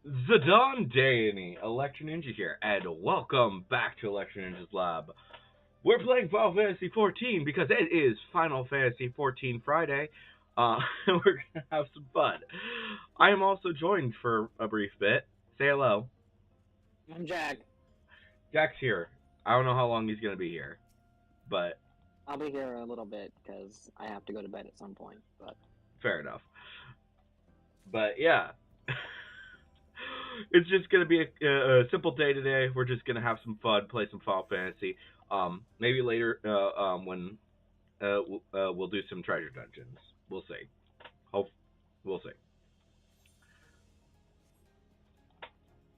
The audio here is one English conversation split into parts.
Zidane Danny, Electro Ninja here, and welcome back to Electro Ninja's Lab. We're playing Final Fantasy 14 because it is Final Fantasy 14 Friday. We're gonna have some fun. I am also joined for a brief bit. Say hello. I'm Jack. Jack's here. I don't know how long he's gonna be here, but I'll be here a little bit because I have to go to bed at some point. But fair enough. But yeah. It's just gonna be a simple day today. We're just gonna have some fun, play some Final Fantasy. Maybe later when we'll do some treasure dungeons. We'll see. Hope we'll see.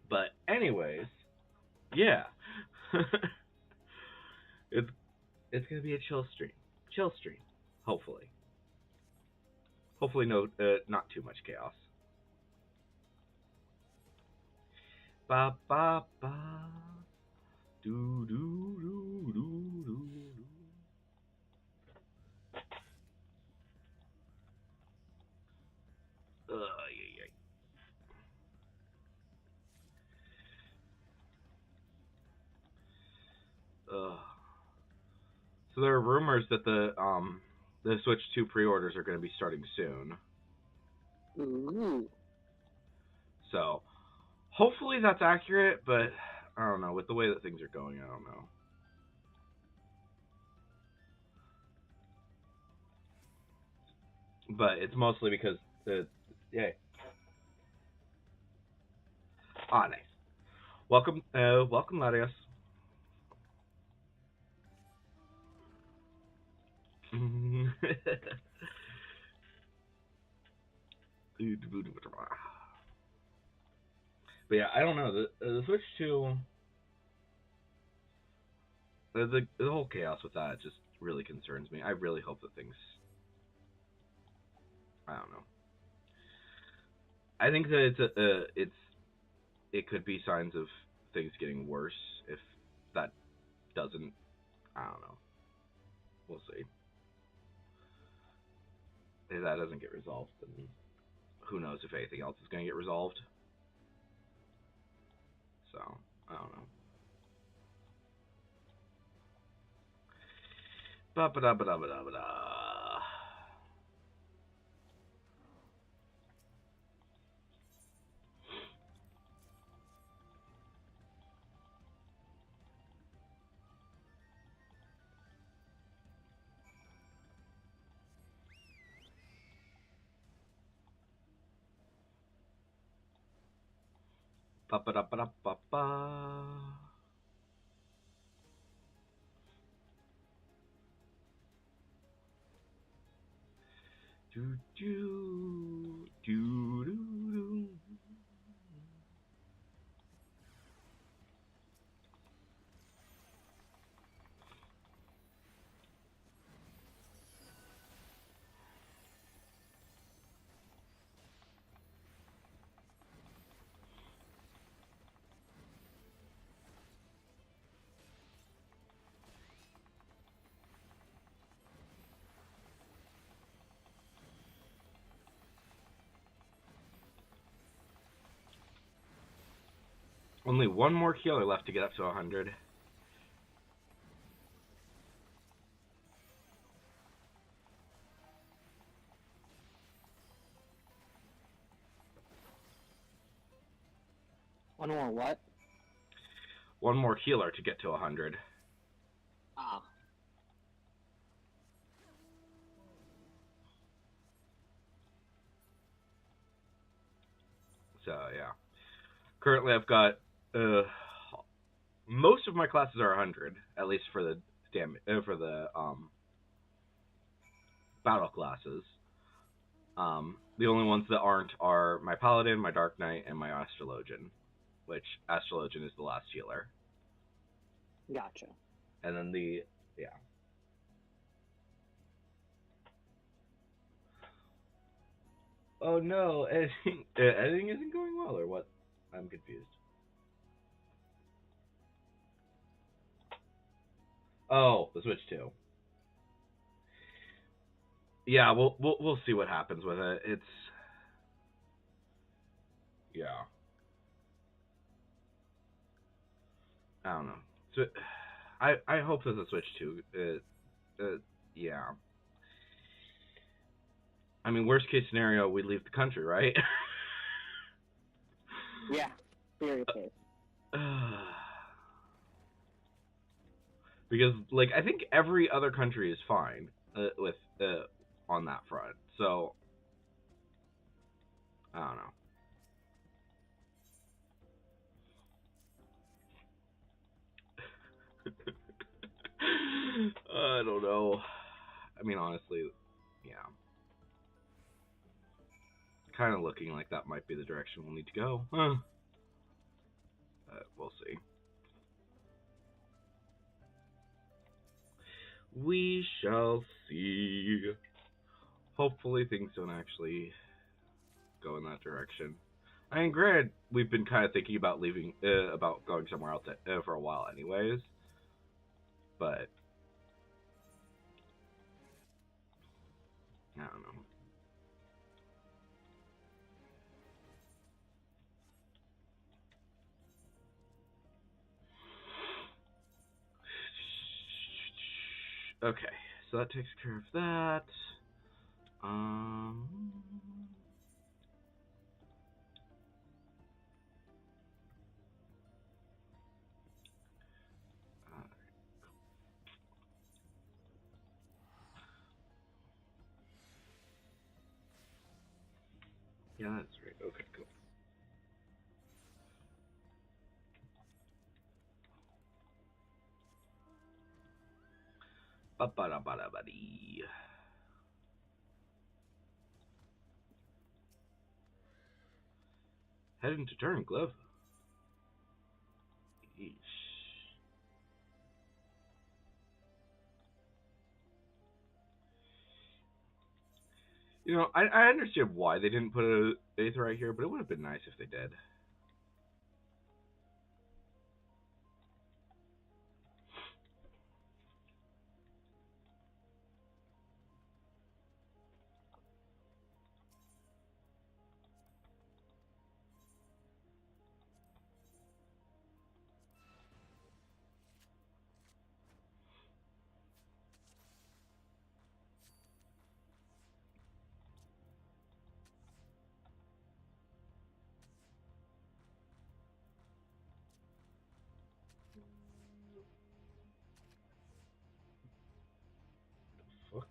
But anyways, yeah, it's it's gonna be a chill stream. Chill stream. Hopefully. Hopefully no not too much chaos. Ba ba ba. Do do do do do. Yeah. Ugh. So there are rumors that the Switch 2 pre-orders are going to be starting soon. ooh, So hopefully that's accurate, but I don't know. With the way that things are going, I don't know. But it's mostly because yeah. Nice. Welcome, Larios. But yeah, I don't know. The Switch 2, the whole chaos with that just really concerns me. I really hope that things. I don't know. I think that it could be signs of things getting worse if that doesn't. I don't know. We'll see. If that doesn't get resolved, then who knows if anything else is going to get resolved. So I don't know. Ba ba da ba da ba da ba da. Ba ba da ba da ba ba. Do do do do do. Only one more healer left to get up to 100. one more what? One more healer to get to 100. Ah, So yeah. Currently, I've got most of my classes are 100, at least for the for the battle classes. The only ones that aren't are my paladin, my dark knight, and my astrologian, which astrologian is the last healer. gotcha. And then the yeah. Oh no, editing isn't going well or what? I'm confused. Oh, the Switch 2. Yeah, we'll see what happens with it. It's yeah. I don't know. So, I hope there's a Switch too. Yeah. I mean, worst case scenario, we leave the country, right? Yeah, serious case. Because, like, I think every other country is fine with on that front. So, I don't know. I don't know. I mean, honestly, yeah. Kind of looking like that might be the direction we'll need to go. We'll see. We shall see. Hopefully things don't actually go in that direction. I mean, granted, we've been kind of thinking about leaving, about going somewhere else for a while anyways. But, I don't know. Okay, so that takes care of that. Yeah, that's right. Okay, cool. Ba-ba-da-ba-da-ba-dee. Heading to Turncliffe. Yeesh. You know, I understand why they didn't put a Aether right here, but it would have been nice if they did. Fuck.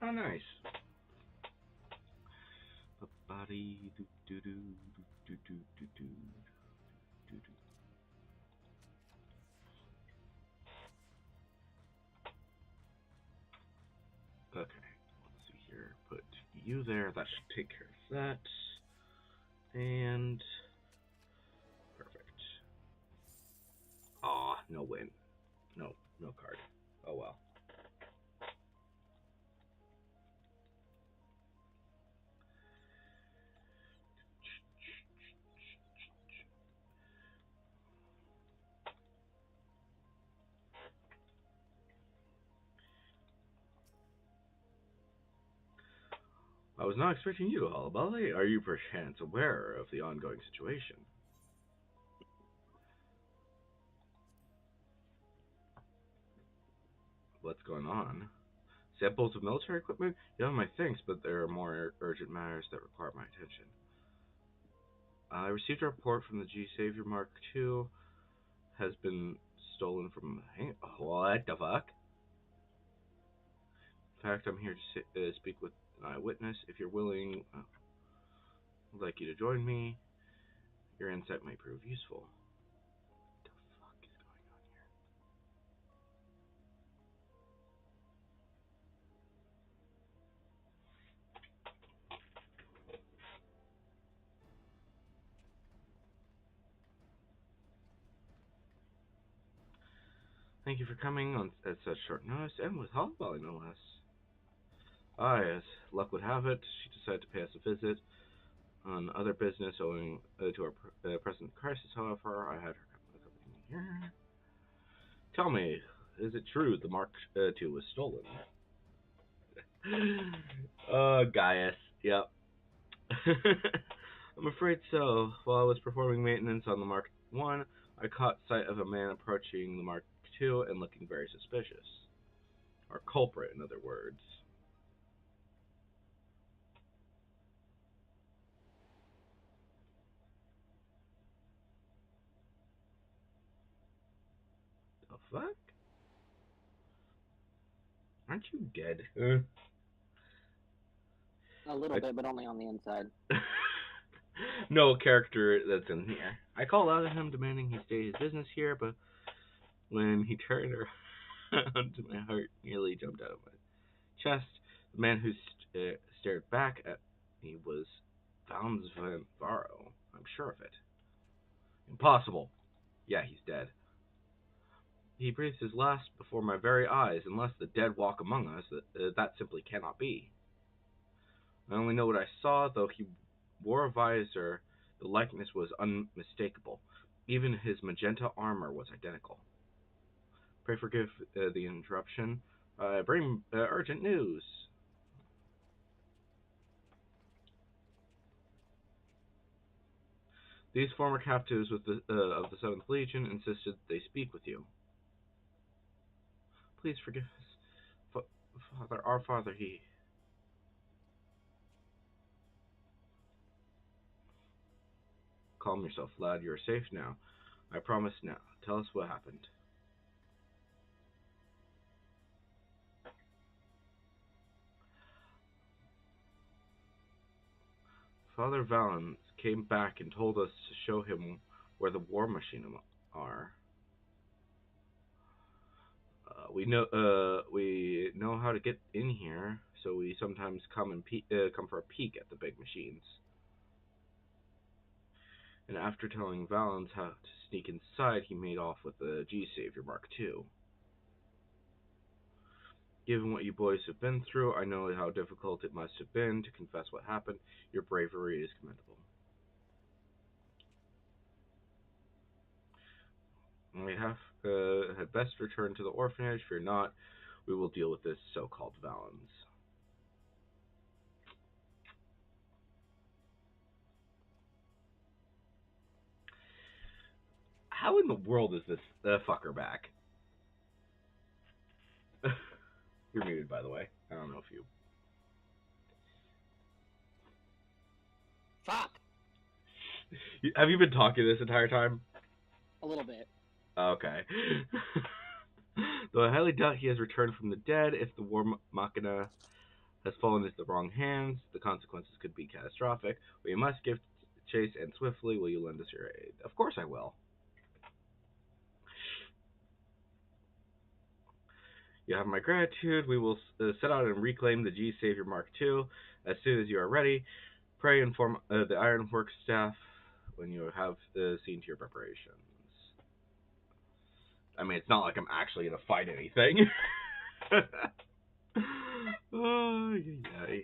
Oh, nice. Body do do do do do do do do do. Okay, let's see here. Put you there. That should take care of that. And perfect. Aw, no win. No card. Oh well. I was not expecting you, Hullaballi. Are you perchance aware of the ongoing situation? What's going on? Samples of military equipment? You have my thanks, but there are more urgent matters that require my attention. I received a report from the G Savior Mark II has been stolen from... What the fuck? In fact, I'm here to speak with an eyewitness. If you're willing, I'd like you to join me. Your insight might prove useful. What the fuck is going on here? Thank you for coming on at such short notice, and with Hullaballi, no less. Ah, yes, luck would have it, she decided to pay us a visit. On other business owing to our present crisis, however, I had her accompany me here. Tell me, Is it true the Mark II was stolen? Gaius. Yep. I'm afraid so. While I was performing maintenance on the Mark I, I caught sight of a man approaching the Mark II and looking very suspicious. Our culprit, in other words. The fuck? Aren't you dead? A little bit, but only on the inside. No character that's in here. I called out at him demanding he stay his business here, but when he turned around, my heart nearly jumped out of my chest. The man who stared back at me was Valens Van Varro. I'm sure of it. Impossible. Yeah, he's dead. He breathed his last before my very eyes. Unless the dead walk among us, that simply cannot be. I only know what I saw, though he wore a visor. The likeness was unmistakable. Even his magenta armor was identical. Pray forgive the interruption. Bring urgent news. These former captives of the 7th Legion insisted they speak with you. Please forgive us. Father, our father, he... Calm yourself, lad. You're safe now. I promise now. Tell us what happened. Father Valens came back and told us to show him where the war machine are. We know how to get in here, so we sometimes come for a peek at the big machines. And after telling Valens how to sneak inside, he made off with the G-Savior Mark II. Given what you boys have been through, I know how difficult it must have been to confess what happened. Your bravery is commendable. We had best return to the orphanage. Fear not, we will deal with this so-called Valens. How in the world is this fucker back? You're muted, by the way. I don't know if you... Fuck! Have you been talking this entire time? A little bit. Okay. Though I highly doubt he has returned from the dead, if the war machina has fallen into the wrong hands, the consequences could be catastrophic. We must give chase, and swiftly. Will you lend us your aid? Of course I will. You have my gratitude. We will set out and reclaim the G-Savior Mark II as soon as you are ready. Pray inform the Ironworks staff when you have seen to your preparations. I mean, it's not like I'm actually going to fight anything. Oh, yeah.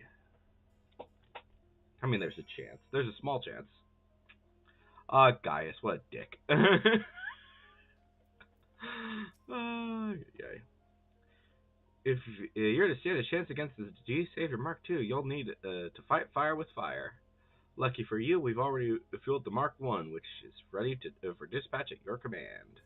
I mean, there's a chance. There's a small chance. Gaius, what a dick. Yeah. If you're to stand a chance against the G-Savior Mark II, you'll need to fight fire with fire. Lucky for you, we've already fueled the Mark I, which is ready for dispatch at your command.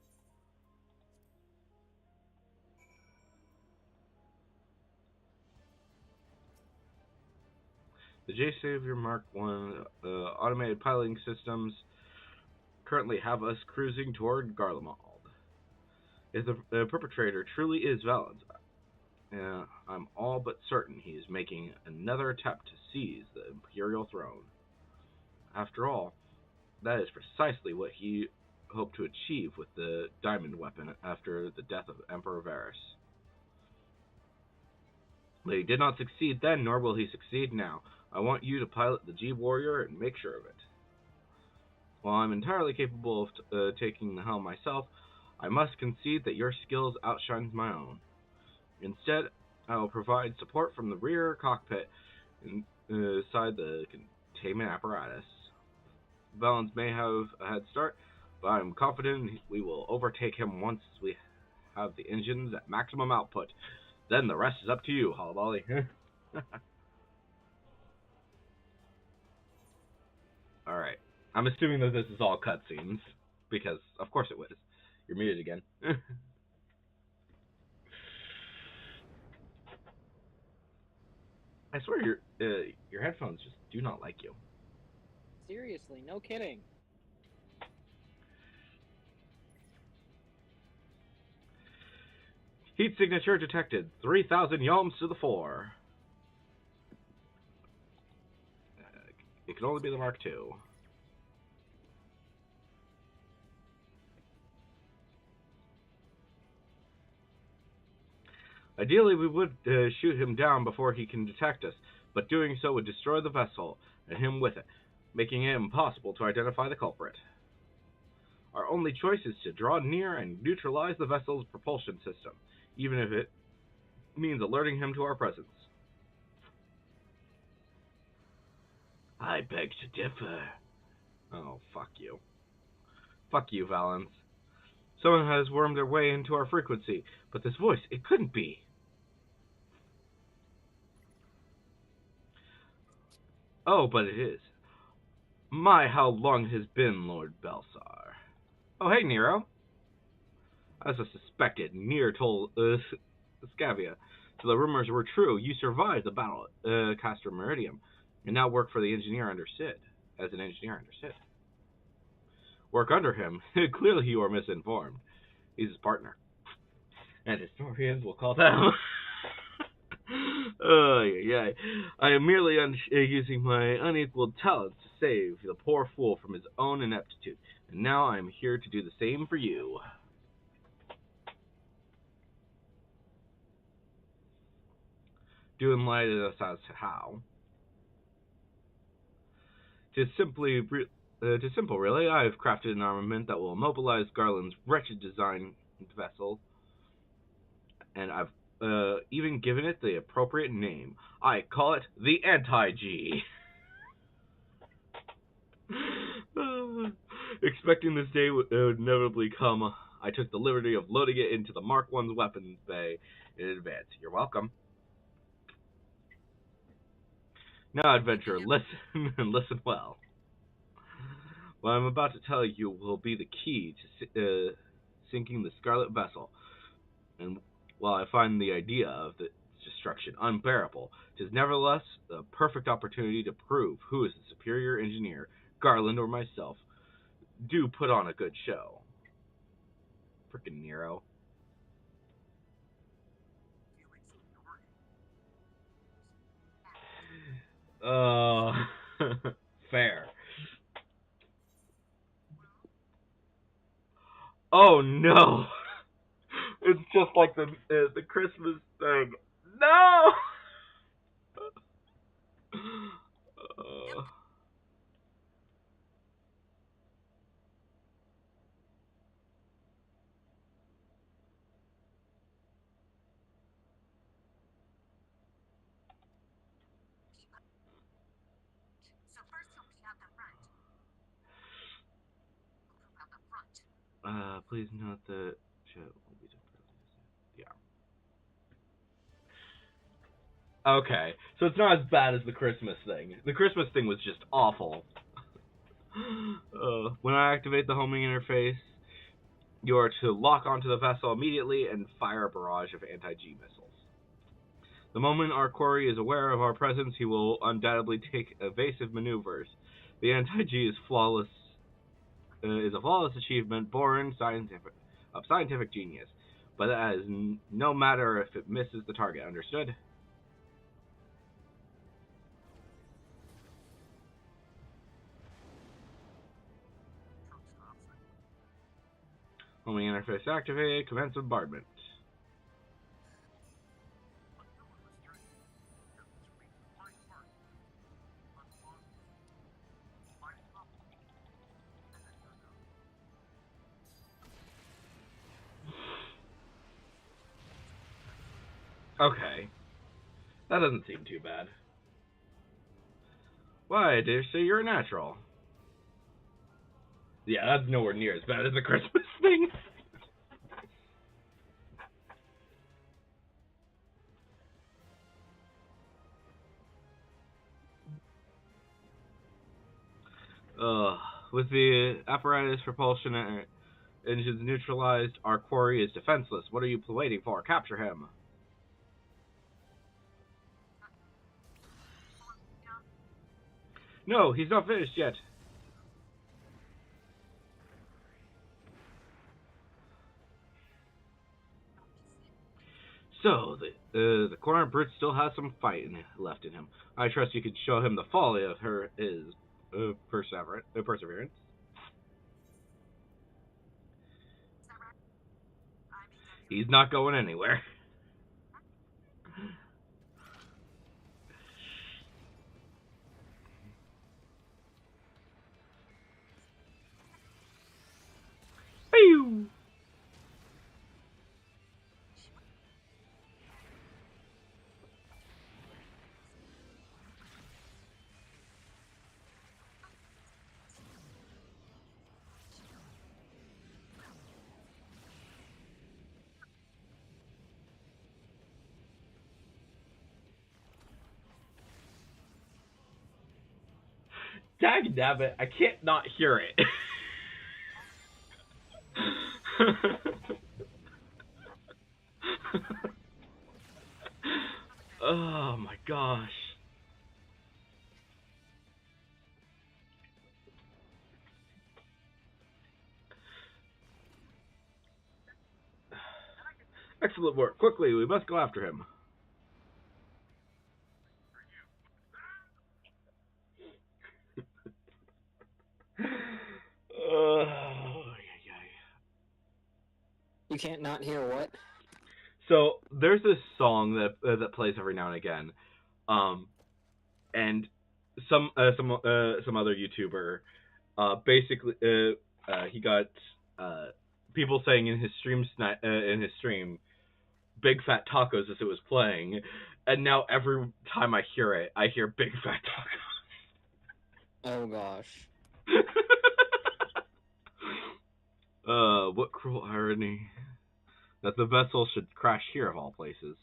The J-Savior Mark I automated piloting systems currently have us cruising toward Garlemald. If the perpetrator truly is Valens, I'm all but certain he is making another attempt to seize the Imperial throne. After all, that is precisely what he hoped to achieve with the diamond weapon after the death of Emperor Varus. But he did not succeed then, nor will he succeed now. I want you to pilot the G-Warrior and make sure of it. While I'm entirely capable of taking the helm myself, I must concede that your skills outshine my own. Instead, I will provide support from the rear cockpit inside the containment apparatus. Valens may have a head start, but I'm confident we will overtake him once we have the engines at maximum output. Then the rest is up to you, Holly. Alright. I'm assuming that this is all cutscenes, because of course it was. You're muted again. I swear your headphones just do not like you. Seriously, no kidding. Heat signature detected. 3,000 yalms to the fore. It can only be the Mark II. Ideally, we would shoot him down before he can detect us, but doing so would destroy the vessel, and him with it, making it impossible to identify the culprit. Our only choice is to draw near and neutralize the vessel's propulsion system, even if it means alerting him to our presence. I beg to differ. Oh, fuck you. Fuck you, Valens. Someone has wormed their way into our frequency, but this voice, it couldn't be. Oh, but it is. My, how long it has been, Lord Belsar. Oh, hey, Nero. As I suspected, Nier told Scavia. So the rumors were true. You survived the battle at Castor Meridium, and now work for the engineer under Sid. As an engineer under Sid. Work under him? Clearly you are misinformed. He's his partner. And historians will call them... yeah. I am merely using my unequaled talents to save the poor fool from his own ineptitude. And now I am here to do the same for you. Do enlighten us as to how. Tis simple, really. I have crafted an armament that will immobilize Garland's wretched design vessel, and I've even given it the appropriate name. I call it the Anti-G. Expecting this day would inevitably come, I took the liberty of loading it into the Mark I's weapons bay in advance. You're welcome. Now, adventurer, listen and listen well. What I'm about to tell you will be the key to sinking the Scarlet Vessel. And while I find the idea of its destruction unbearable, it is nevertheless a perfect opportunity to prove who is the superior engineer, Garland or myself. Do put on a good show. Frickin' Nero. Fair. Oh no! It's just like the Christmas thing. No! Please note that chat will be yeah. Okay, so it's not as bad as the Christmas thing. The Christmas thing was just awful. When I activate the homing interface, you are to lock onto the vessel immediately and fire a barrage of anti-G missiles. The moment our quarry is aware of our presence, he will undoubtedly take evasive maneuvers. The anti-G is flawless. Is a flawless achievement born of scientific genius, but that is no matter if it misses the target. Understood? Homing interface activated. Commence bombardment. Okay. That doesn't seem too bad. Why, I dare say you're a natural. Yeah, that's nowhere near as bad as the Christmas thing. Uh, with the apparatus propulsion engines neutralized, our quarry is defenseless. What are you waiting for? Capture him. No, he's not finished yet. So, the corner brute still has some fight left in him. I trust you could show him the folly of his perseverance. He's not going anywhere. Pew! Dag nabbit, I can't not hear it. Oh my gosh. Excellent work. Quickly, we must go after him. You can't not hear what? So there's this song that plays every now and again, and some other YouTuber, basically he got people saying in his stream, big fat tacos as it was playing, and now every time I hear it, I hear big fat tacos. Oh gosh. What cruel irony that the vessel should crash here of all places.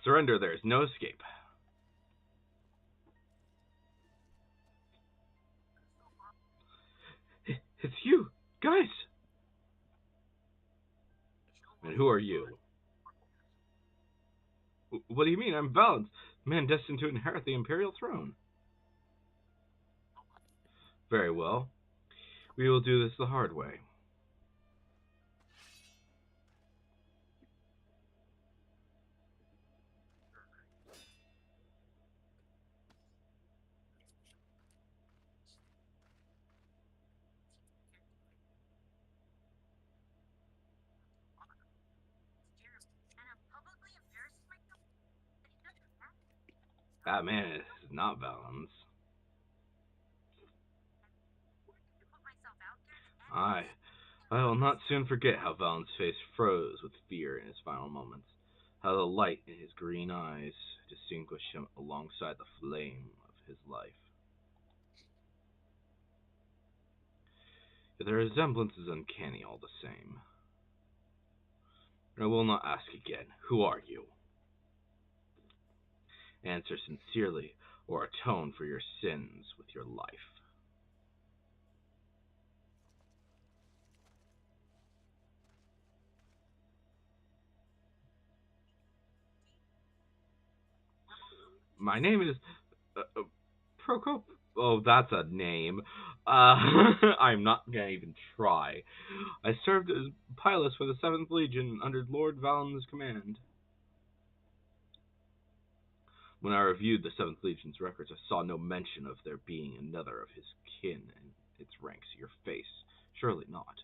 Surrender, there is no escape. It's you, guys! And who are you? What do you mean? I'm Valens, man destined to inherit the Imperial throne. Very well. We will do this the hard way. Ah, man, it's not Valens. I will not soon forget how Valens' face froze with fear in his final moments, how the light in his green eyes distinguished him alongside the flame of his life. Yet their resemblance is uncanny all the same. I will not ask again, who are you? Answer sincerely, or atone for your sins with your life. My name is Prokop. Oh, that's a name. I'm not gonna even try. I served as pilot for the 7th Legion under Lord Valens' command. When I reviewed the 7th Legion's records, I saw no mention of there being another of his kin in its ranks. Your face. Surely not.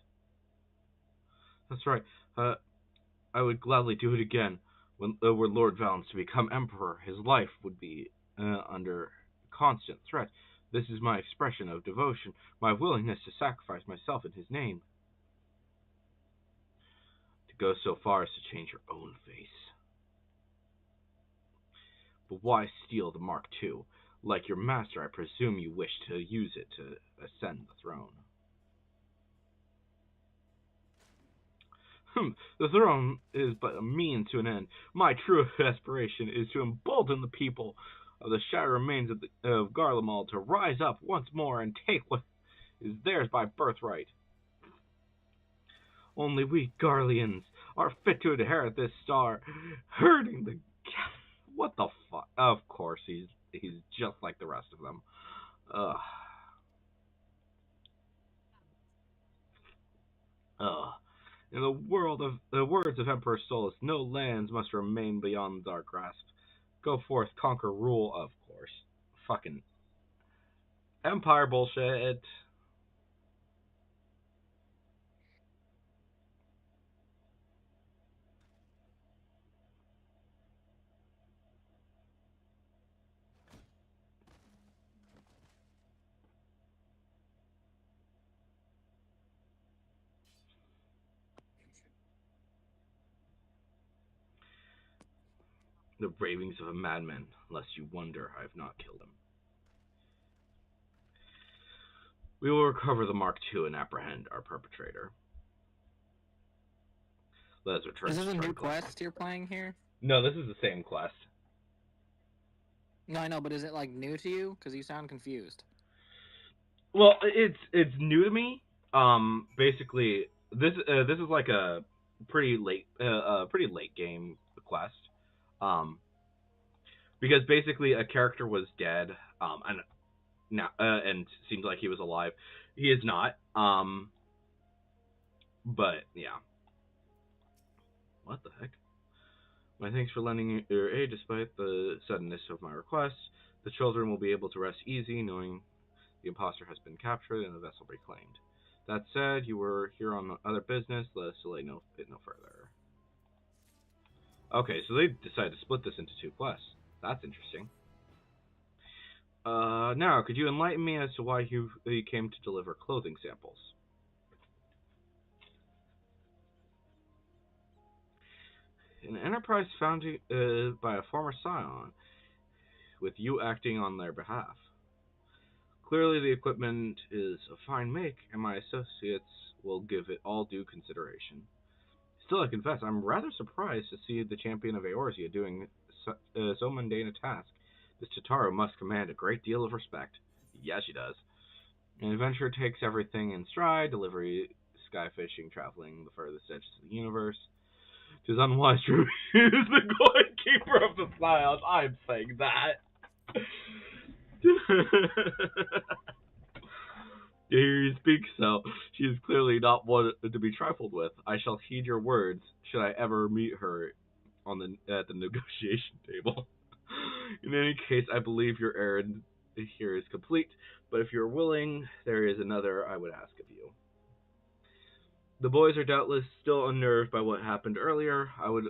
That's right. I would gladly do it again. When were Lord Valens to become Emperor, his life would be under constant threat. This is my expression of devotion, my willingness to sacrifice myself in his name. To go so far as to change your own face. But why steal the Mark II? Like your master, I presume you wish to use it to ascend the throne. The throne is but a means to an end. My true aspiration is to embolden the people of the shattered remains of Garlemald to rise up once more and take what is theirs by birthright. Only we Garleans are fit to inherit this star. Hurting the... What the fuck? Of course, he's just like the rest of them. Ugh. Ugh. In the words of Emperor Solus, no lands must remain beyond our grasp. Go forth, conquer, rule, of course. Fucking empire bullshit. The ravings of a madman, lest you wonder I have not killed him. We will recover the Mark II and apprehend our perpetrator. Let us return. Is this to a new Strangler. quest you're playing here? No, this is the same quest. No, I know, but is it like new to you? Because you sound confused. Well, it's new to me. Basically, this is like a pretty late game quest. Because basically a character was dead. And now and seemed like he was alive. He is not. But yeah. What the heck? My thanks for lending your aid despite the suddenness of my request. The children will be able to rest easy knowing the imposter has been captured and the vessel reclaimed. That said, you were here on other business. Let us delay it no further. Okay, so they decided to split this into two quests. That's interesting. Now, could you enlighten me as to why you came to deliver clothing samples? An enterprise founded by a former scion, with you acting on their behalf. Clearly the equipment is of fine make, and my associates will give it all due consideration. Still, I confess, I'm rather surprised to see the champion of Eorzea doing so mundane a task. This Tataru must command a great deal of respect. Yeah, she does. An adventurer takes everything in stride, delivery, sky fishing, traveling the furthest edges of the universe. 'Tis unwise to refuse the good keeper of the smiles. I'm saying that. To hear you speak so, she is clearly not one to be trifled with. I shall heed your words, should I ever meet her at the negotiation table. In any case, I believe your errand here is complete, but if you're willing, there is another I would ask of you. The boys are doubtless still unnerved by what happened earlier. I would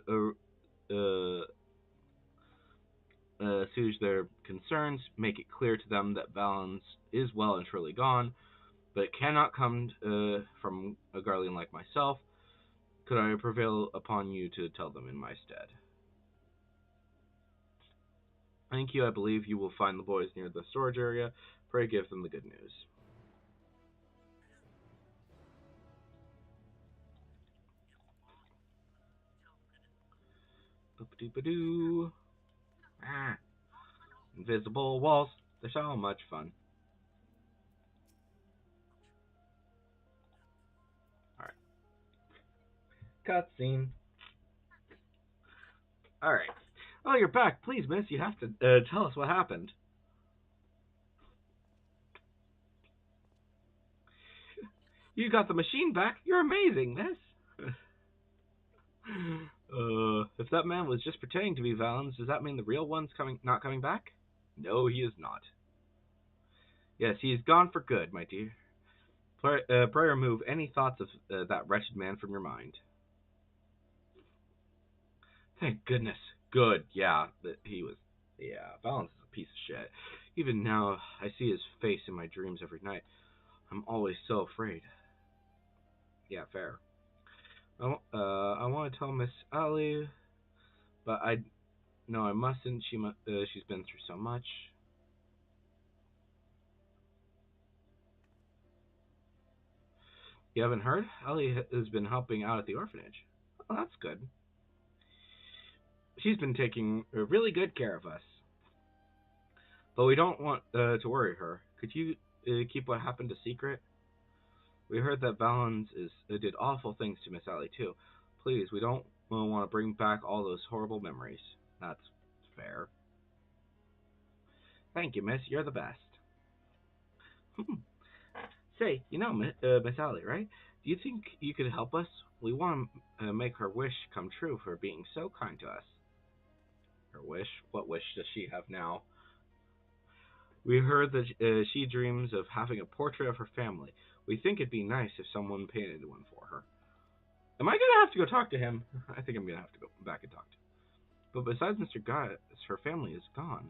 assuage their concerns, make it clear to them that Valens is well and truly gone, but it cannot come from a Garlean like myself. Could I prevail upon you to tell them in my stead? Thank you. I believe you will find the boys near the storage area. Pray give them the good news. Boop-a-doop-a-doo. Ah. Invisible walls. They're so much fun. Alright. Cutscene. Alright. Oh, you're back. Please, miss, you have to tell us what happened. You got the machine back. You're amazing, miss. If that man was just pretending to be Valens, does that mean the real one's not coming back? No, he is not. Yes, he is gone for good, my dear. Pray remove any thoughts of that wretched man from your mind. Thank goodness. Good, yeah, Valens is a piece of shit. Even now, I see his face in my dreams every night. I'm always so afraid. Yeah, fair. I want to tell Miss Ali, but I mustn't. She's been through so much. You haven't heard? Ali has been helping out at the orphanage. Well, that's good. She's been taking really good care of us. But we don't want to worry her. Could you keep what happened a secret? We heard that Valens did awful things to Miss Allie, too. Please, we don't want to bring back all those horrible memories. That's fair. Thank you, miss. You're the best. Say, Miss Allie, right? Do you think you could help us? We want to make her wish come true for being so kind to us. Her wish? What wish does she have now? We heard that she dreams of having a portrait of her family. We think it'd be nice if someone painted one for her. Am I going to have to go talk to him? I think I'm going to have to go back and talk to him. But besides Mr. Gaius, her family is gone.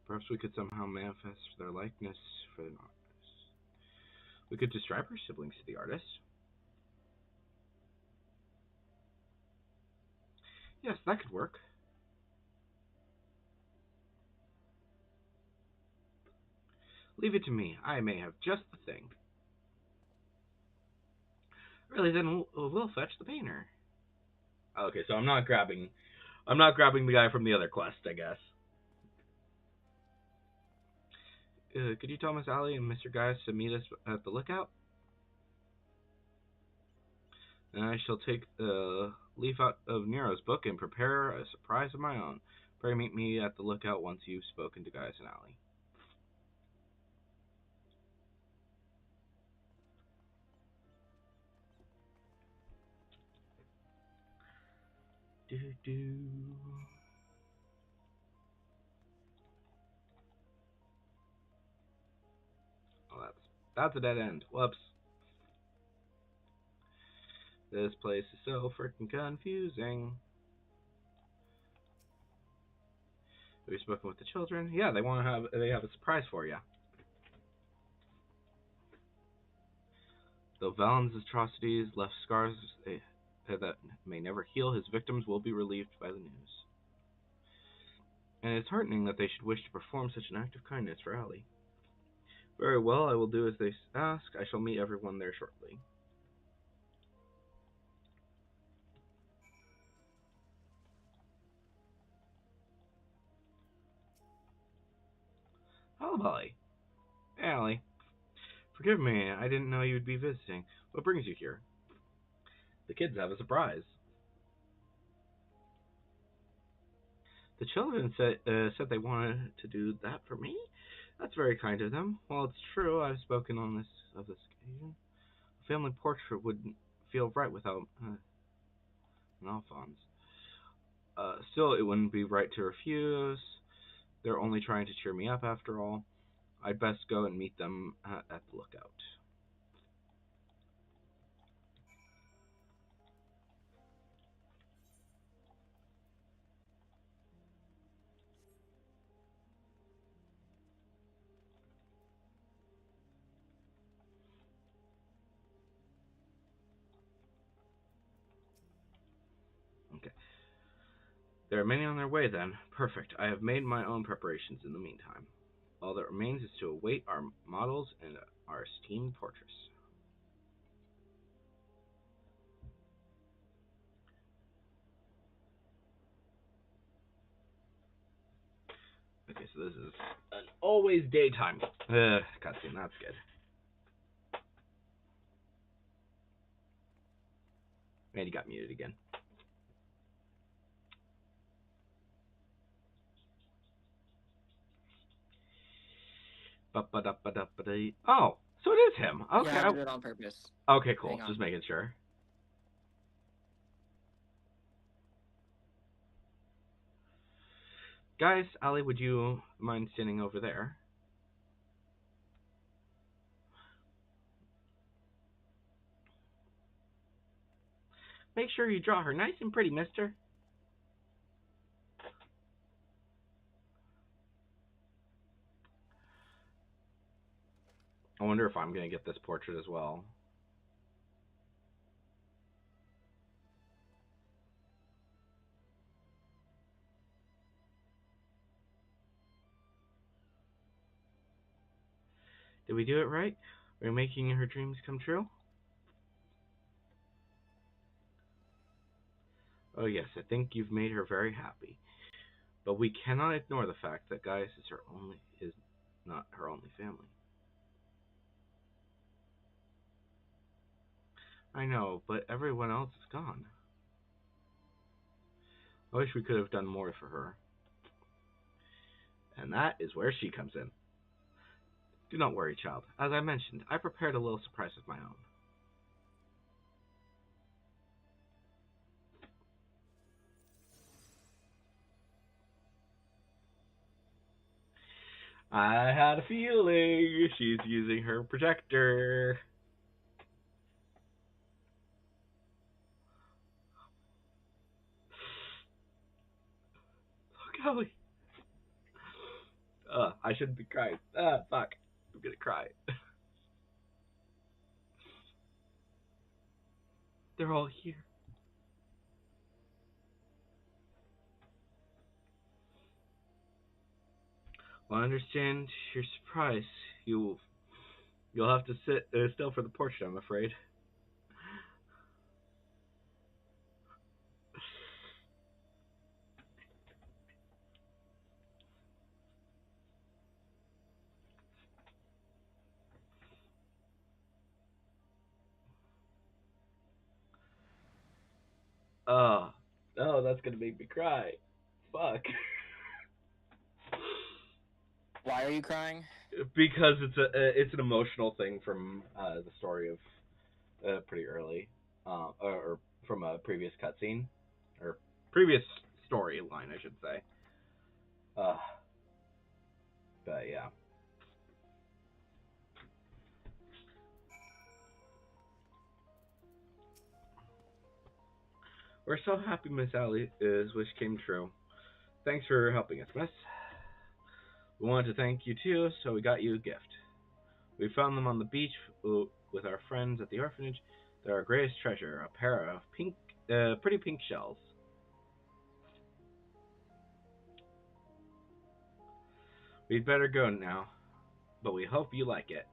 Perhaps we could somehow manifest their likeness for an artist. We could describe her siblings to the artist. Yes, that could work. Leave it to me. I may have just the thing. Really, then we'll fetch the painter. Okay, so I'm not grabbing the guy from the other quest, I guess. Could you tell Miss Allie and Mr. Gaius to meet us at the lookout? And I shall take the leaf out of Nero's book and prepare a surprise of my own. Pray meet me at the lookout once you've spoken to Gaius and Allie. Do. Oh, that's a dead end. Whoops. This place is so freaking confusing. Have you spoken with the children? Yeah, they have a surprise for you. Though Valens' atrocities left scars that may never heal, his victims will be relieved by the news. And it's heartening that they should wish to perform such an act of kindness for Allie. Very well, I will do as they ask. I shall meet everyone there shortly. Hello, Molly. Hey, Allie. Forgive me, I didn't know you'd be visiting. What brings you here? The kids have a surprise. The children said they wanted to do that for me? That's very kind of them. Well, it's true, I've spoken on this occasion. A family portrait wouldn't feel right without an Alphonse. Still, it wouldn't be right to refuse. They're only trying to cheer me up after all. I'd best go and meet them at the lookout. Okay. There are many on their way then. Perfect. I have made my own preparations in the meantime. All that remains is to await our models and our esteemed portress. Okay, so this is an always daytime cutscene. That's good. And he got muted again. Oh, so it is him. Okay. Yeah, I did it on purpose. Okay, cool. Just making sure. Guys, Allie, would you mind standing over there? Make sure you draw her nice and pretty, mister. I wonder if I'm going to get this portrait as well. Did we do it right? We're making her dreams come true? Oh yes, I think you've made her very happy. But we cannot ignore the fact that Gaius is not her only family. I know, but everyone else is gone. I wish we could have done more for her. And that is where she comes in. Do not worry, child. As I mentioned, I prepared a little surprise of my own. I had a feeling she's using her projector. Look, Ellie. I shouldn't be crying. Fuck. I'm gonna cry. They're all here. Well, I understand your surprise. You'll have to sit still for the portrait, I'm afraid. Oh, oh, that's gonna make me cry. Fuck. Why are you crying? Because it's an emotional thing from the story of pretty early, or from a previous cutscene, or previous storyline, I should say. Uh, but yeah. We're so happy Miss Allie's wish came true. Thanks for helping us, Miss. We wanted to thank you too, so we got you a gift. We found them on the beach with our friends at the orphanage. They're our greatest treasure, a pair of pretty pink shells. We'd better go now, but we hope you like it.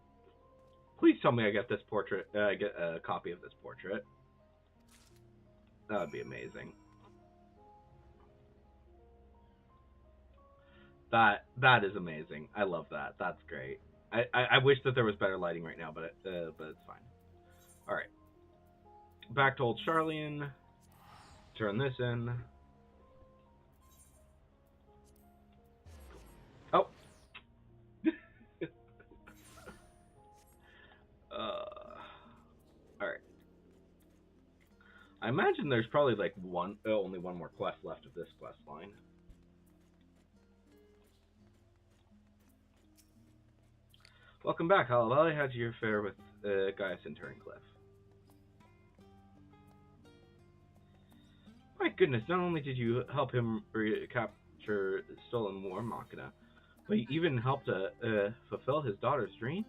Please tell me I get this portrait. I get a copy of this portrait. That would be amazing. That is amazing. I love that. That's great. I wish that there was better lighting right now, but it's fine. All right. Back to old Charlian. Turn this in. Oh. All right. I imagine there's probably like only one more quest left of this quest line. Welcome back, Halabali. How'd you fare with Gaius and Turncliffe? My goodness, not only did you help him recapture stolen War Machina, but you even helped fulfill his daughter's dream?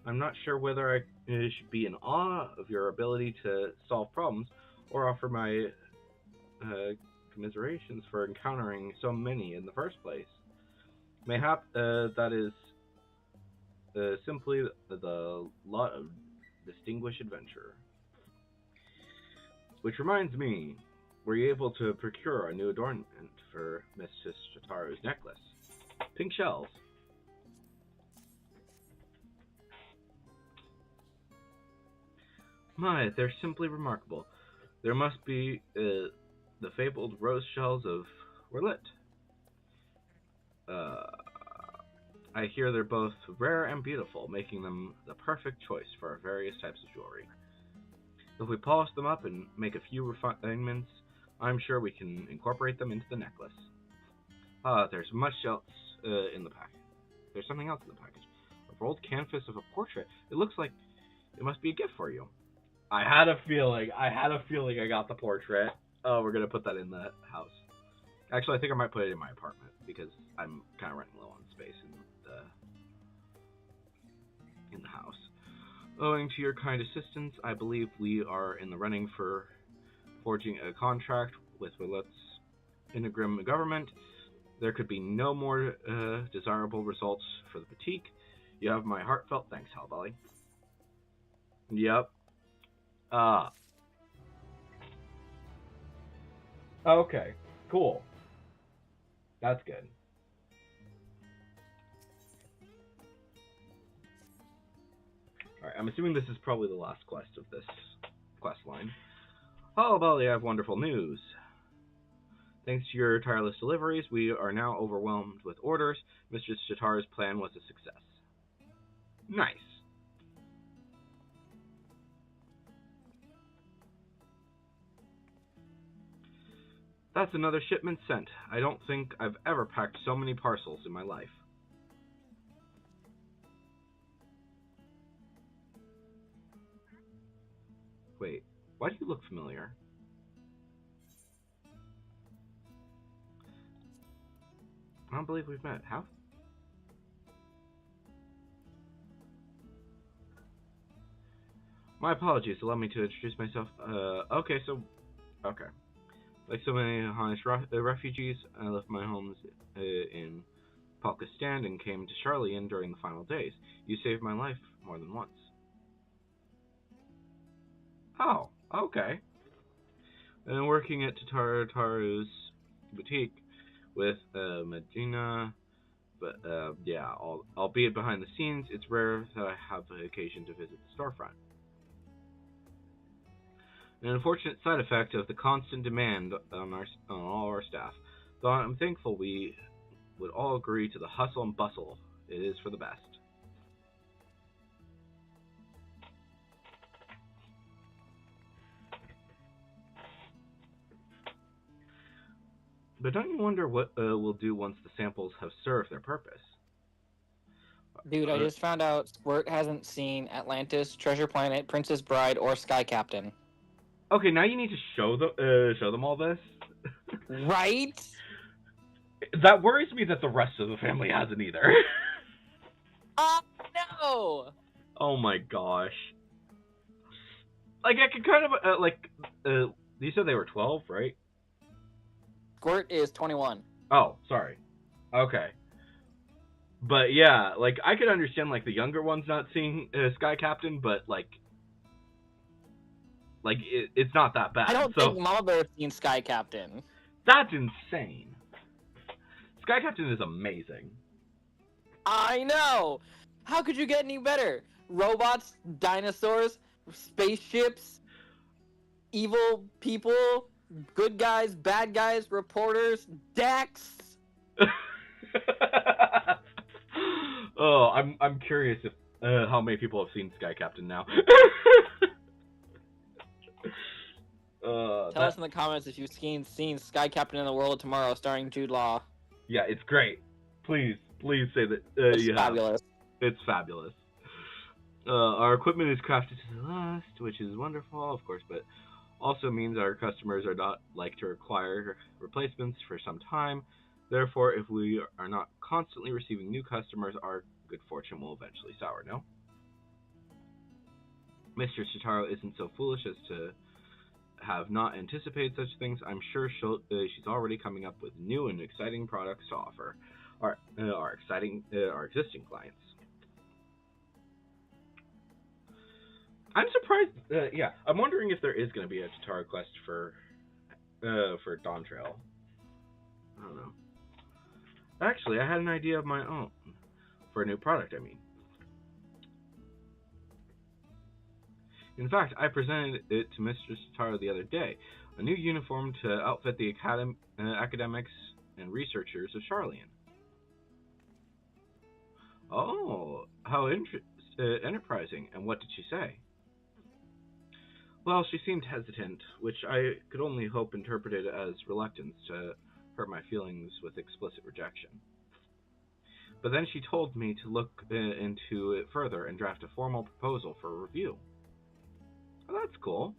I'm not sure whether I should be in awe of your ability to solve problems or offer my commiserations for encountering so many in the first place. Mayhap that is simply the lot of distinguished adventurer. Which reminds me, were you able to procure a new adornment for Mrs. Shitaru's necklace? Pink shells. My, they're simply remarkable. There must be the fabled rose shells of Werlit. I hear they're both rare and beautiful, making them the perfect choice for various types of jewelry. If we polish them up and make a few refinements, I'm sure we can incorporate them into the necklace. There's much else in the package. There's something else in the package. A rolled canvas of a portrait. It looks like it must be a gift for you. I had a feeling I got the portrait. Oh, we're gonna put that in the house. Actually, I think I might put it in my apartment because I'm kind of running low on space in the house. Owing to your kind assistance, I believe we are in the running for forging a contract with Werlit's Integrim government. There could be no more desirable results for the boutique. You have my heartfelt thanks, Hellbelly. Yep. Ah. Okay. Cool. That's good. Alright, I'm assuming this is probably the last quest of this quest line. Oh, Belly, I have wonderful news. Thanks to your tireless deliveries, we are now overwhelmed with orders. Mistress Chitara's plan was a success. Nice. That's another shipment sent. I don't think I've ever packed so many parcels in my life. Wait, why do you look familiar? I don't believe we've met. How? My apologies. Allow me to introduce myself. Okay. Like so many honest refugees, I left my homes in Pakistan and came to Charlian during the final days. You saved my life more than once. Oh, okay. And working at Taru's boutique with Medina, but yeah, albeit behind the scenes, it's rare that I have the occasion to visit the storefront. An unfortunate side effect of the constant demand on all our staff, though I'm thankful we would all agree to the hustle and bustle. It is for the best. But don't you wonder what we'll do once the samples have served their purpose? Dude, I just found out Squirt hasn't seen Atlantis, Treasure Planet, Princess Bride, or Sky Captain. Okay, now you need to show them all this. Right? That worries me that the rest of the family hasn't either. Oh no! Oh my gosh. Like I could kind of you said they were 12, right? Squirt is 21. Oh, sorry. Okay. But yeah, like I could understand like the younger ones not seeing Sky Captain, but like it's not that bad. I don't think Mama Bear's seen Sky Captain. That's insane. Sky Captain is amazing. I know! How could you get any better? Robots, dinosaurs, spaceships, evil people, good guys, bad guys, reporters, Dax. Oh, I'm curious if how many people have seen Sky Captain now. Tell us in the comments if you've seen Sky Captain in the World of Tomorrow starring Jude Law. Yeah, it's great. Please say that It's fabulous. It's fabulous. Our equipment is crafted to the last, which is wonderful, of course, but also means our customers are not like to require replacements for some time. Therefore, if we are not constantly receiving new customers, our good fortune will eventually sour, no? Mr. Chitara isn't so foolish as to have not anticipated such things. I'm sure she's already coming up with new and exciting products to offer our existing clients. I'm surprised. Yeah, I'm wondering if there is going to be a Chitara quest for Dawntrail. I don't know. Actually, I had an idea of my own for a new product. I mean, in fact, I presented it to Mr. Chitara the other day. A new uniform to outfit the academics and researchers of Charlian. Oh, how enterprising! And what did she say? Well, she seemed hesitant, which I could only hope interpreted as reluctance to hurt my feelings with explicit rejection. But then she told me to look into it further and draft a formal proposal for review. Oh, that's cool.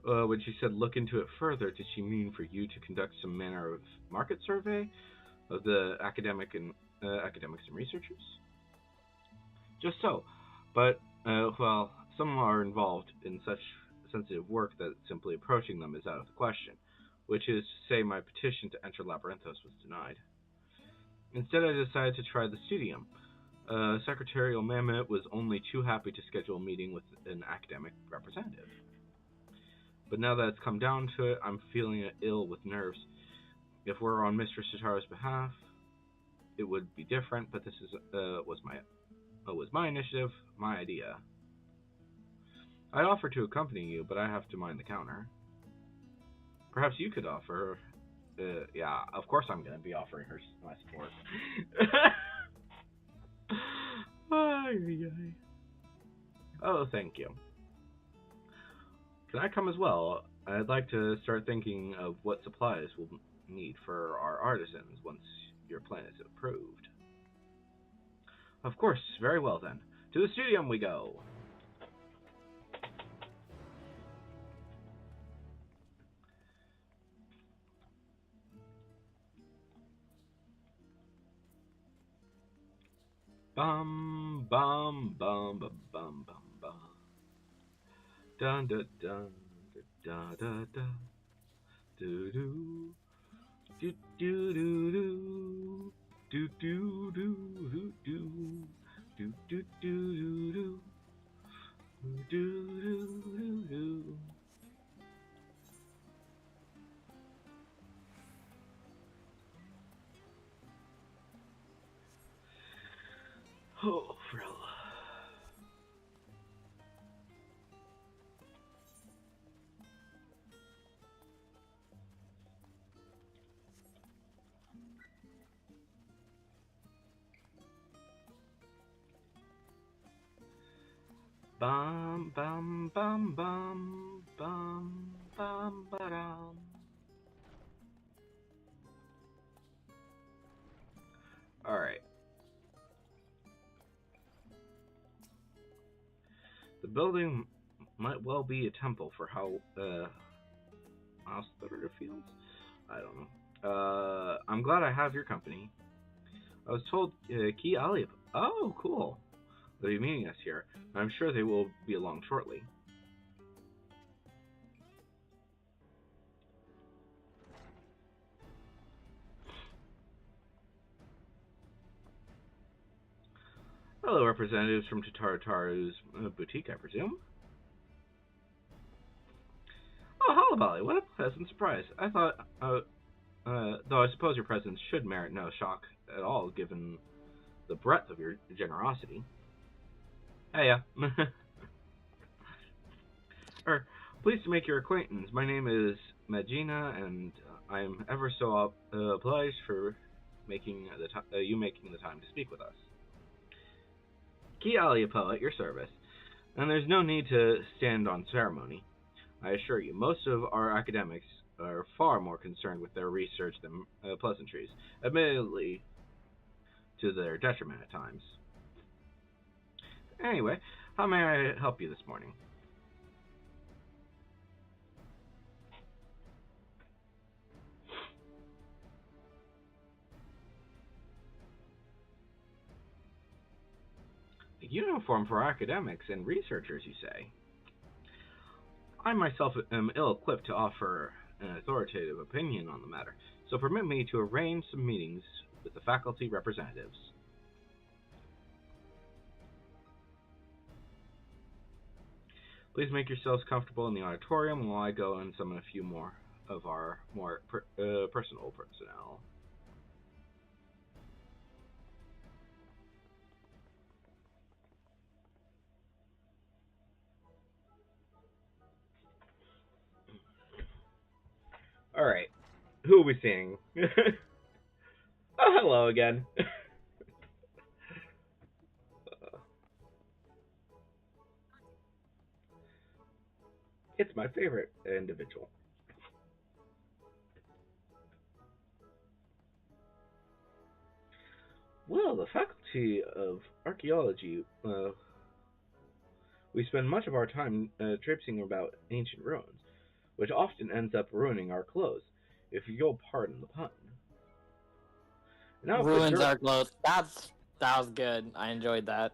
When she said look into it further, did she mean for you to conduct some manner of market survey of the academics and researchers? Just so, but well, some are involved in such sensitive work that simply approaching them is out of the question, which is to say my petition to enter Labyrinthos was denied. Instead, I decided to try the studium. Secretarial Mammoth was only too happy to schedule a meeting with an academic representative. But now that it's come down to it, I'm feeling ill with nerves. If we're on Mr. Sitaro's behalf, it would be different, but this was my initiative, my idea. I'd offer to accompany you, but I have to mind the counter. Perhaps you could offer. Yeah, of course I'm going to be offering her my support. Oh, thank you. Can I come as well? I'd like to start thinking of what supplies we'll need for our artisans once your plan is approved. Of course, very well then. To the studium we go. Bum bum bum bum bum bum bum. Dun dun dun dun dun dun. Do do do do do do do do do do do do do do do do. Oh, Frilla. Bum bum bum bum bum bum ba-dum. All right. The building might well be a temple for how Hospital feels. I don't know. I'm glad I have your company. I was told Key Ali. Oh, cool. They'll be meeting us here. I'm sure they will be along shortly. Hello, representatives from Tataru's boutique, I presume. Oh, Holly, what a pleasant surprise. I thought, though I suppose your presence should merit no shock at all, given the breadth of your generosity. Hey, pleased to make your acquaintance. My name is Magina, and I am ever so obliged for making you making the time to speak with us. Key Aliapo at your service, and there's no need to stand on ceremony. I assure you, most of our academics are far more concerned with their research than pleasantries, admittedly to their detriment at times. Anyway, how may I help you this morning? A uniform for academics and researchers, you say? I myself am ill-equipped to offer an authoritative opinion on the matter, so permit me to arrange some meetings with the faculty representatives. Please make yourselves comfortable in the auditorium while I go and summon a few more of our more personal personnel. Alright, who are we seeing? Oh, hello again. It's my favorite individual. Well, the Faculty of Archaeology, we spend much of our time traipsing about ancient ruins, which often ends up ruining our clothes, if you'll pardon the pun. Now ruins our clothes. That was good. I enjoyed that.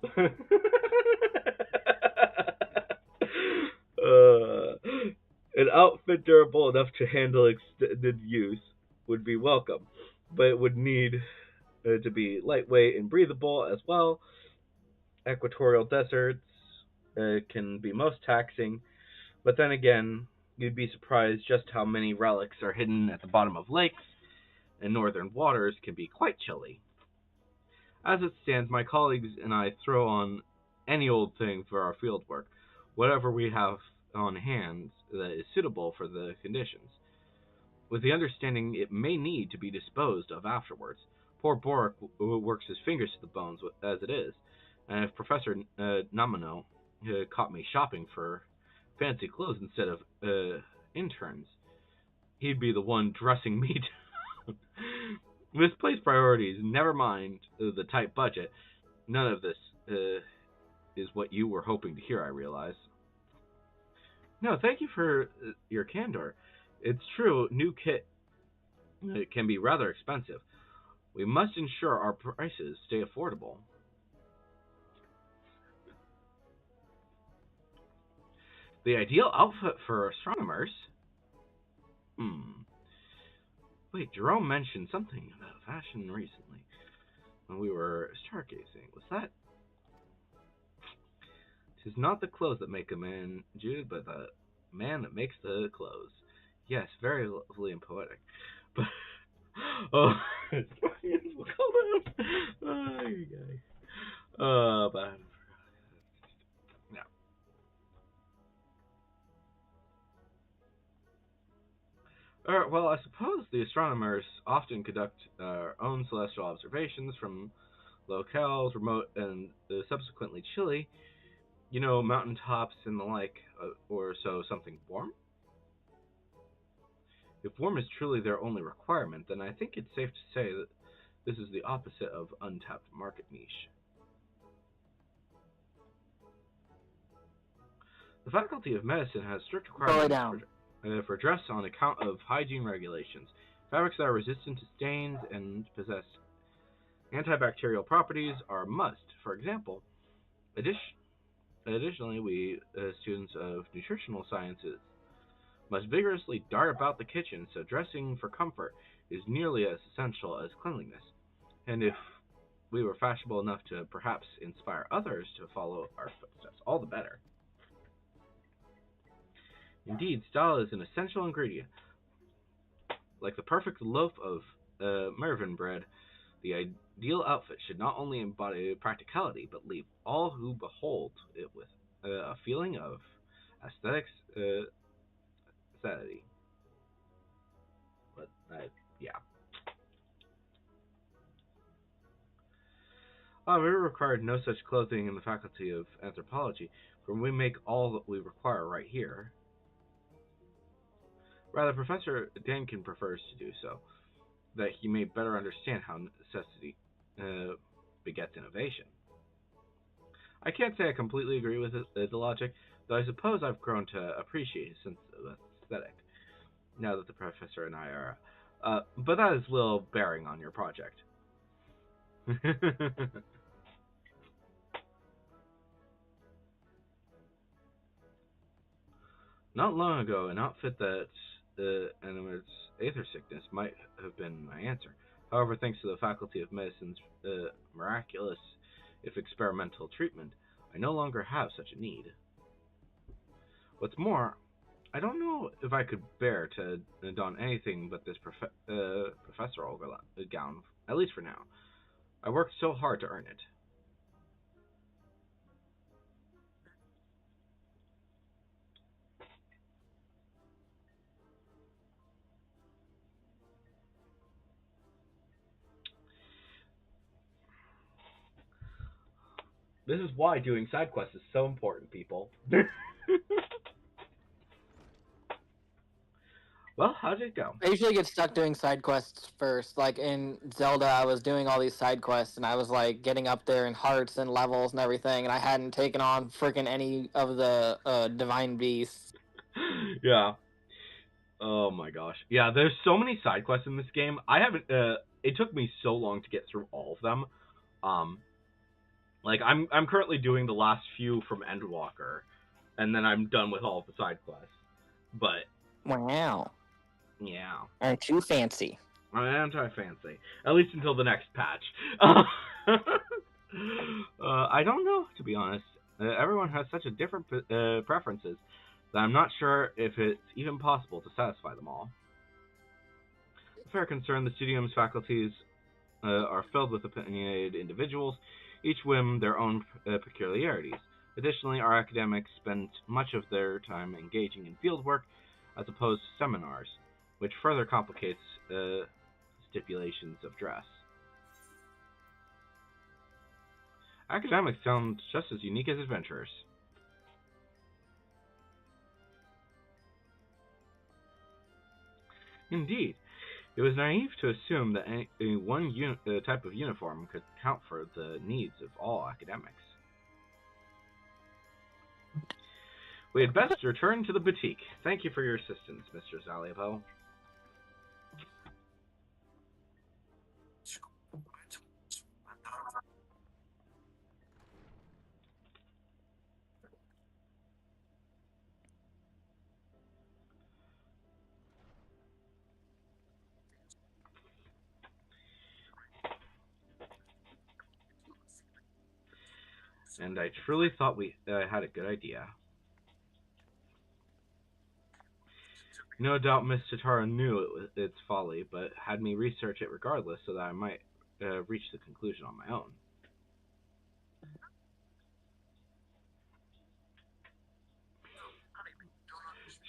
An outfit durable enough to handle extended use would be welcome, but it would need to be lightweight and breathable as well. Equatorial deserts can be most taxing, but then again, you'd be surprised just how many relics are hidden at the bottom of lakes, and northern waters can be quite chilly. As it stands, my colleagues and I throw on any old thing for our field work, whatever we have on hand that is suitable for the conditions, with the understanding it may need to be disposed of afterwards. Poor Borik works his fingers to the bones as it is, and if Professor Namino caught me shopping for fancy clothes instead of interns, he'd be the one dressing me down. Misplaced priorities, never mind the tight budget. None of this is what you were hoping to hear, I realize. No, thank you for your candor. It's true, new kit can be rather expensive. We must ensure our prices stay affordable. The ideal outfit for astronomers? Wait, Jerome mentioned something about fashion recently when we were stargazing. Was that? "'Tis not the clothes that make a man, Jude, but the man that makes the clothes." Yes, very lovely and poetic. But oh, we'll call them. Oh, you guys. But yeah. Well, I suppose the astronomers often conduct our own celestial observations from locales remote and subsequently chilly. You know, mountaintops and the like, or so something warm? If warm is truly their only requirement, then I think it's safe to say that this is the opposite of untapped market niche. The Faculty of Medicine has strict requirements for dress on account of hygiene regulations. Fabrics that are resistant to stains and possess antibacterial properties are a must. For example, additionally, we students of nutritional sciences must vigorously dart about the kitchen, so dressing for comfort is nearly as essential as cleanliness. And if we were fashionable enough to perhaps inspire others to follow our footsteps, all the better. Indeed, style is an essential ingredient. Like the perfect loaf of Mervyn bread, the ideal outfit should not only embody practicality, but leave all who behold it with a feeling of aesthetics, sanity. But yeah. We required no such clothing in the Faculty of Anthropology, for we make all that we require right here. Rather, Professor Dankin prefers to do so, that he may better understand how necessity begets innovation. I can't say I completely agree with the logic, though I suppose I've grown to appreciate his sense of aesthetic, now that the Professor and I are... but that has little bearing on your project. Not long ago, an outfit that animates aether sickness might have been my answer. However, thanks to the Faculty of Medicine's miraculous, if experimental, treatment, I no longer have such a need. What's more, I don't know if I could bear to don anything but this professorial gown, at least for now. I worked so hard to earn it. This is why doing side quests is so important, people. Well, how did it go? I usually get stuck doing side quests first. Like in Zelda, I was doing all these side quests, and I was like getting up there in hearts and levels and everything, and I hadn't taken on freaking any of the divine beasts. Yeah. Oh my gosh. Yeah, there's so many side quests in this game. I haven't. It took me so long to get through all of them. Like I'm currently doing the last few from Endwalker, and then I'm done with all of the side quests. But wow. yeah. Aren't you fancy? Anti-fancy. At least until the next patch. I don't know, to be honest. Everyone has such a different preferences that I'm not sure if it's even possible to satisfy them all. A fair concern, the studium's faculties are filled with opinionated individuals, each with their own peculiarities. Additionally, our academics spend much of their time engaging in fieldwork as opposed to seminars, which further complicates stipulations of dress. Academics sound just as unique as adventurers. Indeed, it was naive to assume that any one type of uniform could account for the needs of all academics. We had best return to the boutique. Thank you for your assistance, Mr. Zaliapo. And I truly thought we had a good idea. No doubt Miss Totaro knew its folly, but had me research it regardless so that I might reach the conclusion on my own.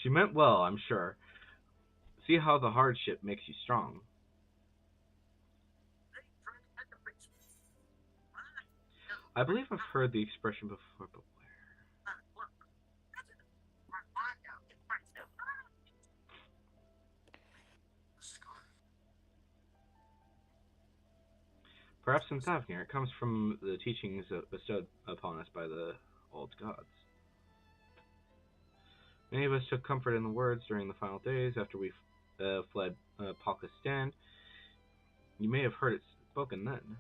She meant well, I'm sure. See how the hardship makes you strong. I believe I've heard the expression before, but where? Perhaps in Thavnir. It comes from the teachings bestowed upon us by the old gods. Many of us took comfort in the words during the final days after we fled Palka's stand. You may have heard it spoken then.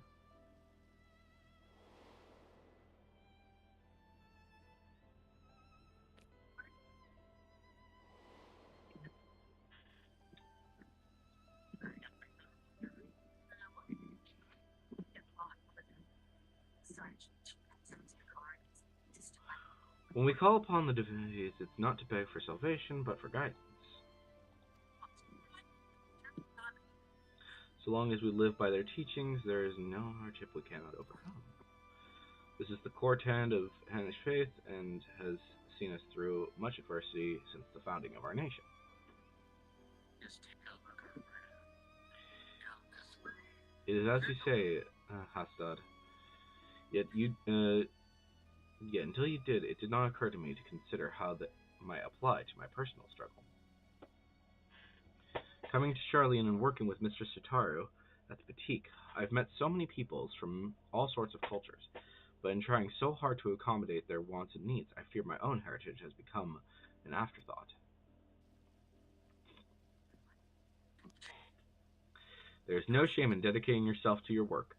When we call upon the divinities, it's not to beg for salvation, but for guidance. So long as we live by their teachings, there is no hardship we cannot overcome. This is the core tenet of Hanish faith, and has seen us through much adversity since the founding of our nation. It is as you say, Hastad. Yet until you did, it did not occur to me to consider how that might apply to my personal struggle. Coming to Charlene and working with Mistress Totaro at the boutique, I've met so many peoples from all sorts of cultures, but in trying so hard to accommodate their wants and needs, I fear my own heritage has become an afterthought. There is no shame in dedicating yourself to your work,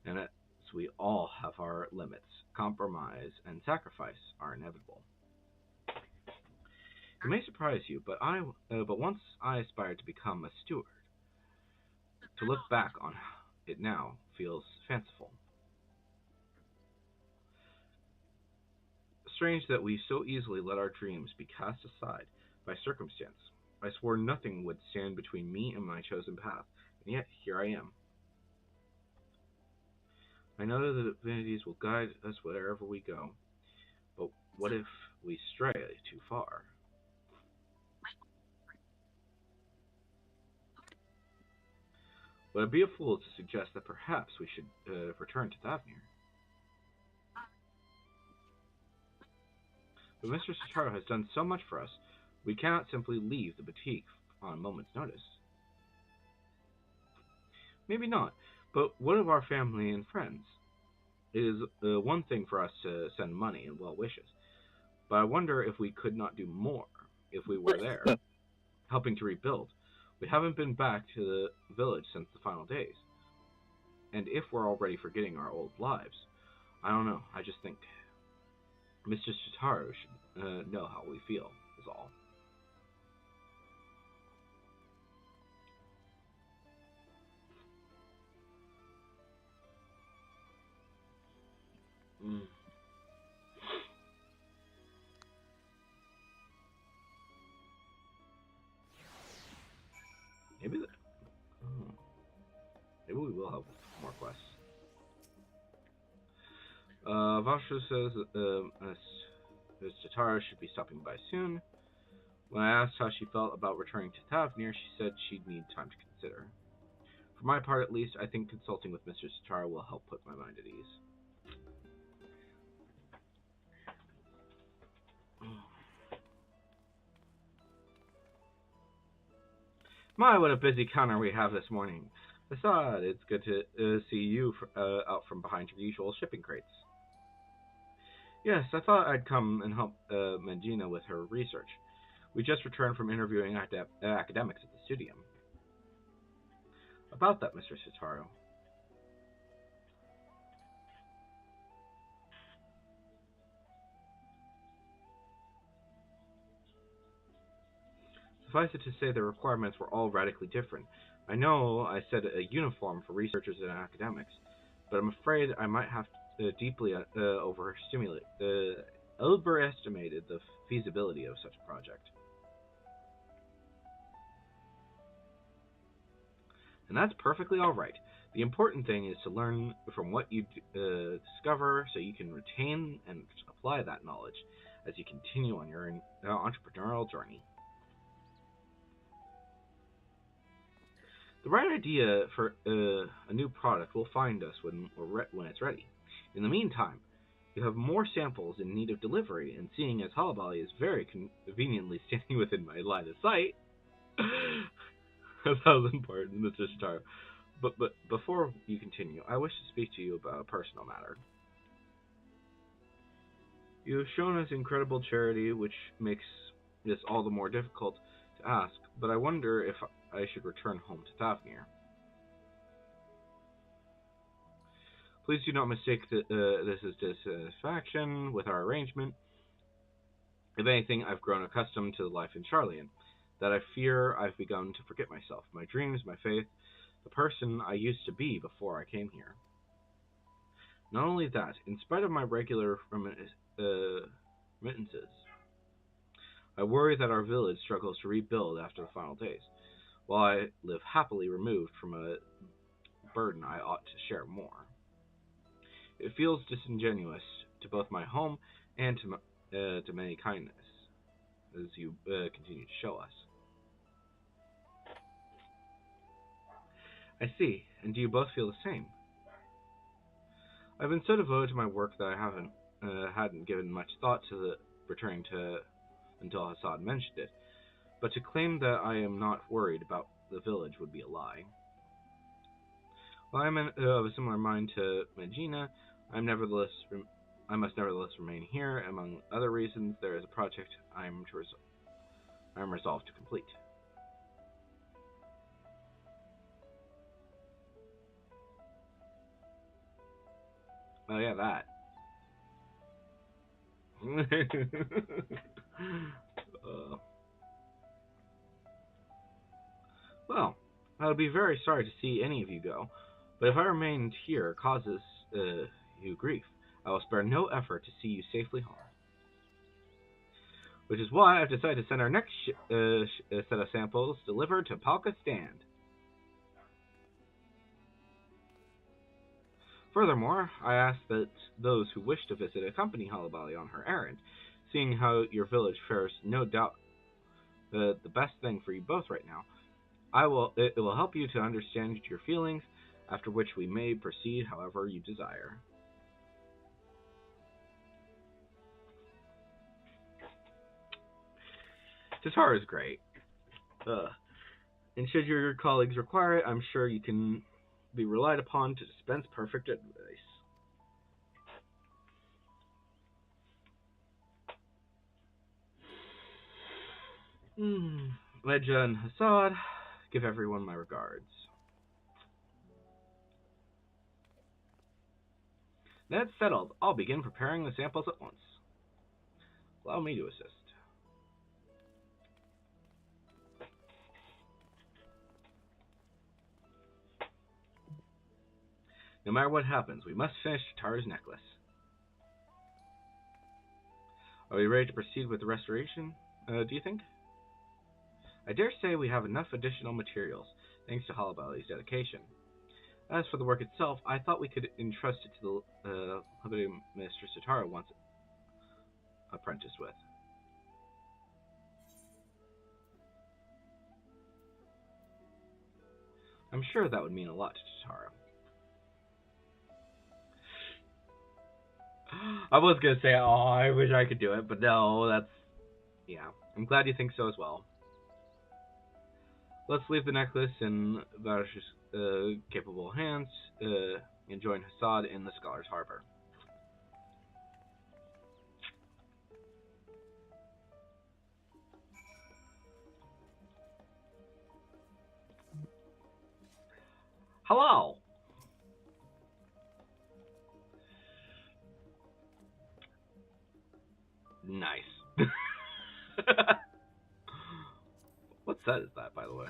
and as we all have our limits, compromise and sacrifice are inevitable. It may surprise you, but once I aspired to become a steward. To look back on it now feels fanciful. Strange that we so easily let our dreams be cast aside by circumstance. I swore nothing would stand between me and my chosen path, and yet here I am. I know that the divinities will guide us wherever we go, but what if we stray too far? Would I be a fool to suggest that perhaps we should return to Thavnir? But Mr. Totaro has done so much for us, we cannot simply leave the boutique on a moment's notice. Maybe not, but what of our family and friends? It is one thing for us to send money and well wishes, but I wonder if we could not do more if we were there, helping to rebuild. We haven't been back to the village since the final days, and if we're already forgetting our old lives, I don't know, I just think Mr. Totaro should know how we feel, is all. Mm. Maybe the, oh. Maybe we will have more quests. Vasha says Ms. Tatara should be stopping by soon. When I asked how she felt about returning to Thavnir, she said she'd need time to consider. For my part, at least, I think consulting with Mr. Tatara will help put my mind at ease. My, what a busy counter we have this morning. Assad, it's good to see you out from behind your usual shipping crates. Yes, I thought I'd come and help Mangina with her research. We just returned from interviewing academics at the studium. About that, Mr. Sitaro. Suffice it to say, the requirements were all radically different. I know I said a uniform for researchers and academics, but I'm afraid I might have deeply overestimated the feasibility of such a project. And that's perfectly alright. The important thing is to learn from what you discover so you can retain and apply that knowledge as you continue on your entrepreneurial journey. The right idea for a new product will find us when it's ready. In the meantime, you have more samples in need of delivery, and seeing as Halabali is very conveniently standing within my line of sight, 1,000 pardons, Mr. Star. But before you continue, I wish to speak to you about a personal matter. You have shown us incredible charity, which makes this all the more difficult to ask, but I wonder if I should return home to Thavnir. Please do not mistake that this is dissatisfaction with our arrangement. If anything, I've grown accustomed to life in Charlian, that I fear I've begun to forget myself, my dreams, my faith, the person I used to be before I came here. Not only that, in spite of my regular remittances, I worry that our village struggles to rebuild after the final days, while I live happily removed from a burden I ought to share more. It feels disingenuous to both my home and to many kindness, as you continue to show us. I see, and do you both feel the same? I've been so devoted to my work that I hadn't given much thought to the returning to until Hassad mentioned it, but to claim that I am not worried about the village would be a lie. While I am of a similar mind to Mangina, I must nevertheless remain here. Among other reasons, there is a project I am resolved to complete. Oh yeah, that. Well, I would be very sorry to see any of you go, but if I remained here causes you grief, I will spare no effort to see you safely home. Which is why I've decided to send our next set of samples delivered to Palka Stand. Furthermore, I ask that those who wish to visit accompany Halabali on her errand, seeing how your village fares no doubt the best thing for you both right now. It will help you to understand your feelings, after which we may proceed however you desire. Tatara is great. And should your colleagues require it, I'm sure you can be relied upon to dispense perfect advice. Leja and Hassad, give everyone my regards. That's settled. I'll begin preparing the samples at once. Allow me to assist. No matter what happens, we must finish Tatara's necklace. Are we ready to proceed with the restoration, do you think? I dare say we have enough additional materials, thanks to Hollowbelly's dedication. As for the work itself, I thought we could entrust it to the Liberty Mr. Sitara once apprenticed with. I'm sure that would mean a lot to Sitara. I was gonna say, oh, I wish I could do it, but no, that's... Yeah, I'm glad you think so as well. Let's leave the necklace in Varish's capable hands and join Hassad in the Scholar's Harbor. Hello! Nice. What set is that, by the way?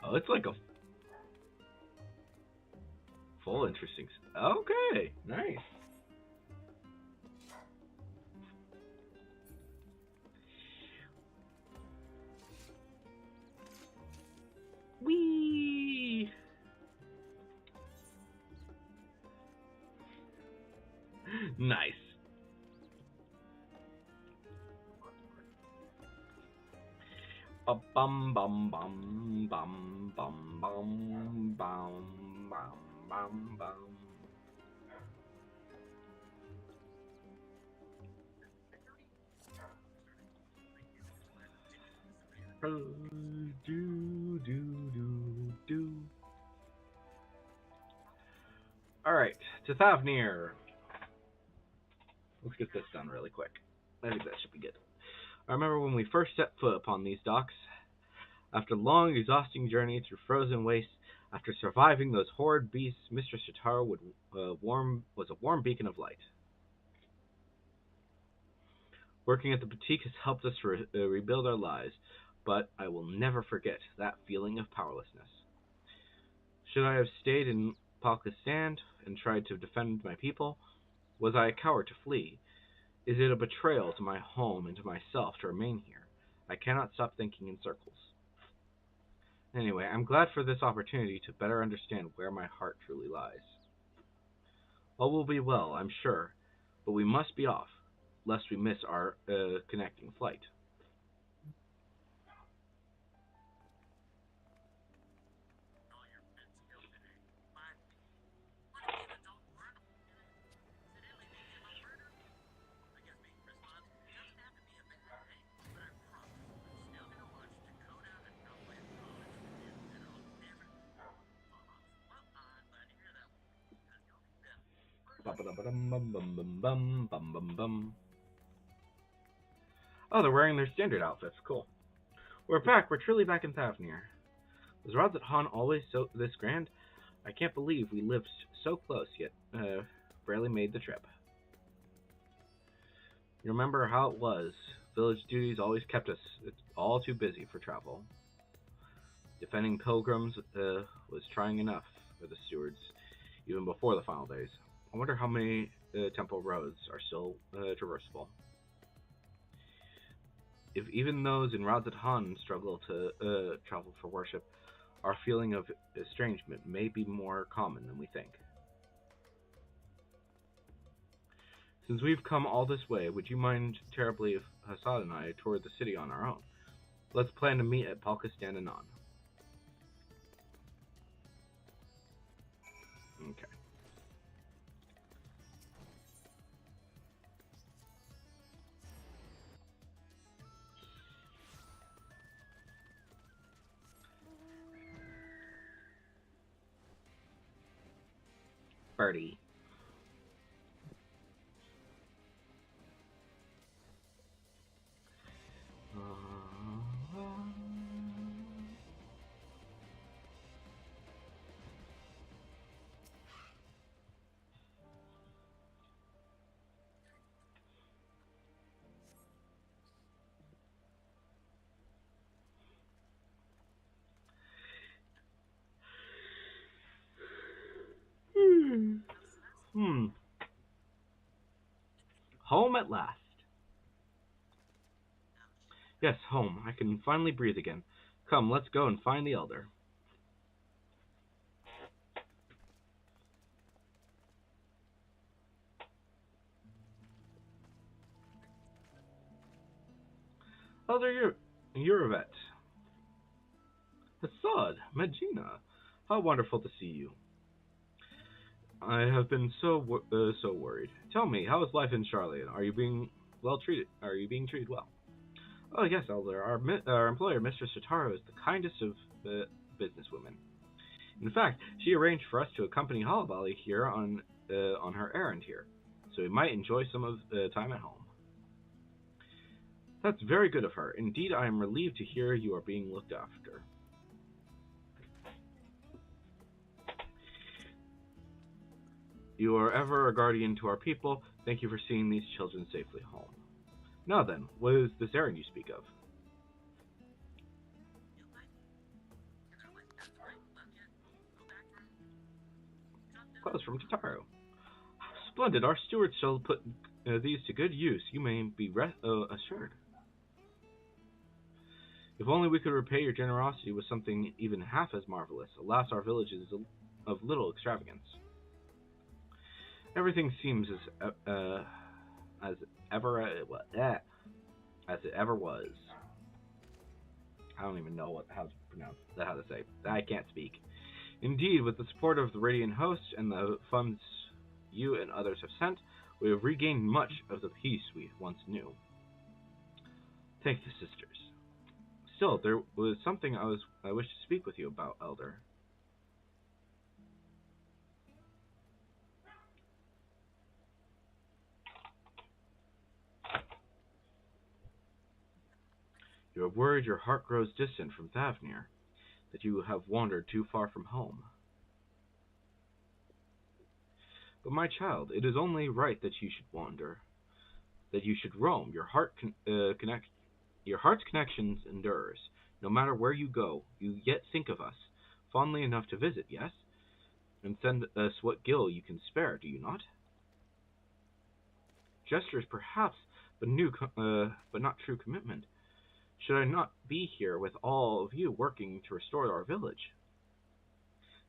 Oh, it's like a full interesting... Okay, nice. Whee! Nice. Bum bum bum bum bum bum bum bum bum bum. Do do do do. All right, to Thavnir. Let's get this done really quick. I think that should be good. I remember when we first set foot upon these docks. After a long, exhausting journey through frozen wastes, after surviving those horrid beasts, Mr. Sitara was a warm beacon of light. Working at the boutique has helped us rebuild our lives, but I will never forget that feeling of powerlessness. Should I have stayed in Palkistan and tried to defend my people? Was I a coward to flee? Is it a betrayal to my home and to myself to remain here? I cannot stop thinking in circles. Anyway, I'm glad for this opportunity to better understand where my heart truly lies. All will be well, I'm sure, but we must be off, lest we miss our connecting flight. Oh, they're wearing their standard outfits. Cool. We're back. We're truly back in Thavnir. Was Radzat Han always so this grand? I can't believe we lived so close, yet barely made the trip. You remember how it was? Village duties always kept us all too busy for travel. Defending pilgrims was trying enough for the stewards, even before the final days. I wonder how many temple roads are still traversable. If even those in Radzat Han struggle to travel for worship, our feeling of estrangement may be more common than we think. Since we've come all this way, would you mind terribly if Hassad and I toured the city on our own? Let's plan to meet at Palkistan anon. Okay. Birdie. Home at last. Yes, home. I can finally breathe again. Come, let's go and find the Elder. Elder Uravet. Hassad, Medina. How wonderful to see you. I have been so worried. Tell me, how is life in Charlotte? Are you being well treated? Are you being treated well? Oh yes, Elder. Our employer, Mistress Shataro, is the kindest of businesswomen. In fact, she arranged for us to accompany Holabali here on her errand here, so we might enjoy some of the time at home. That's very good of her. Indeed, I am relieved to hear you are being looked after. You are ever a guardian to our people. Thank you for seeing these children safely home. Now then, what is this errand you speak of? Clothes from Tataru. Splendid. Our stewards shall put these to good use. You may be assured. If only we could repay your generosity with something even half as marvelous. Alas, our village is of little extravagance. Everything seems as it ever was. I don't even know how to say. I can't speak. Indeed, with the support of the Radiant Host and the funds you and others have sent, we have regained much of the peace we once knew. Thank the sisters. Still, there was something I wish to speak with you about, Elder. You are worried your heart grows distant from Thavnir, that you have wandered too far from home. But my child, it is only right that you should wander, that you should roam. Your heart's connections endures. No matter where you go, you yet think of us, fondly enough to visit, yes? And send us what gil you can spare, do you not? Gestures perhaps, but not true commitment. Should I not be here with all of you working to restore our village?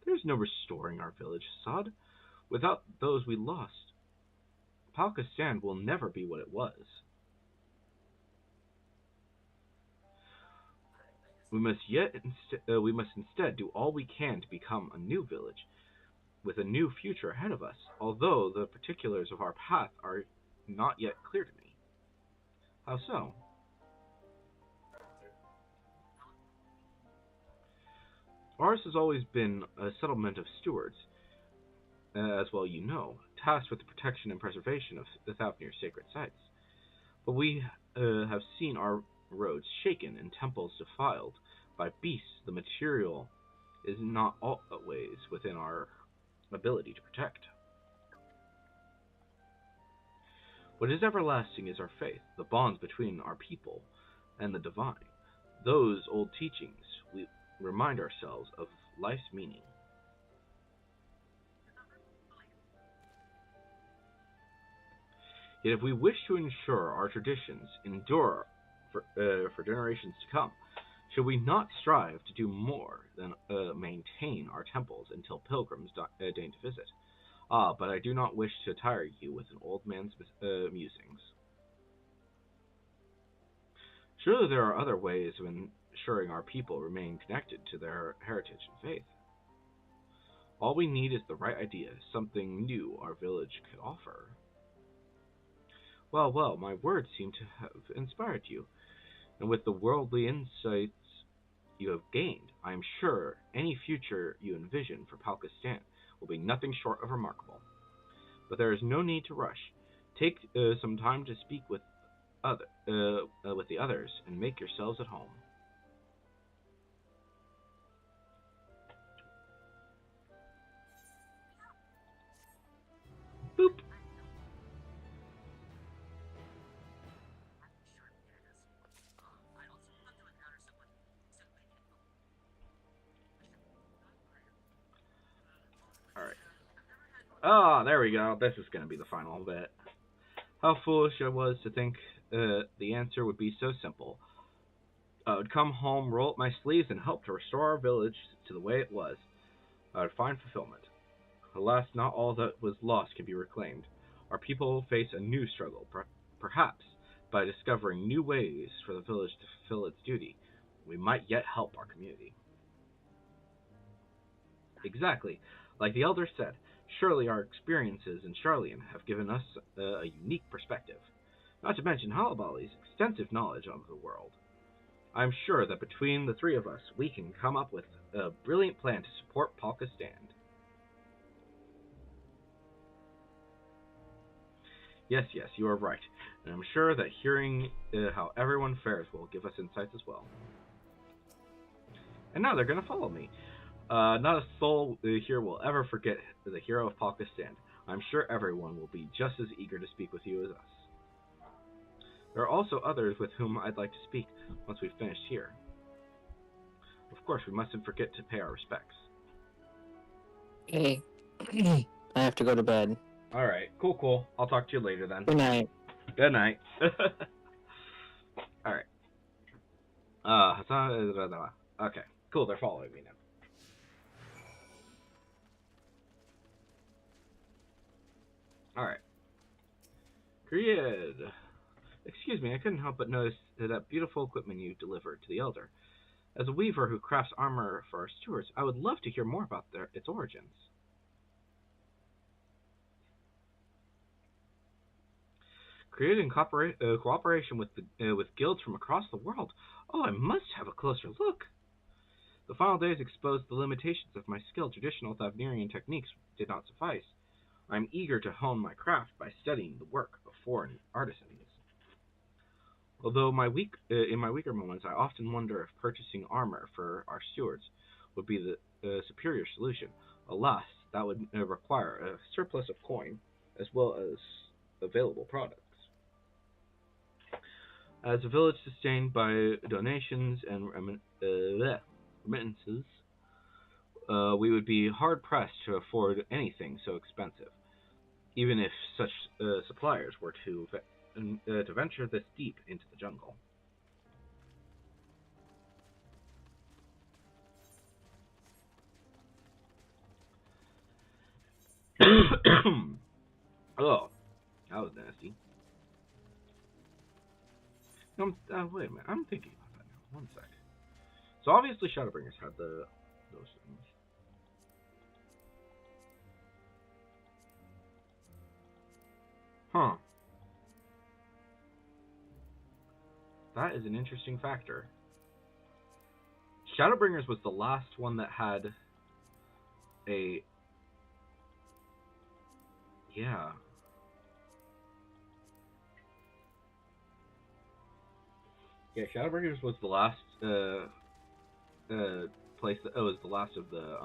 There is no restoring our village, Hassad. Without those we lost, Palkistan will never be what it was. We must instead do all we can to become a new village, with a new future ahead of us, although the particulars of our path are not yet clear to me. How so? Ours has always been a settlement of stewards, as well you know, tasked with the protection and preservation of the Thavnir's sacred sites. But we have seen our roads shaken and temples defiled by beasts. The material is not always within our ability to protect. What is everlasting is our faith, the bonds between our people and the divine. Those old teachings, we remind ourselves of life's meaning. Yet if we wish to ensure our traditions endure for generations to come, should we not strive to do more than maintain our temples until pilgrims deign to visit? Ah, but I do not wish to tire you with an old man's musings. Surely there are other ways of ensuring our people remain connected to their heritage and faith. All we need is the right idea, something new our village could offer. Well, my words seem to have inspired you, and with the worldly insights you have gained, I am sure any future you envision for Palkistan will be nothing short of remarkable. But there is no need to rush. Take some time to speak with the others and make yourselves at home. Boop. Alright. Oh, there we go. This is going to be the final bit. How foolish I was to think the answer would be so simple. I would come home, roll up my sleeves, and help to restore our village to the way it was. I would find fulfillment. Alas, not all that was lost can be reclaimed. Our people face a new struggle, perhaps by discovering new ways for the village to fulfill its duty. We might yet help our community. Exactly. Like the elder said, surely our experiences in Charlian have given us a unique perspective, not to mention Halabali's extensive knowledge of the world. I'm sure that between the three of us, we can come up with a brilliant plan to support Palka's stand. Yes, you are right, and I'm sure that hearing how everyone fares will give us insights as well. And now they're going to follow me. Not a soul here will ever forget the hero of Palka's stand. I'm sure everyone will be just as eager to speak with you as us. There are also others with whom I'd like to speak once we've finished here. Of course, we mustn't forget to pay our respects. Hey, I have to go to bed. Alright, cool. I'll talk to you later then. Good night. Good night. Alright. Okay, cool, they're following me now. Alright. Creed. Excuse me, I couldn't help but notice that beautiful equipment you delivered to the Elder. As a weaver who crafts armor for our stewards, I would love to hear more about its origins. Created in cooperation with guilds from across the world. Oh, I must have a closer look. The final days exposed the limitations of my skill. Traditional Thavnerian techniques did not suffice. I am eager to hone my craft by studying the work of foreign artisans. Although in my weaker moments, I often wonder if purchasing armor for our stewards would be the superior solution. Alas, that would require a surplus of coin as well as available products. As a village sustained by donations and remittances, we would be hard-pressed to afford anything so expensive, even if such suppliers were to venture this deep into the jungle. Oh, that was nasty. Wait a minute, I'm thinking about that now. One sec. So obviously Shadowbringers had those things. Huh. That is an interesting factor. Shadowbringers was the last one that had a... Yeah. Yeah, Shadowbringers was the last place that was the last of the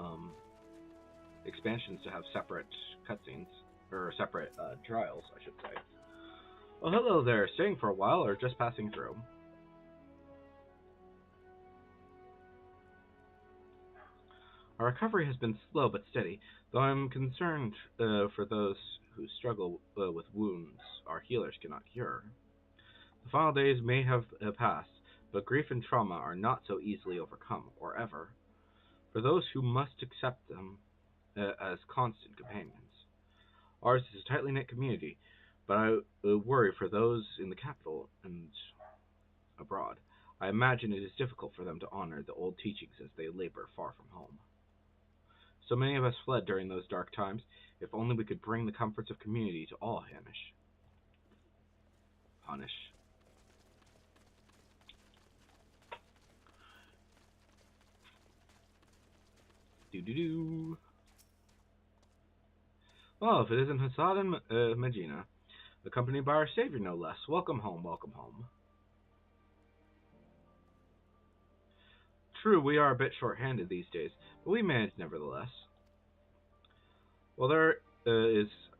expansions to have separate cutscenes or separate trials, I should say. Well, hello there. Staying for a while or just passing through? Our recovery has been slow but steady, though I'm concerned for those who struggle with wounds our healers cannot cure. The final days may have passed, but grief and trauma are not so easily overcome, or ever, for those who must accept them as constant companions. Ours is a tightly knit community, but I worry for those in the capital and abroad. I imagine it is difficult for them to honor the old teachings as they labor far from home. So many of us fled during those dark times. If only we could bring the comforts of community to all Hanish. Do. Well, if it isn't Hassad and Magina, accompanied by our savior no less. Welcome home, welcome home. True, we are a bit short-handed these days, but we manage nevertheless. Well, there's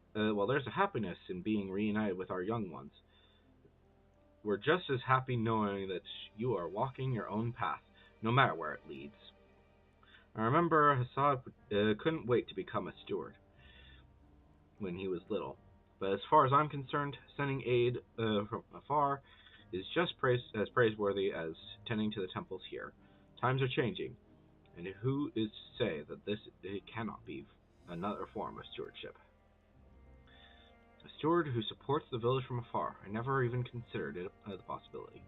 a happiness in being reunited with our young ones. We're just as happy knowing that you are walking your own path, no matter where it leads. I remember Hassad couldn't wait to become a steward when he was little. But as far as I'm concerned, sending aid from afar is just as praiseworthy as tending to the temples here. Times are changing, and who is to say that this it cannot be another form of stewardship? A steward who supports the village from afar. I never even considered it the possibility.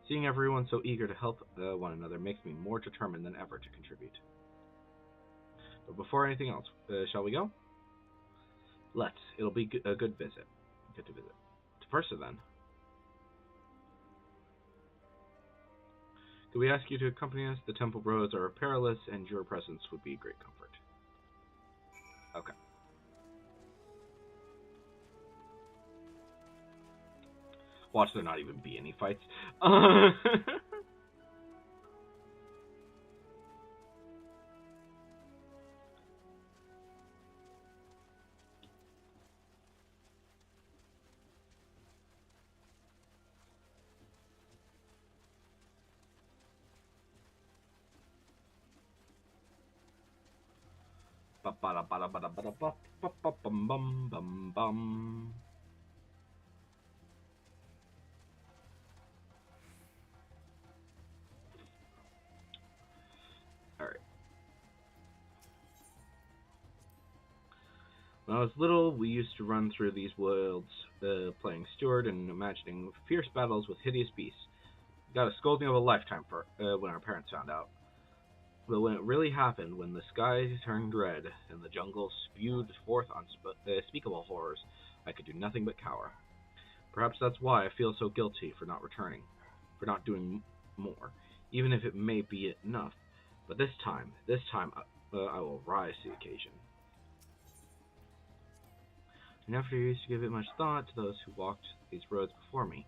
Seeing everyone so eager to help one another makes me more determined than ever to contribute. But before anything else, shall we go? Let's. It'll be a good visit. Good to visit. To Versa, then. Could we ask you to accompany us? The temple roads are perilous, and your presence would be a great comfort. Okay. Watch there not even be any fights. Alright. When I was little, we used to run through these worlds, playing steward and imagining fierce battles with hideous beasts. We got a scolding of a lifetime for when our parents found out. But when it really happened, when the skies turned red and the jungle spewed forth unspeakable horrors, I could do nothing but cower. Perhaps that's why I feel so guilty for not returning, for not doing more, even if it may be enough. But this time, I will rise to the occasion. I never used to give it much thought to those who walked these roads before me.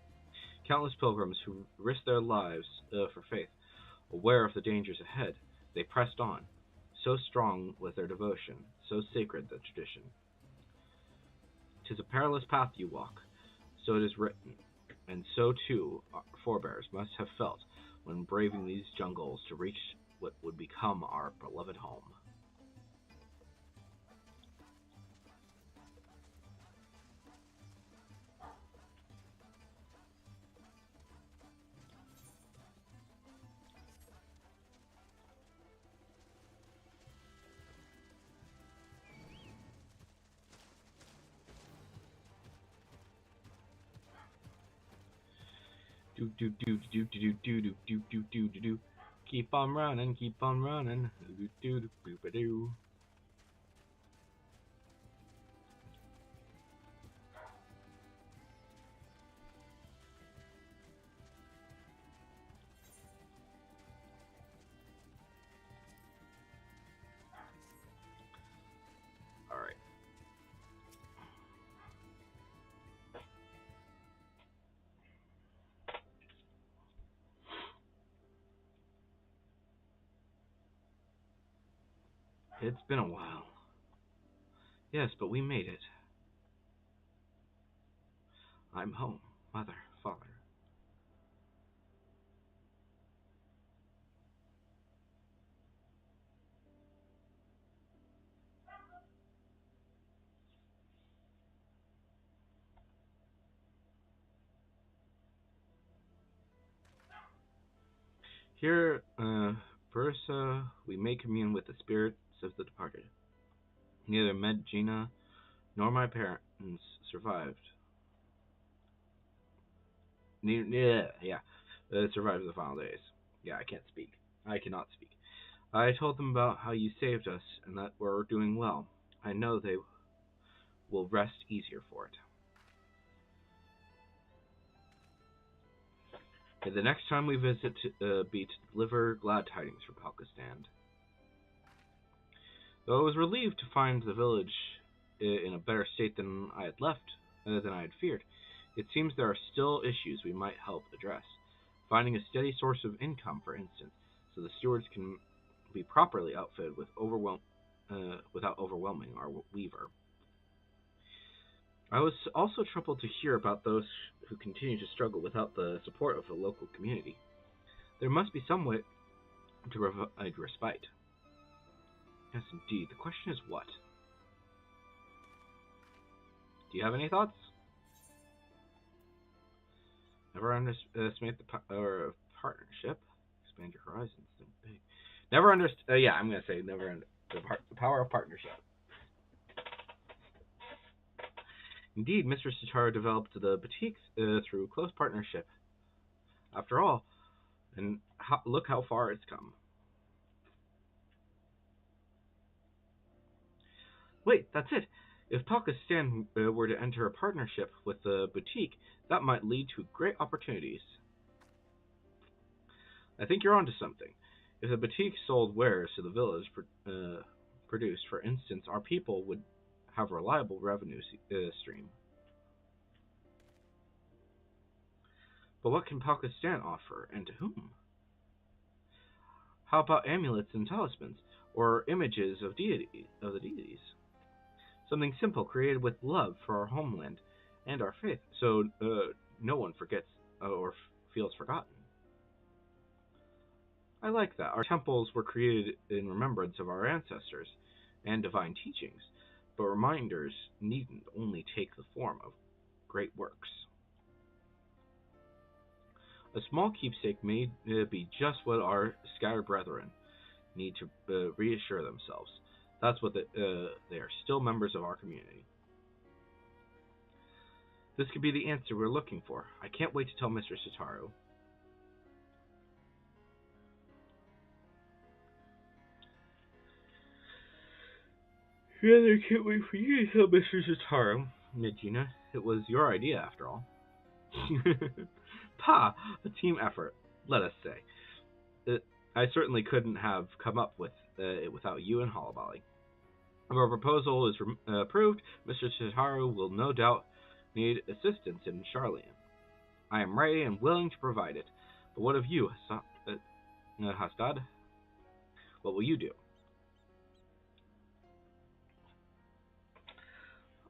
Countless pilgrims who risked their lives for faith, aware of the dangers ahead. They pressed on. So strong was their devotion, so sacred the tradition. 'Tis a perilous path you walk, so it is written, and so too our forebears must have felt when braving these jungles to reach what would become our beloved home. Do do do do do do do do do do do do. Keep on running, keep on running. Do do do do do do. All right. It's been a while. Yes, but we made it. I'm home, mother, father. Here, Versa, we may commune with the spirits of the departed. Neither Medjina nor my parents survived. Survived the final days. Yeah, I can't speak. I cannot speak. I told them about how you saved us and that we're doing well. I know they will rest easier for it. And the next time we visit be to deliver glad tidings from Palkistan. Though I was relieved to find the village in a better state than I had feared, it seems there are still issues we might help address. Finding a steady source of income, for instance, so the stewards can be properly outfitted without overwhelming our weaver. I was also troubled to hear about those who continue to struggle without the support of the local community. There must be some way to provide respite. Yes, indeed. The question is what? Do you have any thoughts? Never underestimate the power of partnership. Expand your horizons. Think big. Never understand. Yeah, I'm gonna say never the power of partnership. Indeed, Mr. Sitaro developed the boutiques through close partnership. After all, and look how far it's come. Wait, that's it. If Pakistan were to enter a partnership with the boutique, that might lead to great opportunities. I think you're onto something. If the boutique sold wares to the village produced, for instance, our people would have a reliable revenue stream. But what can Pakistan offer, and to whom? How about amulets and talismans, or images of the deities? Something simple, created with love for our homeland and our faith, so no one forgets or feels forgotten. I like that. Our temples were created in remembrance of our ancestors and divine teachings, but reminders needn't only take the form of great works. A small keepsake may be just what our scattered brethren need to reassure themselves. That's what they are still members of our community. This could be the answer we're looking for. I can't wait to tell Mr. Sitaro. Rather can't wait for you to tell Mr. Sitaro, Nagina. It was your idea, after all. Pa, a team effort, let us say. I certainly couldn't have come up with it without you and Holabali. If our proposal is approved, Mr. Sitaro will no doubt need assistance in Sharlayan. I am ready and willing to provide it. But what of you, Hastad? What will you do?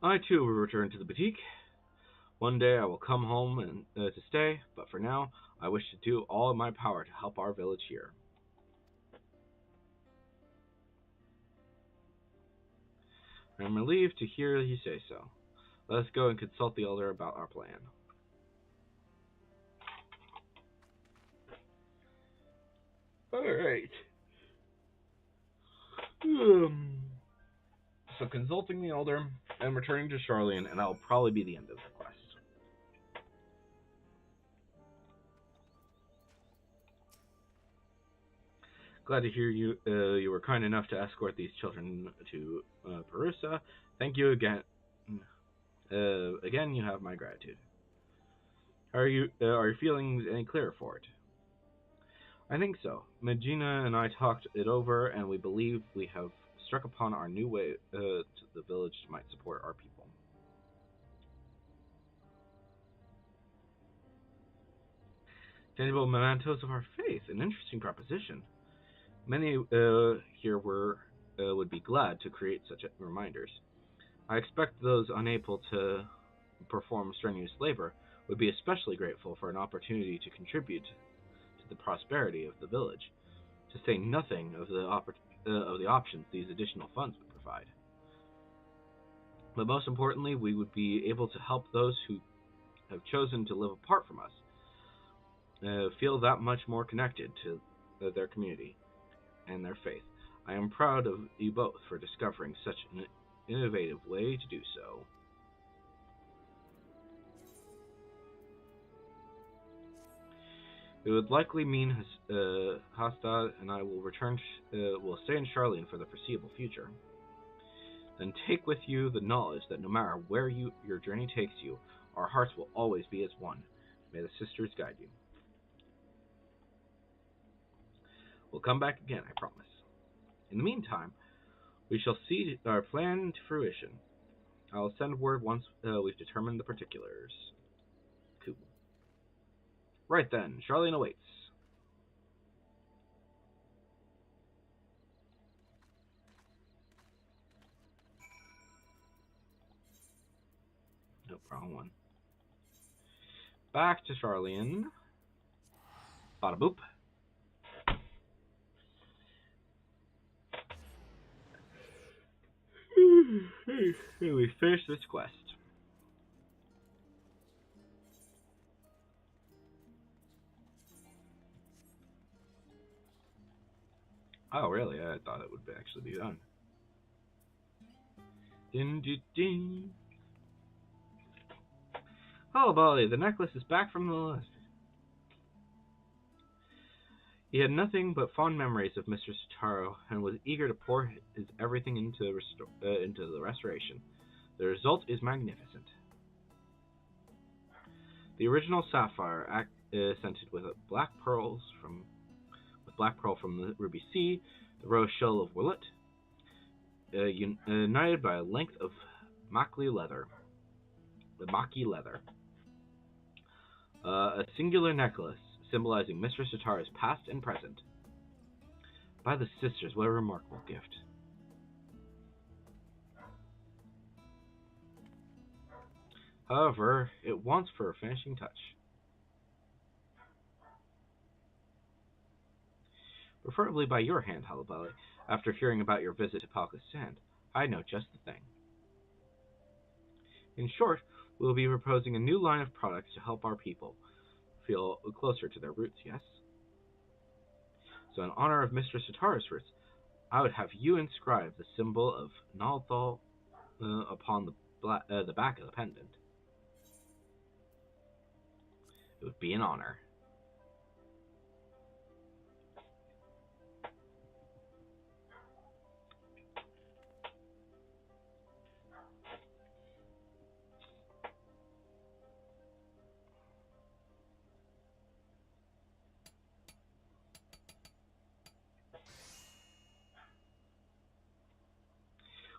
I too will return to the boutique. One day I will come home and to stay, but for now, I wish to do all in my power to help our village here. I am relieved to hear you say so. Let us go and consult the elder about our plan. Alright. So consulting the elder and returning to Sharlayan, and that will probably be the end of the quest. Glad to hear you were kind enough to escort these children to Perusa. Thank you again. Again, you have my gratitude. Are your feelings any clearer for it? I think so. Nagina and I talked it over, and we believe we have struck upon our new way to the village might support our people. Tangible mementos of our faith, an interesting proposition. Many here would be glad to create such reminders. I expect those unable to perform strenuous labor would be especially grateful for an opportunity to contribute to the prosperity of the village, to say nothing of the options these additional funds would provide. But most importantly, we would be able to help those who have chosen to live apart from us feel that much more connected to their community and their faith. I am proud of you both for discovering such an innovative way to do so. It would likely mean Hastad and I will will stay in Sharlayan for the foreseeable future. Then take with you the knowledge that no matter where your journey takes you, our hearts will always be as one. May the sisters guide you. We'll come back again, I promise. In the meantime, we shall see our plan to fruition. I'll send word once we've determined the particulars. Cool. Right then, Sharlayan awaits. Nope, wrong one. Back to Sharlayan. Bada boop. We finished this quest. Oh, really? I thought it would actually be done. Din, din, din. Oh, Bolly, the necklace is back from the list. He had nothing but fond memories of Mr. Sitaro and was eager to pour his everything into the restoration. The result is magnificent. The original sapphire scented with black pearl from the ruby sea, the rose shell of Willet, united by a length of maki leather. The maki leather. A singular necklace symbolizing Mr. Sitaro's past and present. By the sisters, what a remarkable gift. However, it wants for a finishing touch. Preferably by your hand, Halabali. After hearing about your visit to Palkistan, I know just the thing. In short, we will be proposing a new line of products to help our people feel closer to their roots, yes? So in honor of Mr. Sitaro's roots, I would have you inscribe the symbol of Nalthal upon the back of the pendant. It would be an honor.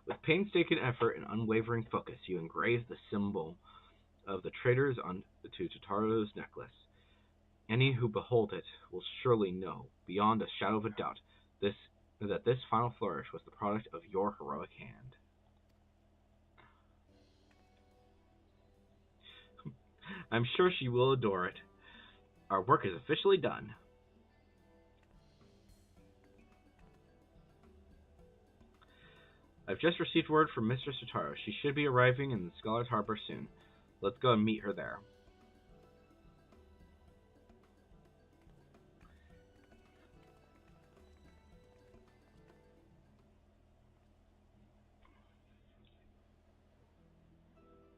With painstaking effort and unwavering focus, you engrave the symbol of the traders onto Tataro's necklace. Any who behold it will surely know, beyond a shadow of a doubt, that this final flourish was the product of your heroic hand. I'm sure she will adore it. Our work is officially done. I've just received word from Mr. Sitaro. She should be arriving in the Scholar's Harbor soon. Let's go and meet her there.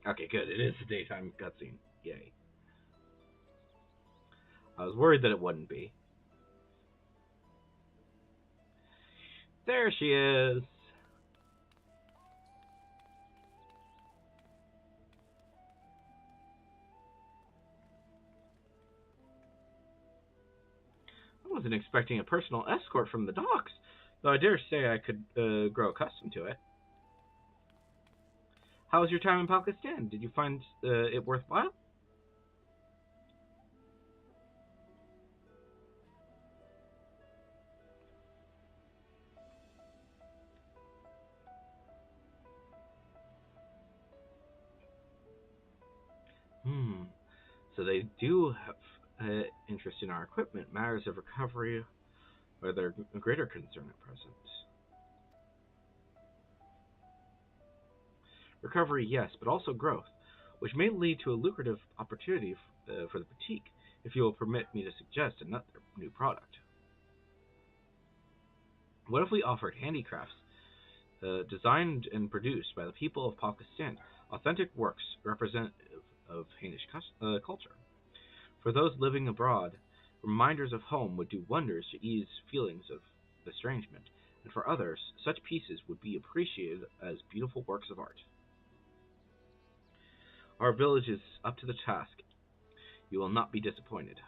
Okay, good. It is a daytime cutscene. Yay. I was worried that it wouldn't be. There she is. I wasn't expecting a personal escort from the docks, though I dare say I could grow accustomed to it. How was your time in Pakistan? Did you find it worthwhile? So they do have interest in our equipment. Matters of recovery are their greater concern at present. Recovery, yes, but also growth, which may lead to a lucrative opportunity for the boutique, if you will permit me to suggest another new product. What if we offered handicrafts designed and produced by the people of Pakistan, authentic works representative of Hainish culture? For those living abroad, reminders of home would do wonders to ease feelings of estrangement, and for others, such pieces would be appreciated as beautiful works of art. Our village is up to the task. You will not be disappointed.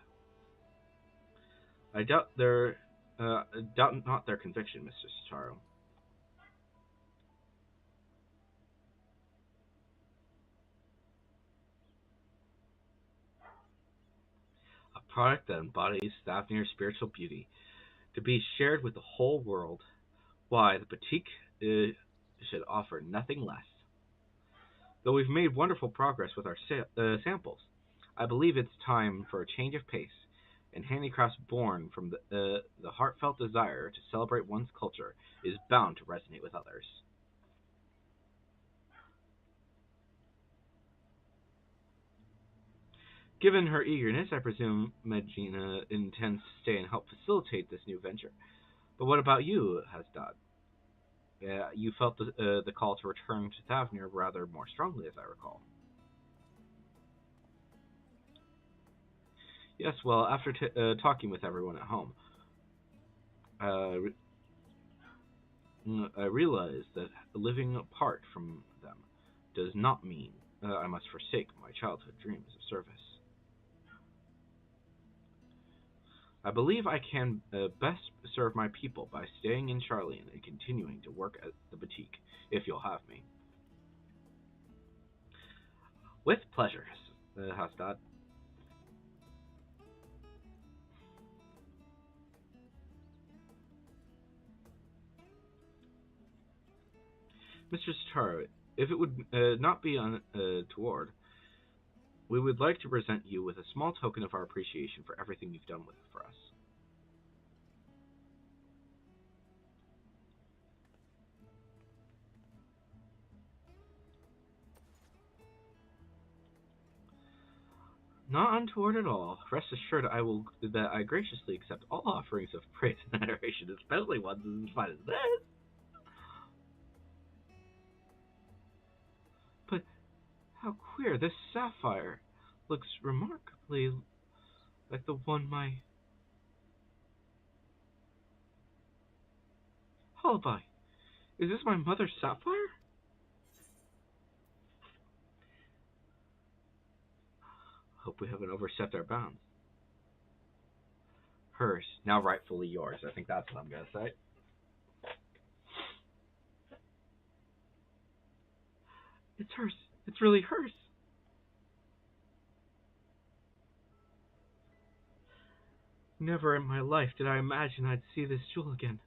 I doubt not their conviction, Mr. Sitaro. A product that embodies Thavnir's spiritual beauty, to be shared with the whole world. Why, the boutique should offer nothing less. Though we've made wonderful progress with our samples, I believe it's time for a change of pace, and handicrafts born from the heartfelt desire to celebrate one's culture is bound to resonate with others. Given her eagerness, I presume Medina intends to stay and help facilitate this new venture. But what about you, Hasdad? You felt the call to return to Thavnir rather more strongly, as I recall. Yes, well, after talking with everyone at home, uh, I realized that living apart from them does not mean I must forsake my childhood dreams of service. I believe I can best serve my people by staying in Charlene and continuing to work at the boutique, if you'll have me. With pleasure, Hasdad. Mr. Satara, if it would not be untoward, we would like to present you with a small token of our appreciation for everything you've done for us. Not untoward at all. Rest assured, that I graciously accept all offerings of praise and adoration, especially ones as fine as this. But how queer! This sapphire looks remarkably like the one my Hullaby. Is this my mother's sapphire? Hope we haven't overstepped our bounds. Hers, now rightfully yours. I think that's what I'm gonna say. It's hers. It's really hers. Never in my life did I imagine I'd see this jewel again.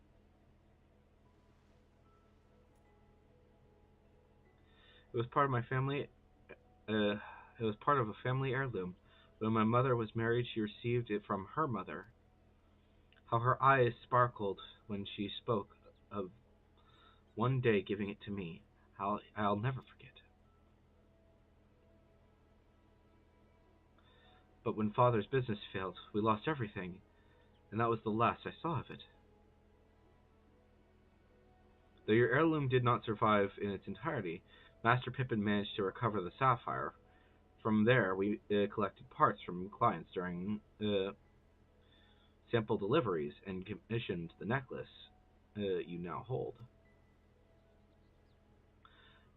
It was part of my family. It was part of a family heirloom. When my mother was married, she received it from her mother. How her eyes sparkled when she spoke of one day giving it to me. I'll never forget. But when father's business failed, we lost everything, and that was the last I saw of it. Though your heirloom did not survive in its entirety, Master Pippin managed to recover the sapphire. From there, we collected parts from clients during sample deliveries and commissioned the necklace you now hold.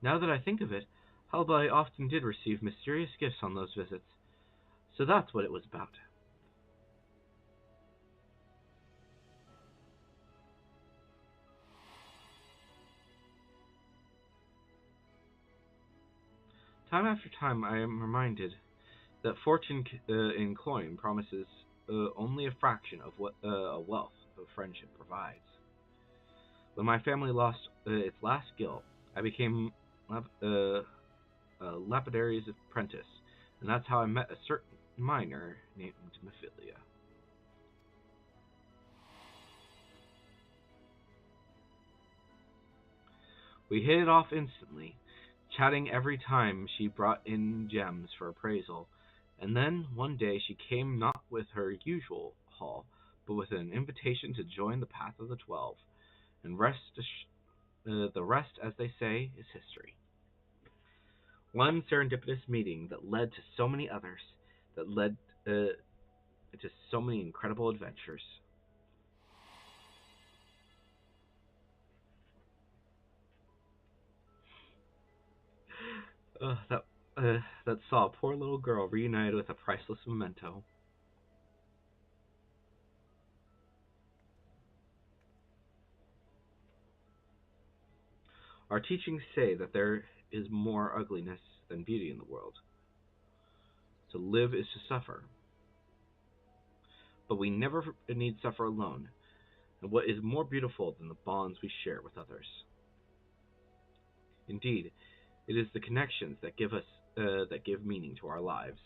Now that I think of it, Halbai often did receive mysterious gifts on those visits, so that's what it was about. Time after time, I am reminded that fortune in coin promises only a fraction of what a wealth of friendship provides. When my family lost its last skill, I became a lapidary's apprentice, and that's how I met a certain miner named Mephilia. We hit it off instantly, chatting every time she brought in gems for appraisal, and then one day she came not with her usual haul, but with an invitation to join the Path of the 12, and the rest, as they say, is history. One serendipitous meeting that led to so many others, that led to so many incredible adventures. That that saw a poor little girl reunited with a priceless memento. Our teachings say that there is more ugliness than beauty in the world. To live is to suffer. But we never need suffer alone, and what is more beautiful than the bonds we share with others? Indeed, it is the connections that give meaning to our lives.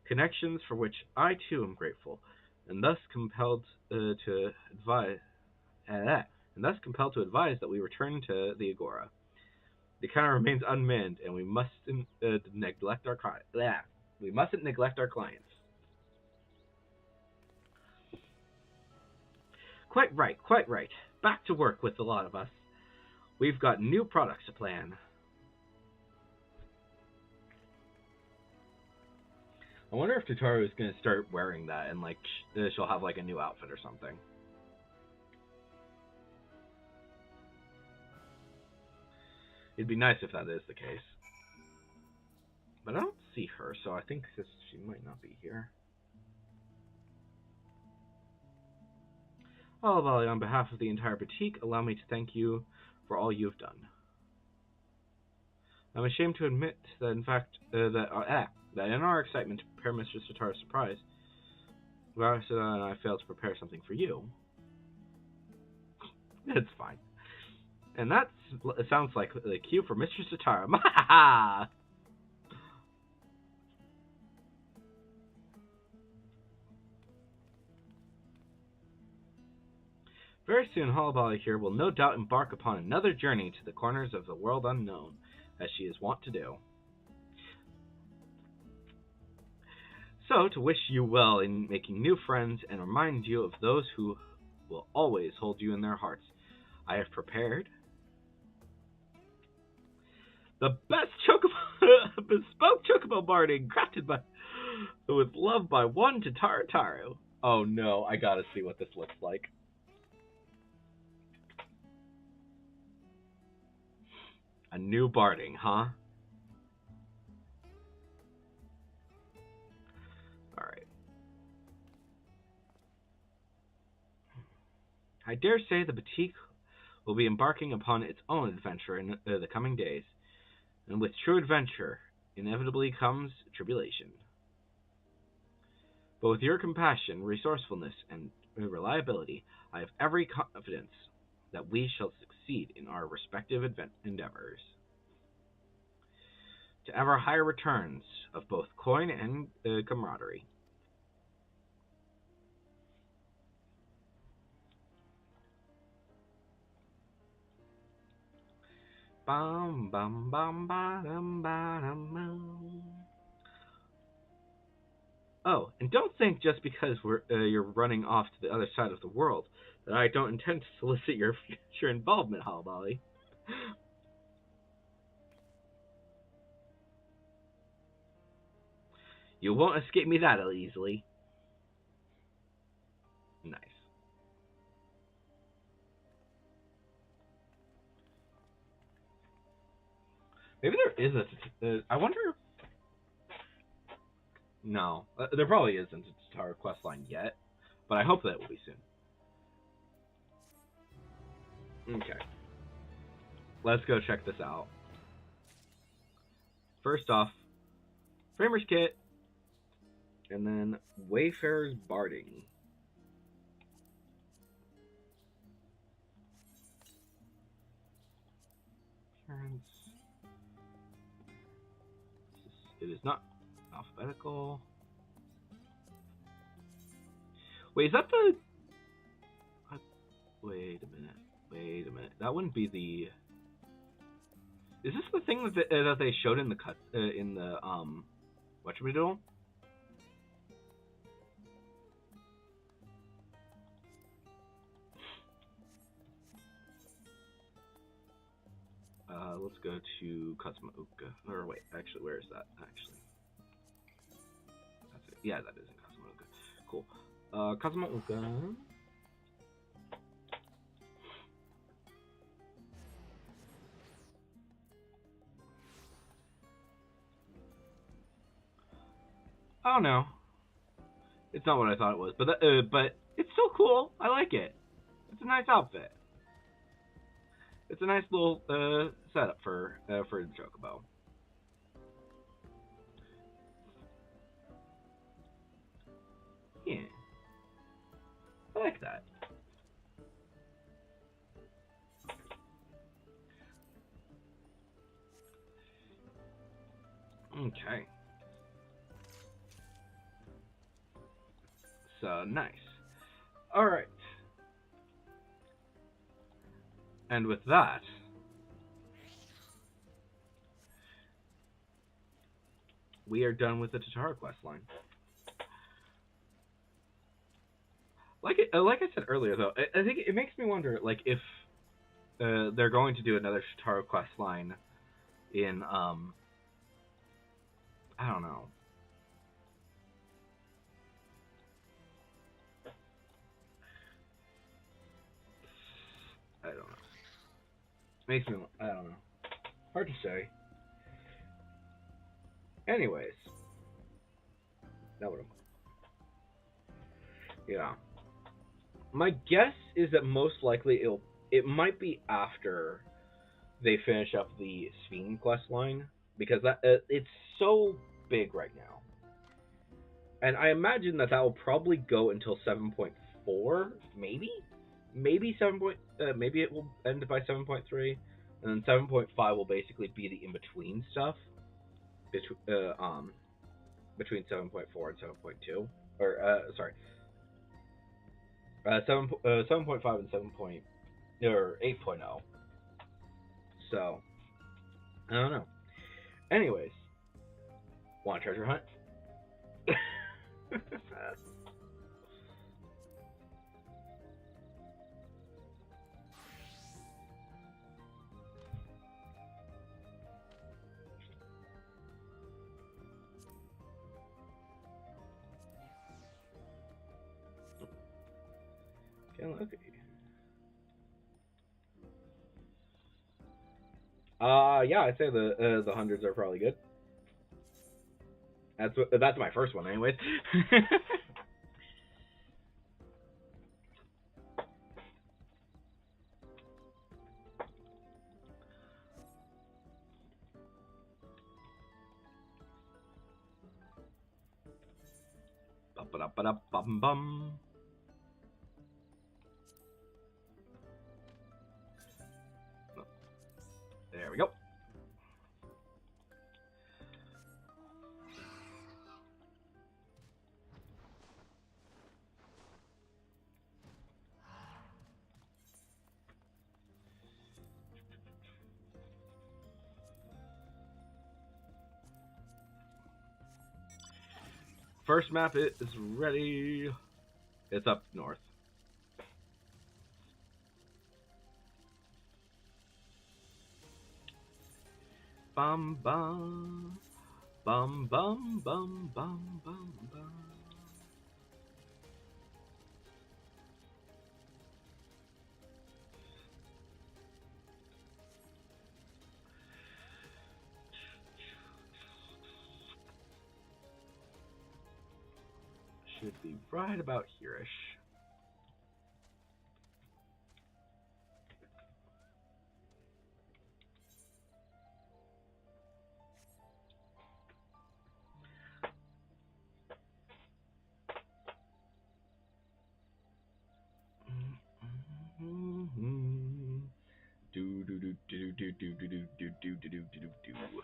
Connections for which I too am grateful, and thus compelled to advise, that we return to the Agora. The counter remains unmanned, and we mustn't neglect our clients. We mustn't neglect our clients. Quite right, quite right. Back to work with a lot of us. We've got new products to plan. I wonder if Tataru is going to start wearing that and, like, she'll have, like, a new outfit or something. It'd be nice if that is the case. But I don't see her, so I think she might not be here. Oh, Holly, on behalf of the entire boutique, allow me to thank you for all you've done. I'm ashamed to admit that, in fact, that in our excitement to prepare Mistress Tataru's surprise, Larissa and I failed to prepare something for you. It's fine. And that sounds like the cue for Mistress Tataru. Mahaha! Very soon, Holly here will no doubt embark upon another journey to the corners of the world unknown, as she is wont to do. So, to wish you well in making new friends and remind you of those who will always hold you in their hearts, I have prepared the best bespoke chocobo barding crafted with love by one Tataru. Oh no, I gotta see what this looks like. A new barding, huh? Alright. I dare say the boutique will be embarking upon its own adventure in the coming days. And with true adventure, inevitably comes tribulation. But with your compassion, resourcefulness, and reliability, I have every confidence that we shall succeed in our respective endeavors. To ever higher returns of both coin and camaraderie. Bum bum bum ba-dum ba-dum. Oh, and don't think just because you're running off to the other side of the world that I don't intend to solicit your future involvement, Holly. You won't escape me that easily. Nice. Maybe there is I wonder. No, there probably isn't a Tataru questline yet, but I hope that will be soon. Okay. Let's go check this out. First off, Framer's Kit, and then Wayfarer's Barding. Appearance. It is not alphabetical. Wait, is that the... Wait a minute. That wouldn't be the... Is this the thing that they showed in the cut in the whatchamadiddle? Let's go to Kazumauka. Or wait, actually, where is that? Actually, that's it. Yeah, that is in Kazumauka. Cool. Kazumauka. I don't know. It's not what I thought it was, but it's still cool. I like it. It's a nice outfit. It's a nice little setup for the Chocobo. Yeah, I like that. Okay. So nice. All right. And with that, we are done with the Tataru quest line. like I said earlier, though, I think it makes me wonder, like, if they're going to do another Shotaro quest line in I don't know. I don't know. Makes me. I don't know. Hard to say. Anyways, that would. Yeah. My guess is that most likely it might be after they finish up the Sphene quest line, because that it's so big right now, and I imagine that will probably go until 7.4, maybe 7. Maybe it will end by 7.3, and then 7.5 will basically be the in between stuff between 7.4 and 7.2, or sorry, 7.5 and 8.0. So I don't know. Anyways, want a treasure hunt? Okay, look. Yeah, I'd say the hundreds are probably good. That's my first one, anyways. Bum. There we go. First map is ready. It's up north. Bum bum. Bum bum bum bum bum bum. Should be right about here-ish. Do do do do do do do do do do do do do do.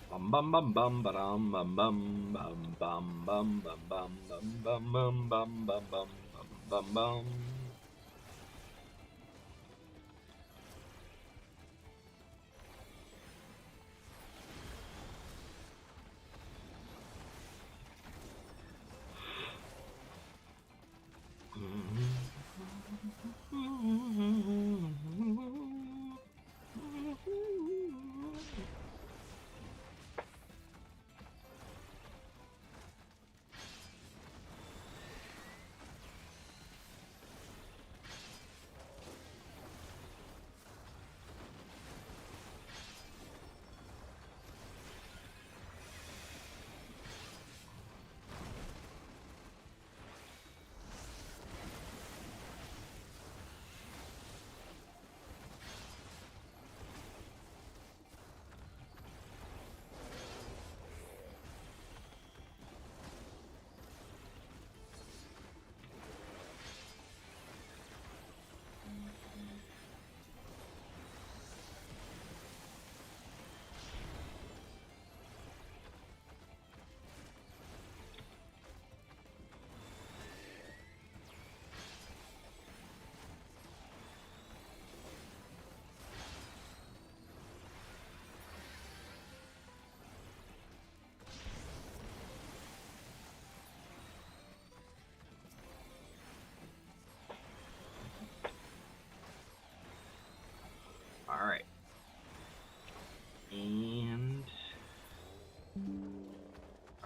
Bum bum bum bum bum bum bum bum bum bum bum bum bum bum bum bum bum bum bum.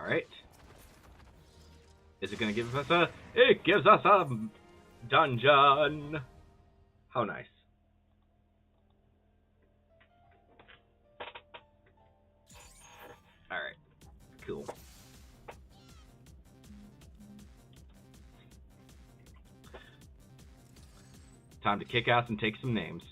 Alright. Is it going to give us a... It gives us a dungeon! How nice. Alright. Cool. Time to kick ass and take some names.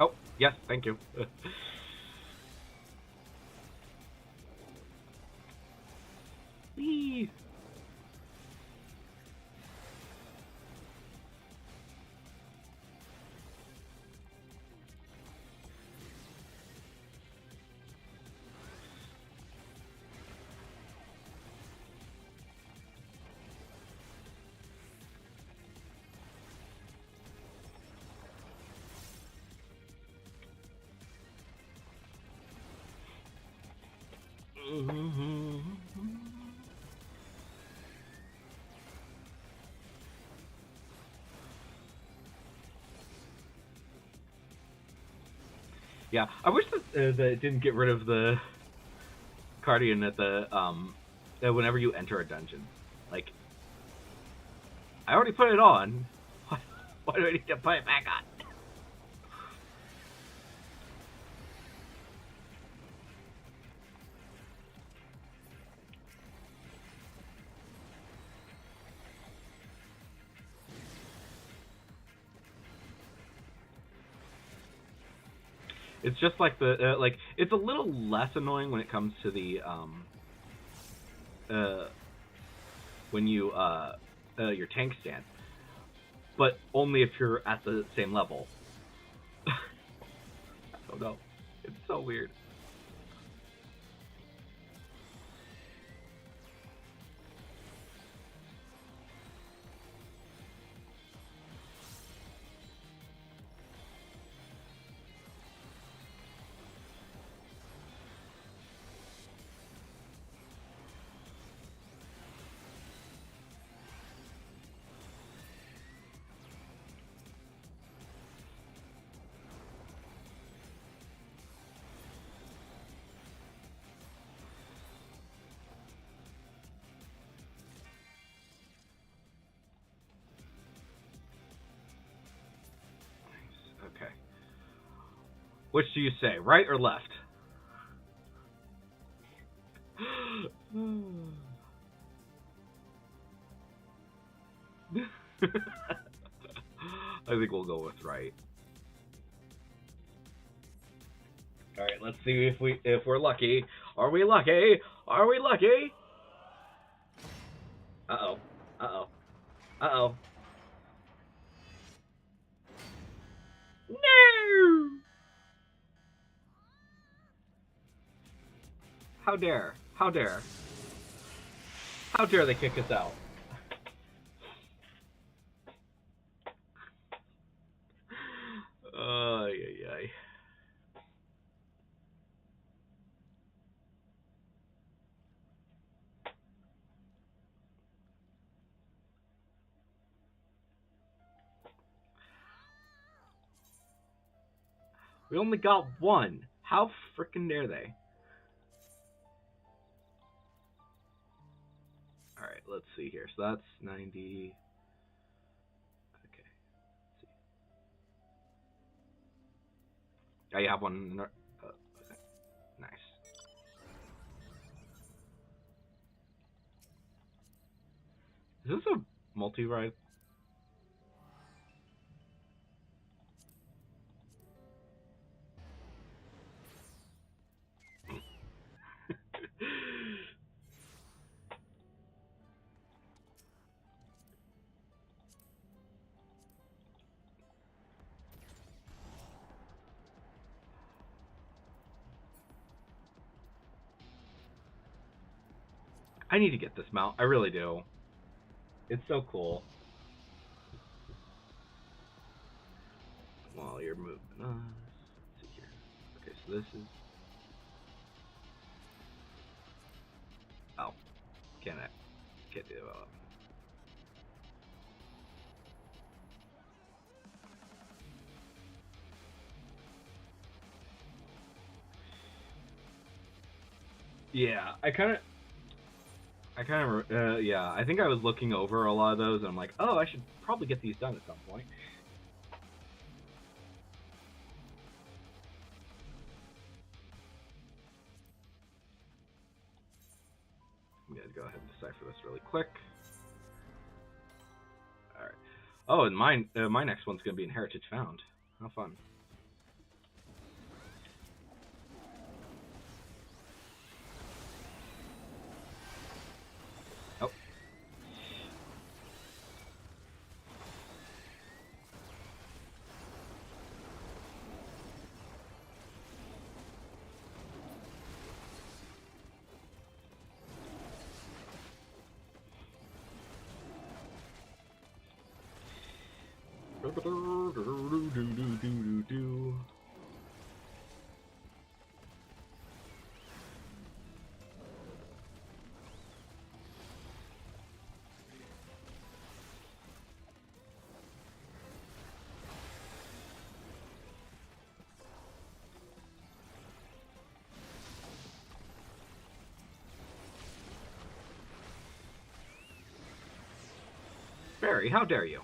Oh, yes, thank you. Whee! Yeah, I wish that it didn't get rid of the Guardian at the whenever you enter a dungeon. Like, I already put it on. Why do I need to put it back on? It's just like the like it's a little less annoying when it comes to the when you your tank stance, but only if you're at the same level. I don't know. It's so weird. Okay. Which do you say, right or left? I think we'll go with right. All right, let's see if we're lucky. Are we lucky? Are we lucky? Uh-oh. Uh-oh. Uh-oh. No! How dare? How dare? How dare they kick us out? Ay, ay, ay. We only got one. How frickin' dare they? Alright, let's see here. So that's 90. Okay. Let's see. Oh, you have one. Okay. Nice. Is this a multi-ride? I need to get this mount. I really do. It's so cool. all your movement. Let's see here. Okay, so this is. Oh, can't do that. Yeah, I think I was looking over a lot of those, and I'm like, oh, I should probably get these done at some point. I'm gonna go ahead and decipher this really quick. All right. Oh, and my next one's gonna be in Heritage Found. How fun. Oh. Barry, how dare you?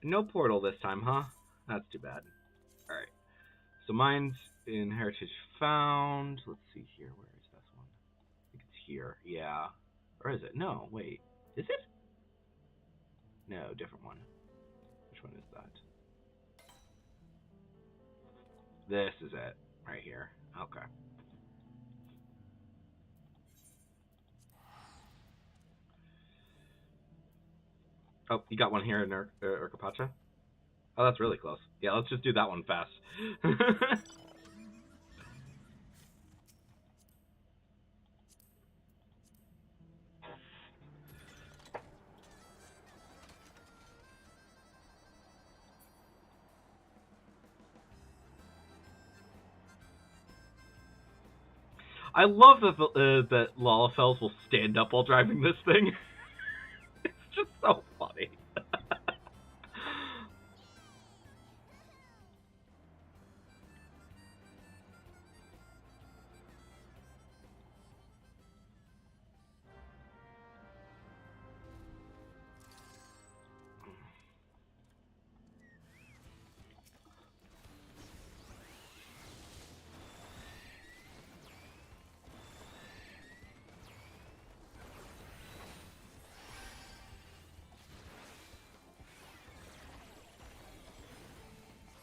No portal this time, huh? That's too bad. Alright. So mine's in Heritage Found. Let's see here. Where is this one? I think it's here. Yeah. Or is it? No, wait. Is it? No, different one. Which one is that? This is it. Right here. Okay. Oh, you got one here in Urkapacha? Oh, that's really close. Yeah, let's just do that one fast. I love that Lalafels will stand up while driving this thing. It's just so funny.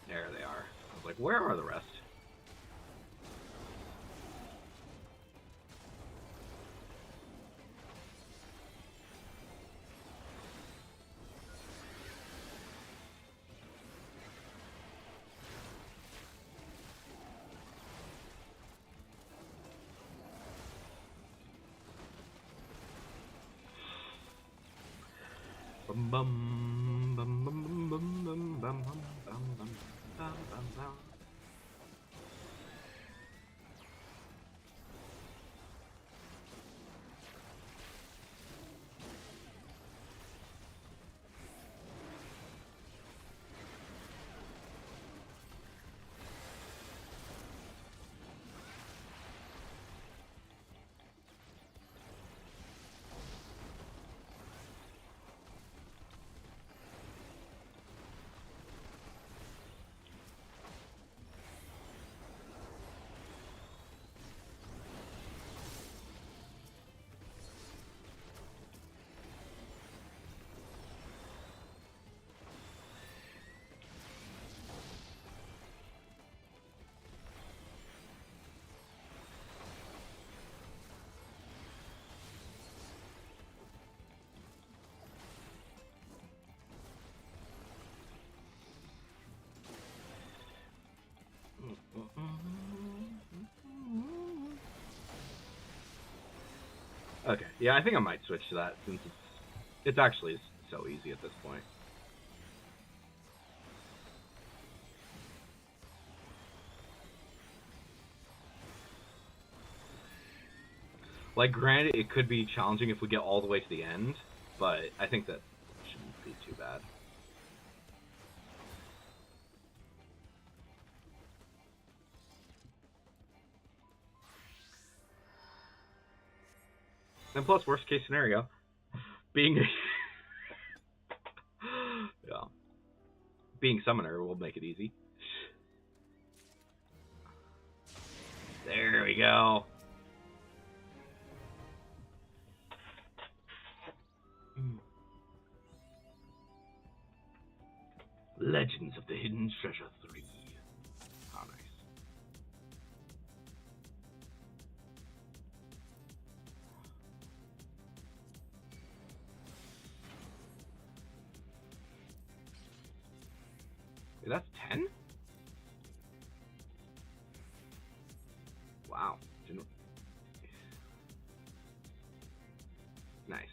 There they are. I was like, where are the rest? Bum bum bum bum bum bum bum bum bum bum bum bum. Okay, yeah, I think I might switch to that since it's actually so easy at this point. Like, granted, it could be challenging if we get all the way to the end, but I think that shouldn't be too bad. And plus, worst case scenario, being yeah, being summoner will make it easy. There we go. Legends of the Hidden Treasure 3. How nice. Wait, that's 10? Wow. Nice.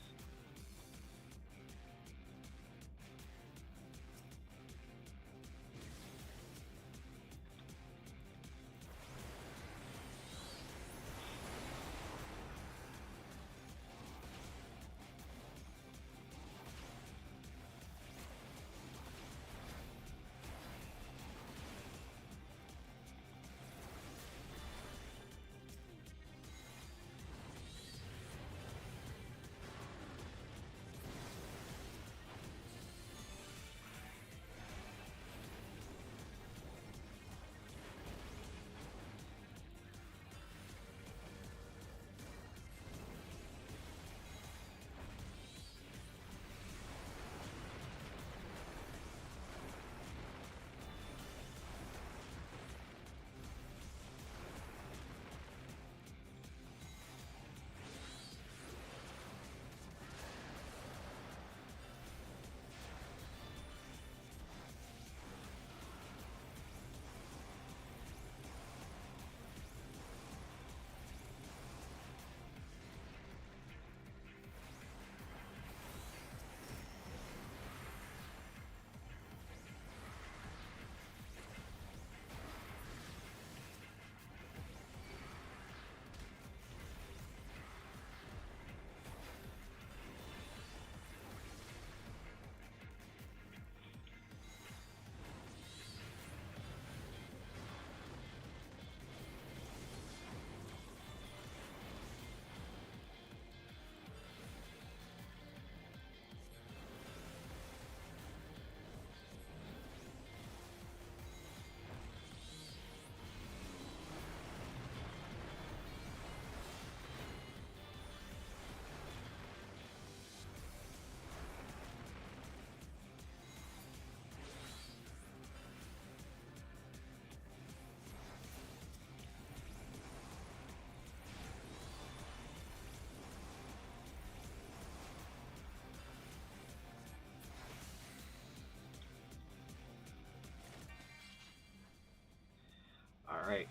Alright.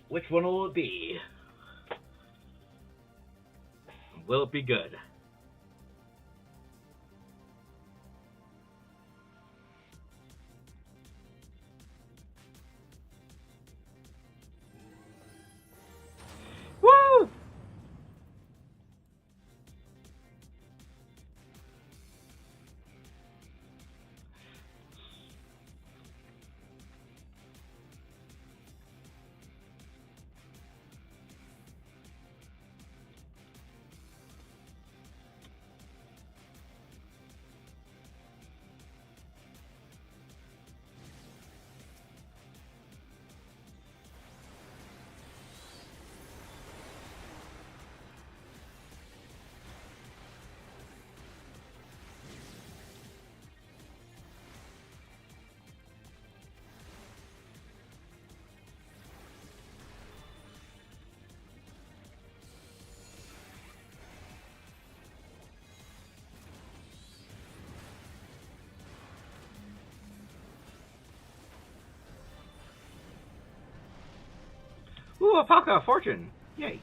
Which one will it be? Will it be good? Ooh, Alpaca Fortune. Yay.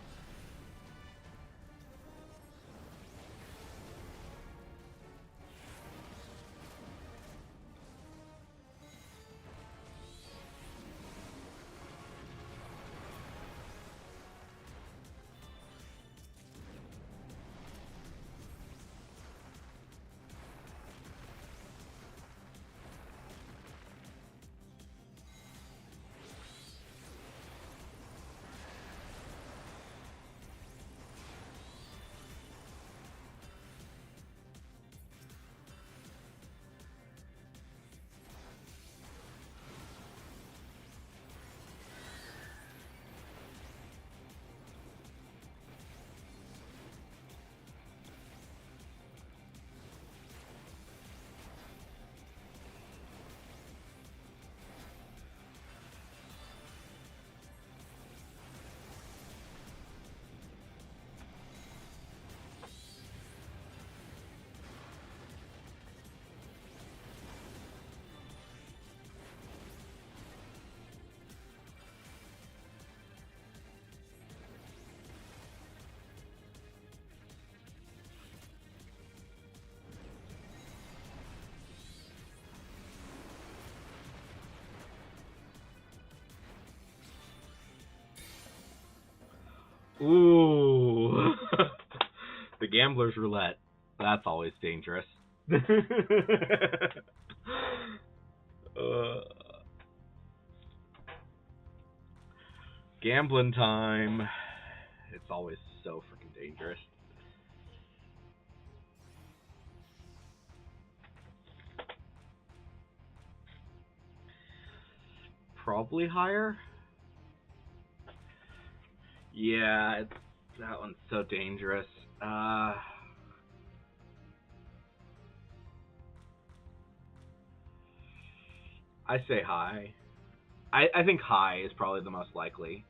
Ooh. The gambler's roulette. That's always dangerous. Gambling time. It's always so freaking dangerous. Probably higher. Yeah, that one's so dangerous. I say high. I think high is probably the most likely.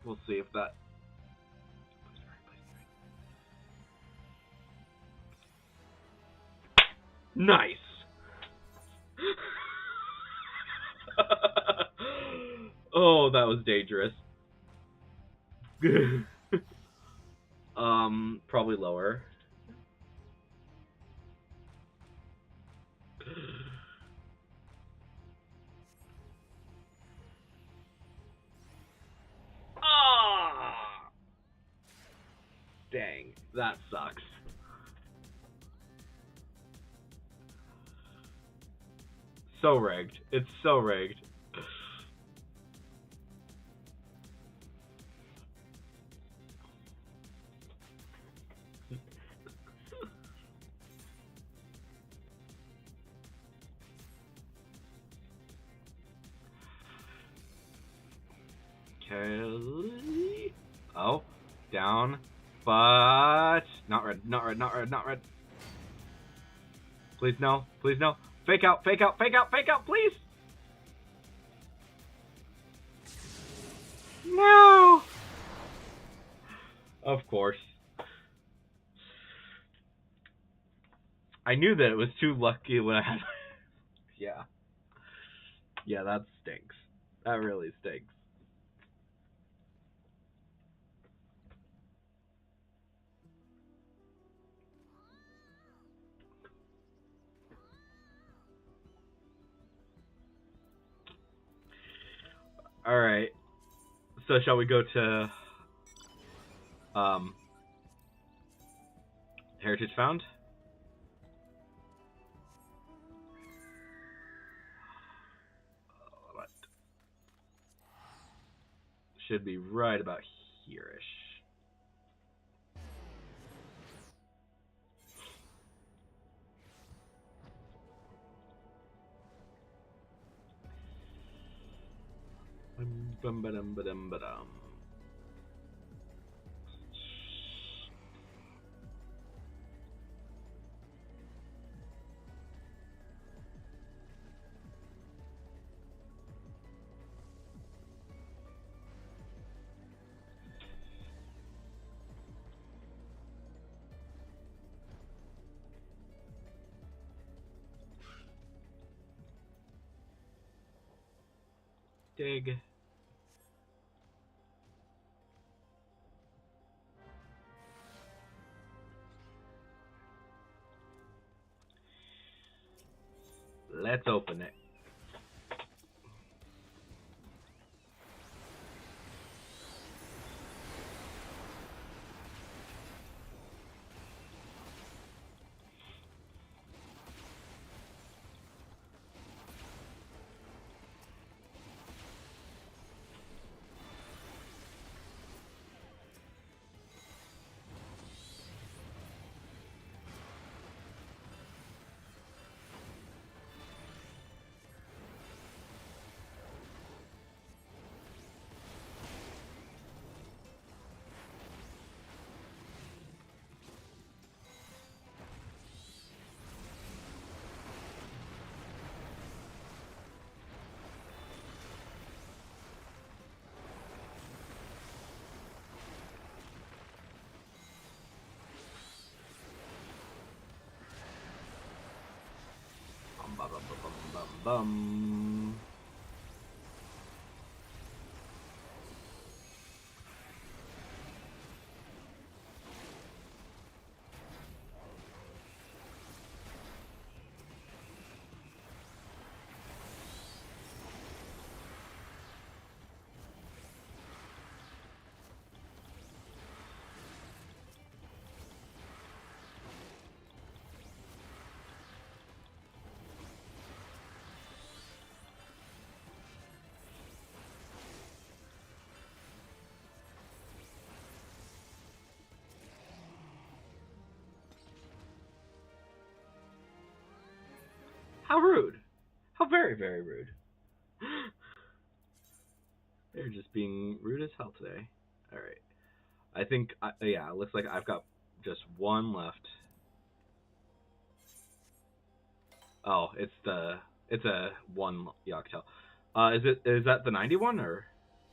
We'll see if that... Nice! Oh, that was dangerous. Probably lower. Ah! Dang, that sucks. So rigged. It's so rigged. Okay. Oh, down, but not red, not red, not red, not red. Please no, please no. Fake out, fake out, fake out, fake out, please. No. Of course. I knew that it was too lucky when I had. Yeah. Yeah, that stinks. That really stinks. All right. So shall we go to Heritage Found? What? Should be right about here-ish. Bum ba dum ba dum ba dum. Dig. Let's open it. Bum, bum, bum, bum, bum. How rude. How very, very rude. They're just being rude as hell today. Alright. I think, yeah, it looks like I've got just one left. Oh, it's a one Yoctowl. Is that the 91 or?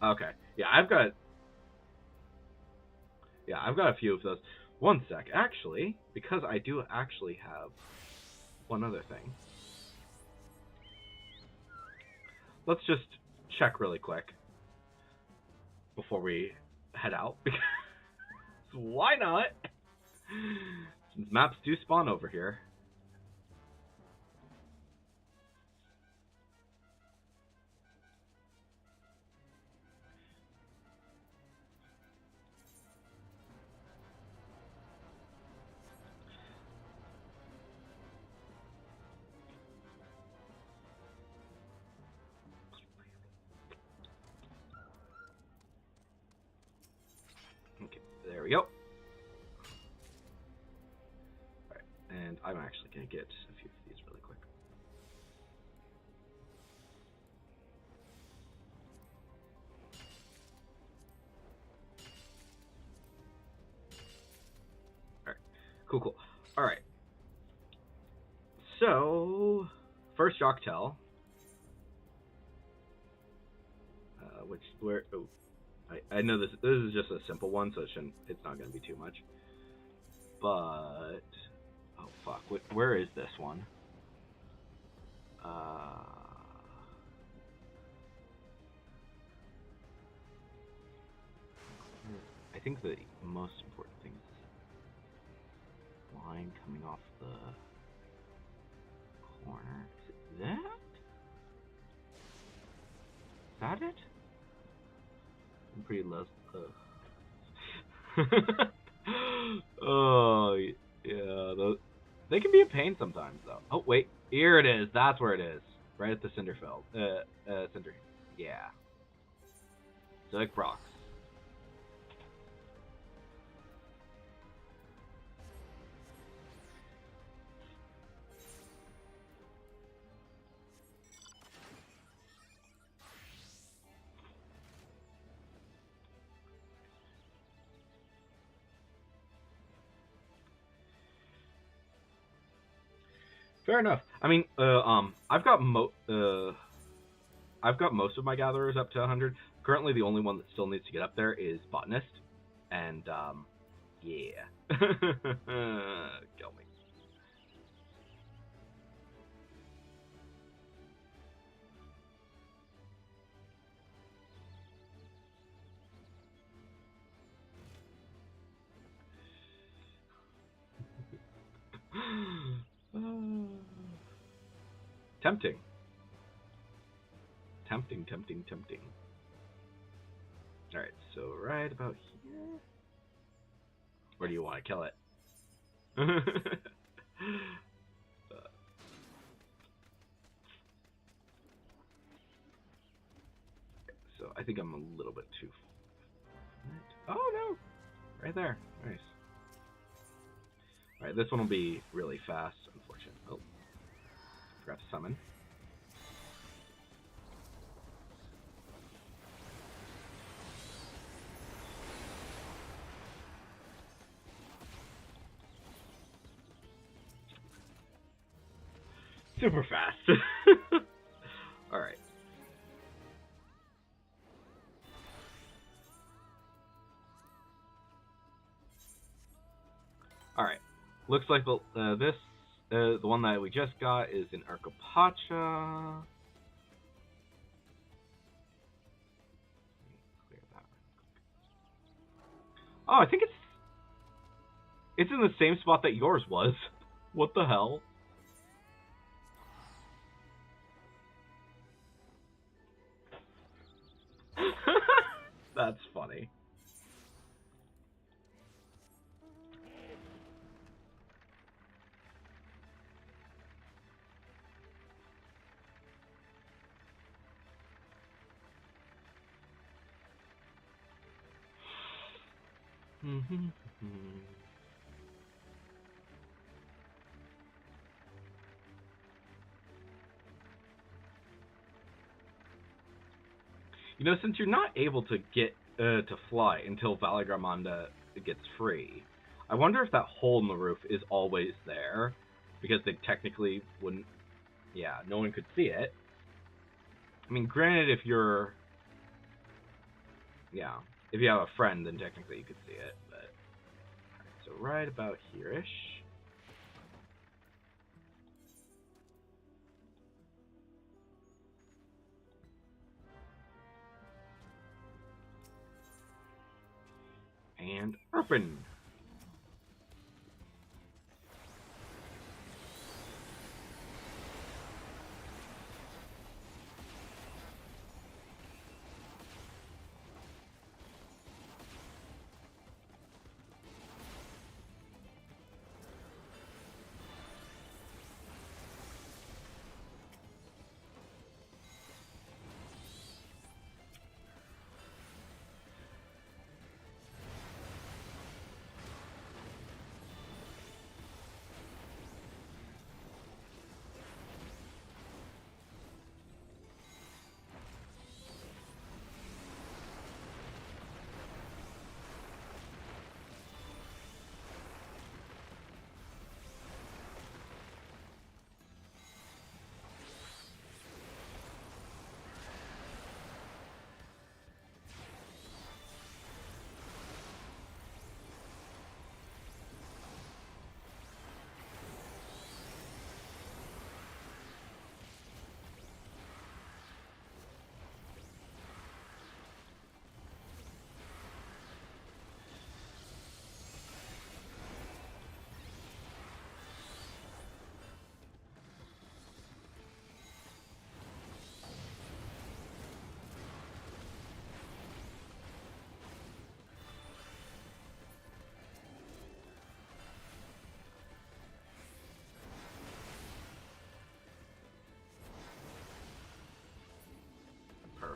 Okay. Yeah, I've got a few of those. One sec, actually, because I do actually have one other thing. Let's just check really quick before we head out. Because why not? Since maps do spawn over here. Okay, there we go. Alright, and I'm actually going to get a few of these really quick. Alright, cool. Alright. So, first Yoctowl. I know this is just a simple one, so it's not going to be too much. But, oh fuck, where is this one? I think the most important thing is line coming off the corner. Is that it? I'm pretty low. Oh, yeah. They can be a pain sometimes, though. Oh, wait. Here it is. That's where it is. Right at the Cinderfeld. Cinder. Yeah. Zoic Brox. Fair enough. I mean, I've got most of my gatherers up to 100. Currently, the only one that still needs to get up there is Botanist, and yeah, kill me. Tempting. Tempting, tempting, tempting. Alright, so right about here. Or do you want to kill it? So I think I'm a little bit too... Oh no! Right there. Nice. Alright, this one will be really fast, unfortunately. Oh. Forgot to summon. Super fast. Alright. Alright. Looks like the one that we just got is an Arcopacha. Clear that. Oh, I think it's in the same spot that yours was. What the hell? That's funny. You know, since you're not able to get to fly until Valagramanda gets free, I wonder if that hole in the roof is always there, because they technically wouldn't. Yeah, no one could see it. I mean, granted, if you're, yeah, if you have a friend, then technically you could see it. But so right about here-ish. And open.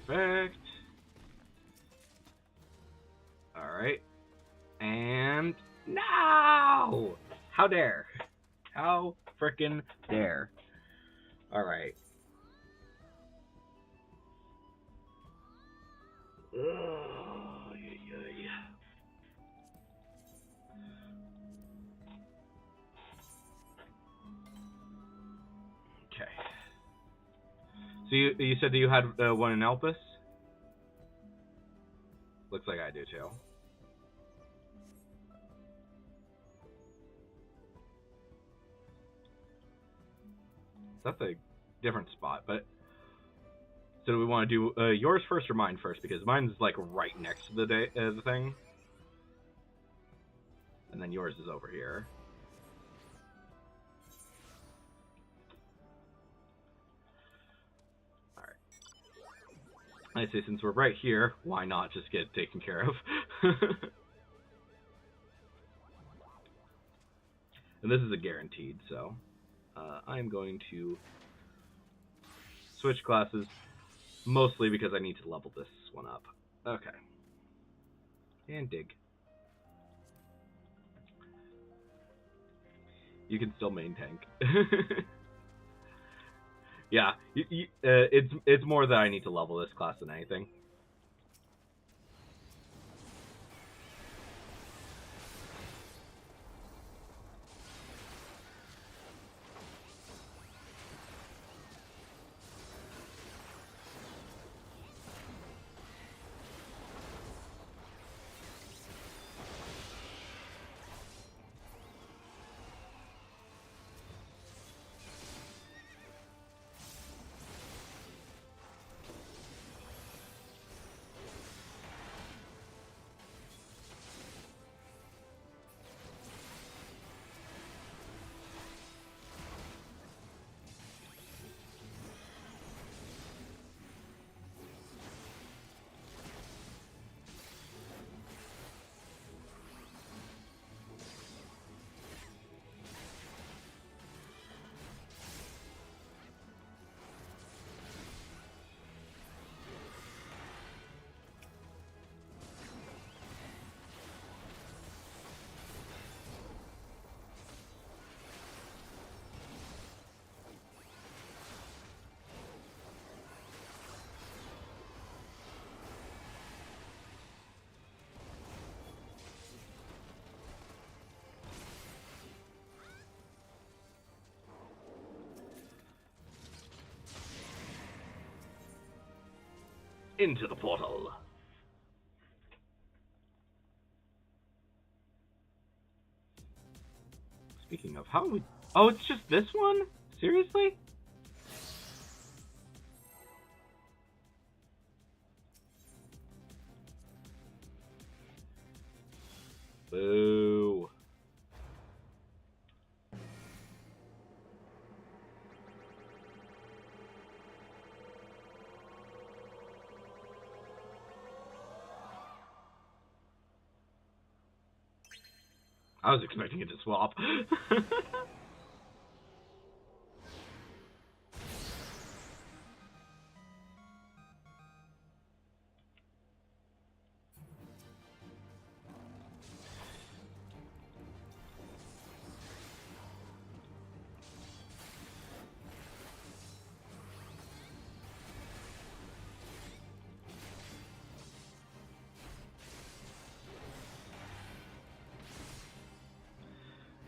Perfect. Alright. And no! How dare? How frickin' dare? Alright. Okay. So you said that you had one in Elpis? Looks like I do too. That's a different spot, but so do we want to do yours first or mine first? Because mine's like right next to the thing, and then yours is over here. I say since we're right here, why not just get it taken care of? And this is a guaranteed, so I'm going to switch classes, mostly because I need to level this one up. Okay. And dig. You can still main tank. Yeah, it's more that I need to level this class than anything. Into the portal. Speaking of, how we... Oh, it's just this one? Seriously? Boo. I was expecting it to swap.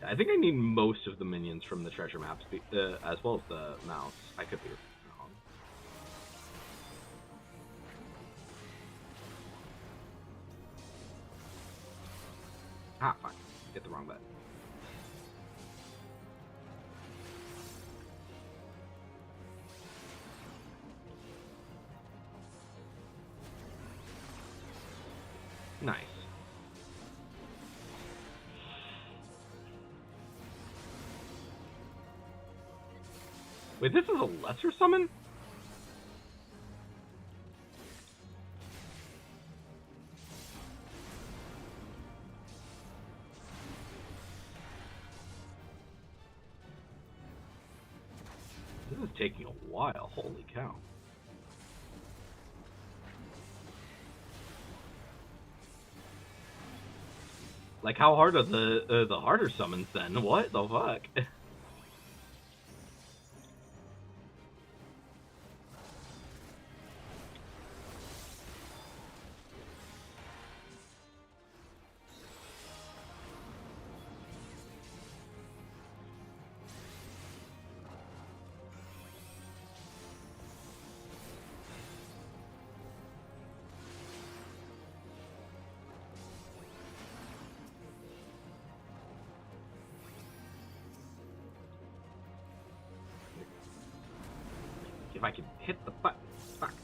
I think I need most of the minions from the treasure maps, as well as the mounts. I could be wrong. Ah, fine. Hit the wrong button. Nice. Wait, this is a lesser summon? This is taking a while, holy cow. Like, how hard are the harder summons then? What the fuck? If I can hit the button. Fuck.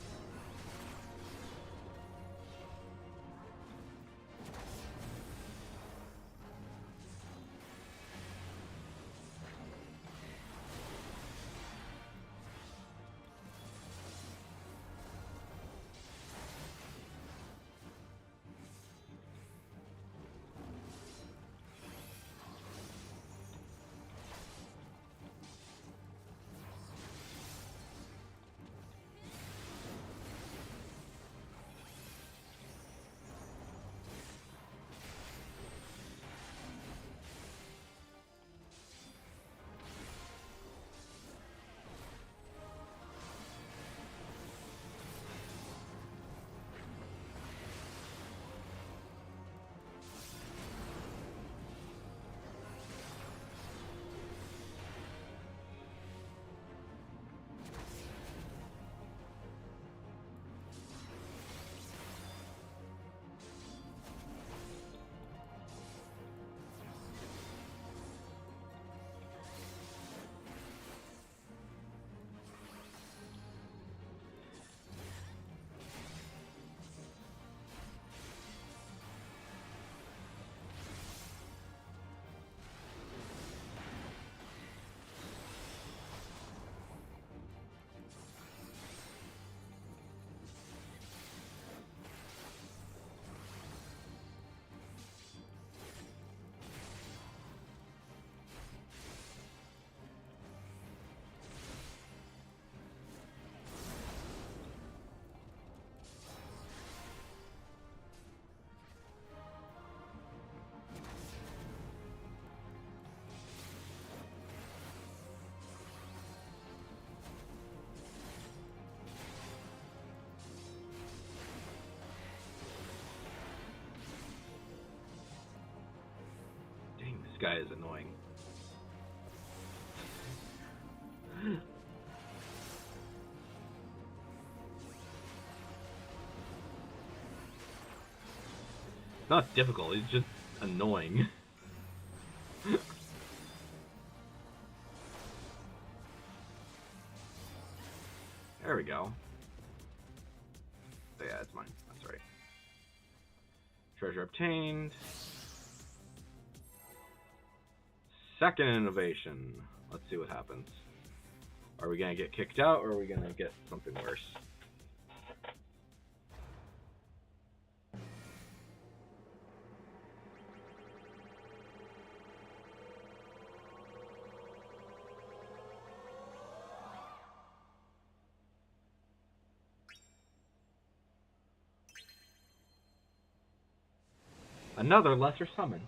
guy is annoying. It's not difficult, it's just annoying. There we go. Oh, yeah, it's mine. That's right. Treasure obtained. Second innovation. Let's see what happens. Are we gonna get kicked out, or are we gonna get something worse? Another lesser summon.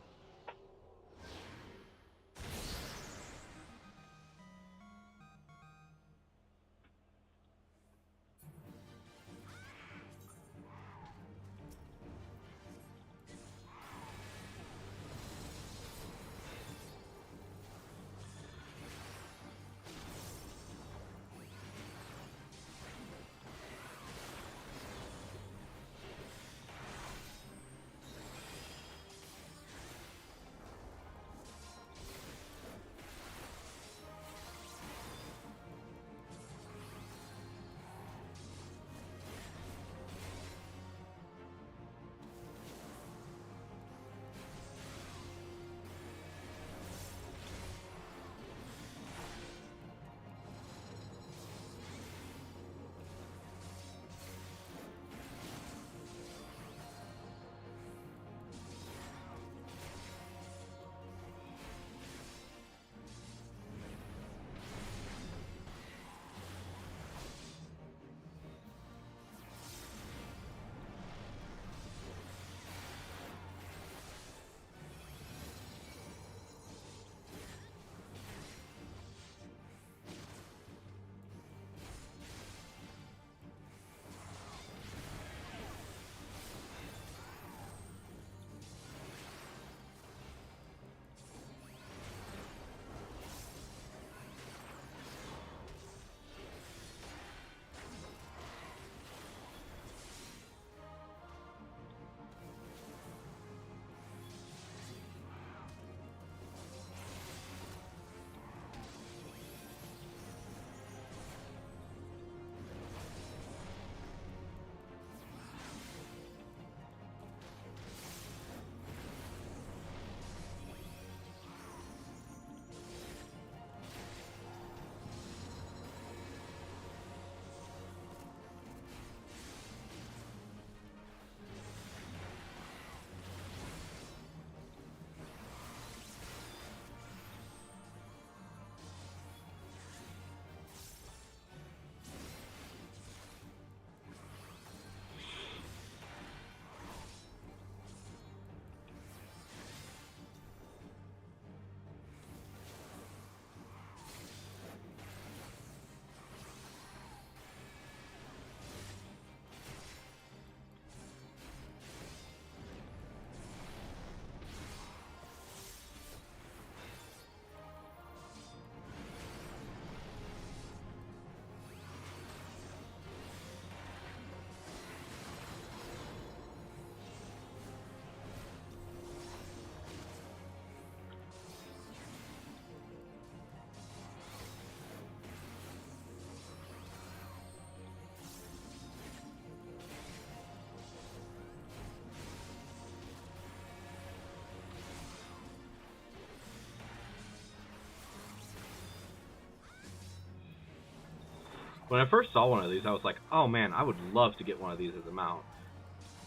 When I first saw one of these, I was like, oh man, I would love to get one of these as a mount.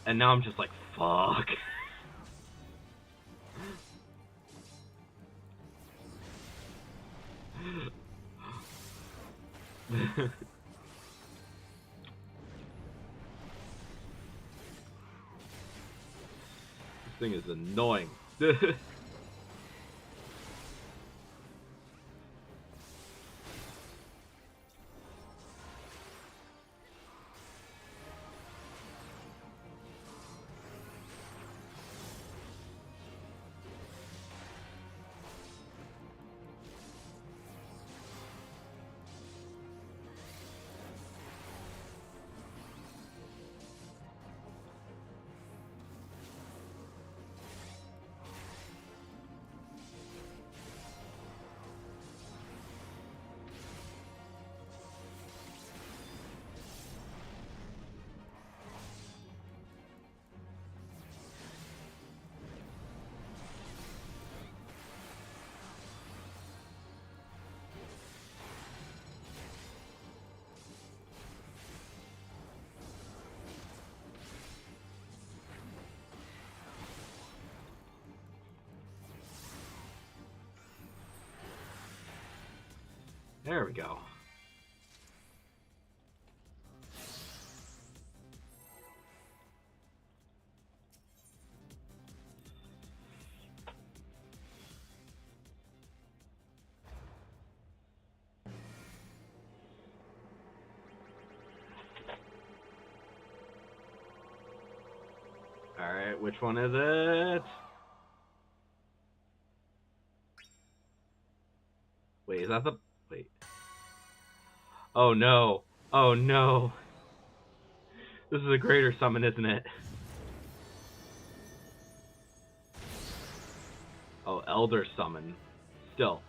And now I'm just like, fuck. This thing is annoying. There we go. Alright, which one is it? Wait, is that the... Wait. Oh no. Oh no. This is a greater summon, isn't it? Oh, Elder Summon. Still.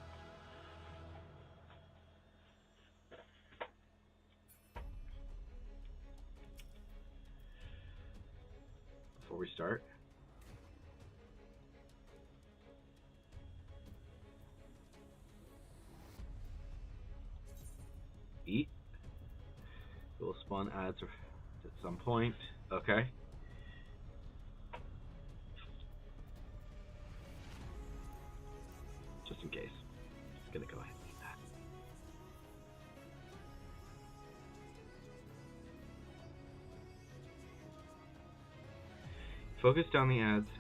Before we start. Eat. Will spawn ads at some point. Okay. Just in case. Just gonna go ahead and eat that. Focus down the ads,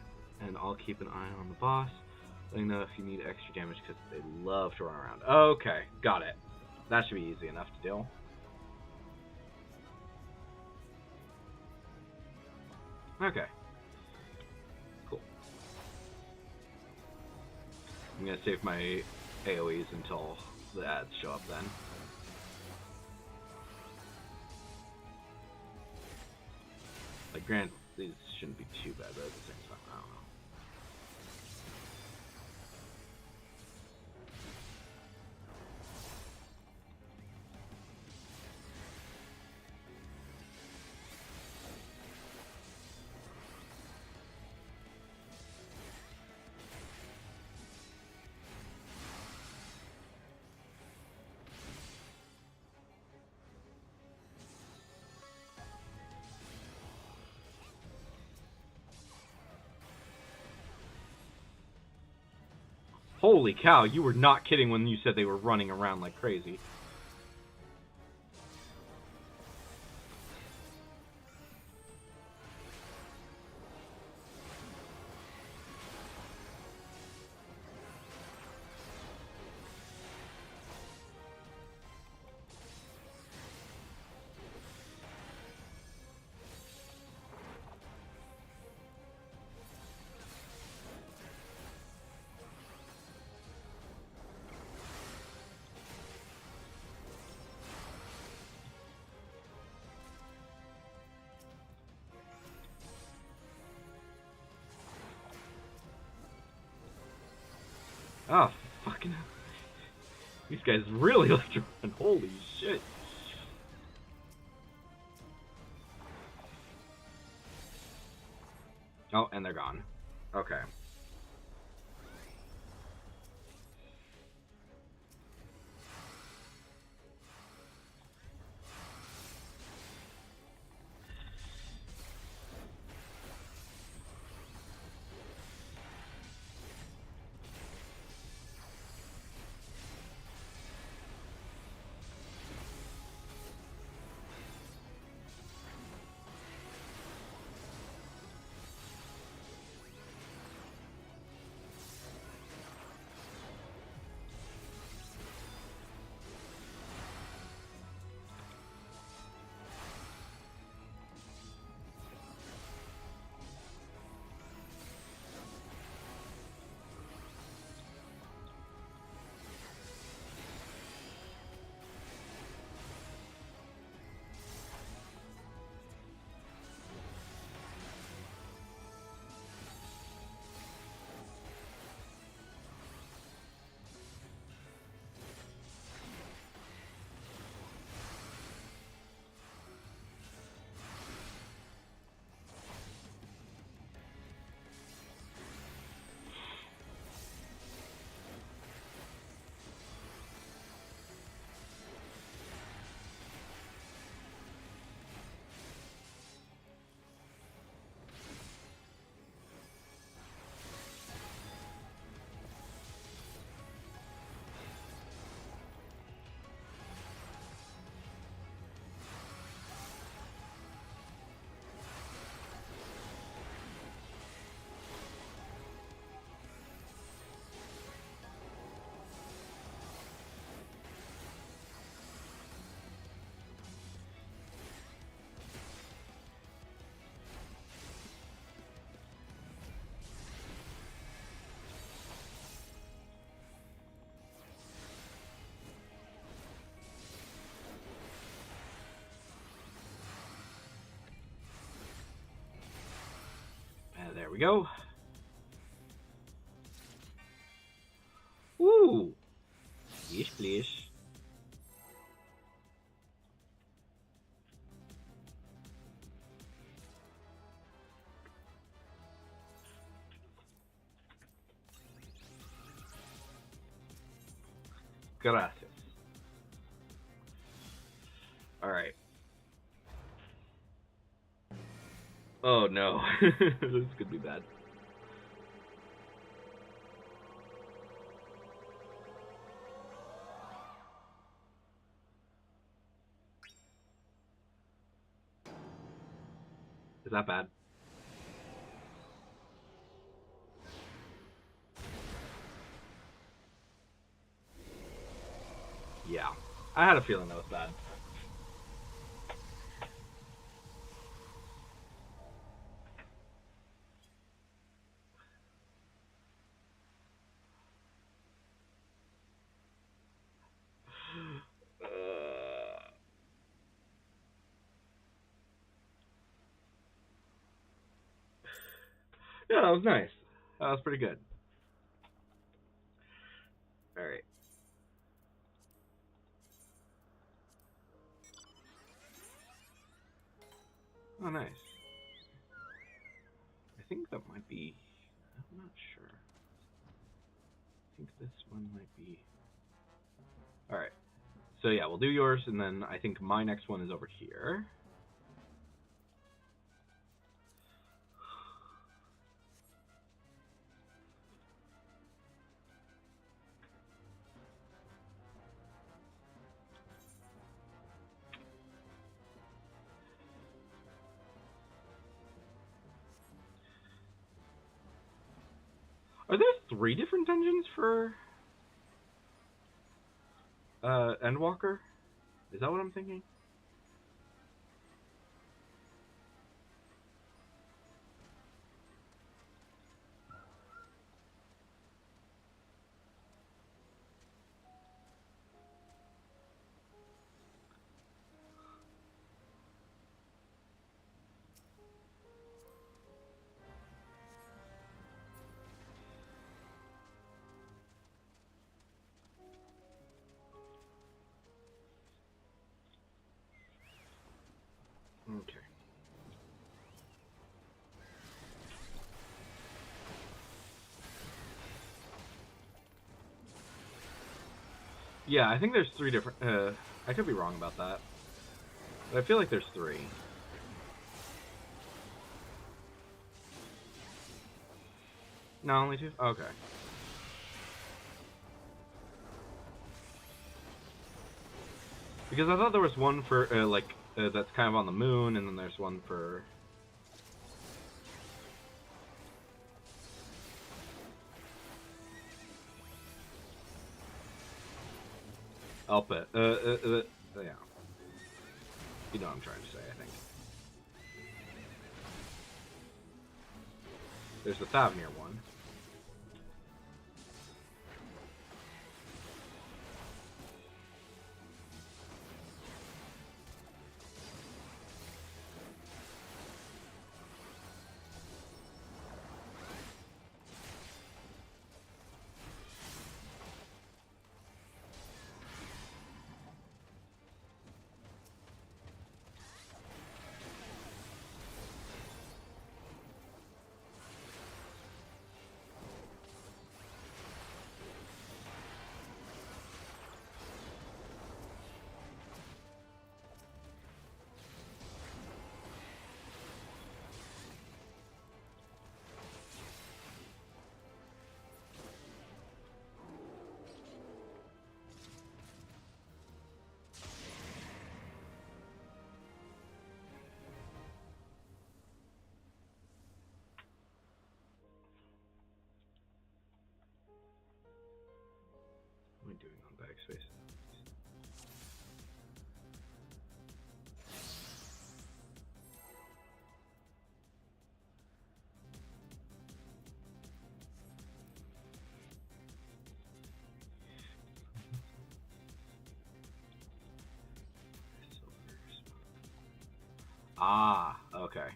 and I'll keep an eye on the boss. Letting know if you need extra damage because they love to run around. Okay, got it. That should be easy enough to deal. Okay. Cool. I'm gonna save my AoEs until the ads show up then. Like, granted, these shouldn't be too bad, but at the same time, I don't know. Holy cow, you were not kidding when you said they were running around like crazy. Oh, fucking hell. These guys really like to run. Holy shit. Oh, and they're gone. Okay. we go. Woo! Please, please. Gracias. Alright. Oh no. This could be bad. Is that bad? Yeah. I had a feeling that was bad. Yeah, that was nice. That was pretty good. Alright. Oh, nice. I think that might be... I'm not sure. I think this one might be... Alright. So yeah, we'll do yours, and then I think my next one is over here. Are there 3 different dungeons for Endwalker? Is that what I'm thinking? Okay. Yeah, I think there's 3 different... I could be wrong about that. But I feel like there's 3. No, only 2? Okay. Because I thought there was one for, that's kind of on the moon, and then there's one for... Elpit. Yeah. You know what I'm trying to say, I think. There's the Thavnir one. What am I doing on backspace? Ah, okay.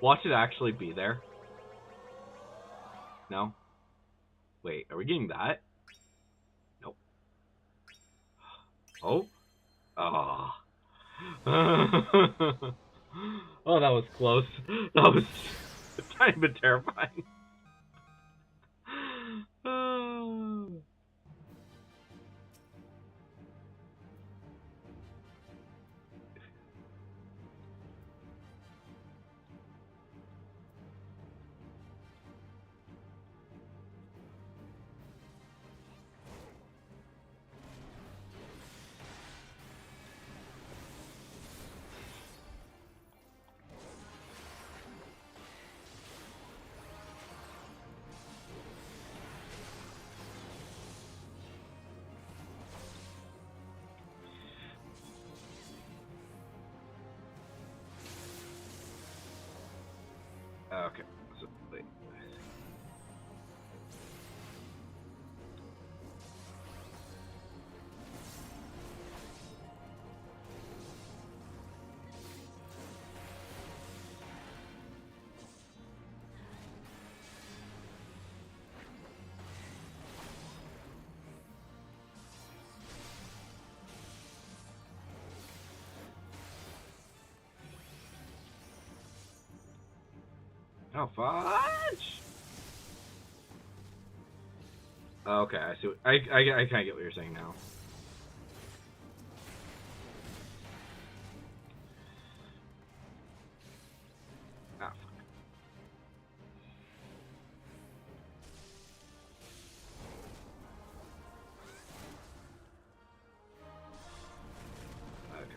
Watch it actually be there. No? Wait, are we getting that? Nope. Oh? Ah. Oh, that was close. That was a tiny bit terrifying. Okay. So, wait. Oh, fudge! Okay, I see. I kind of get what you're saying now. Ah, fuck. Okay.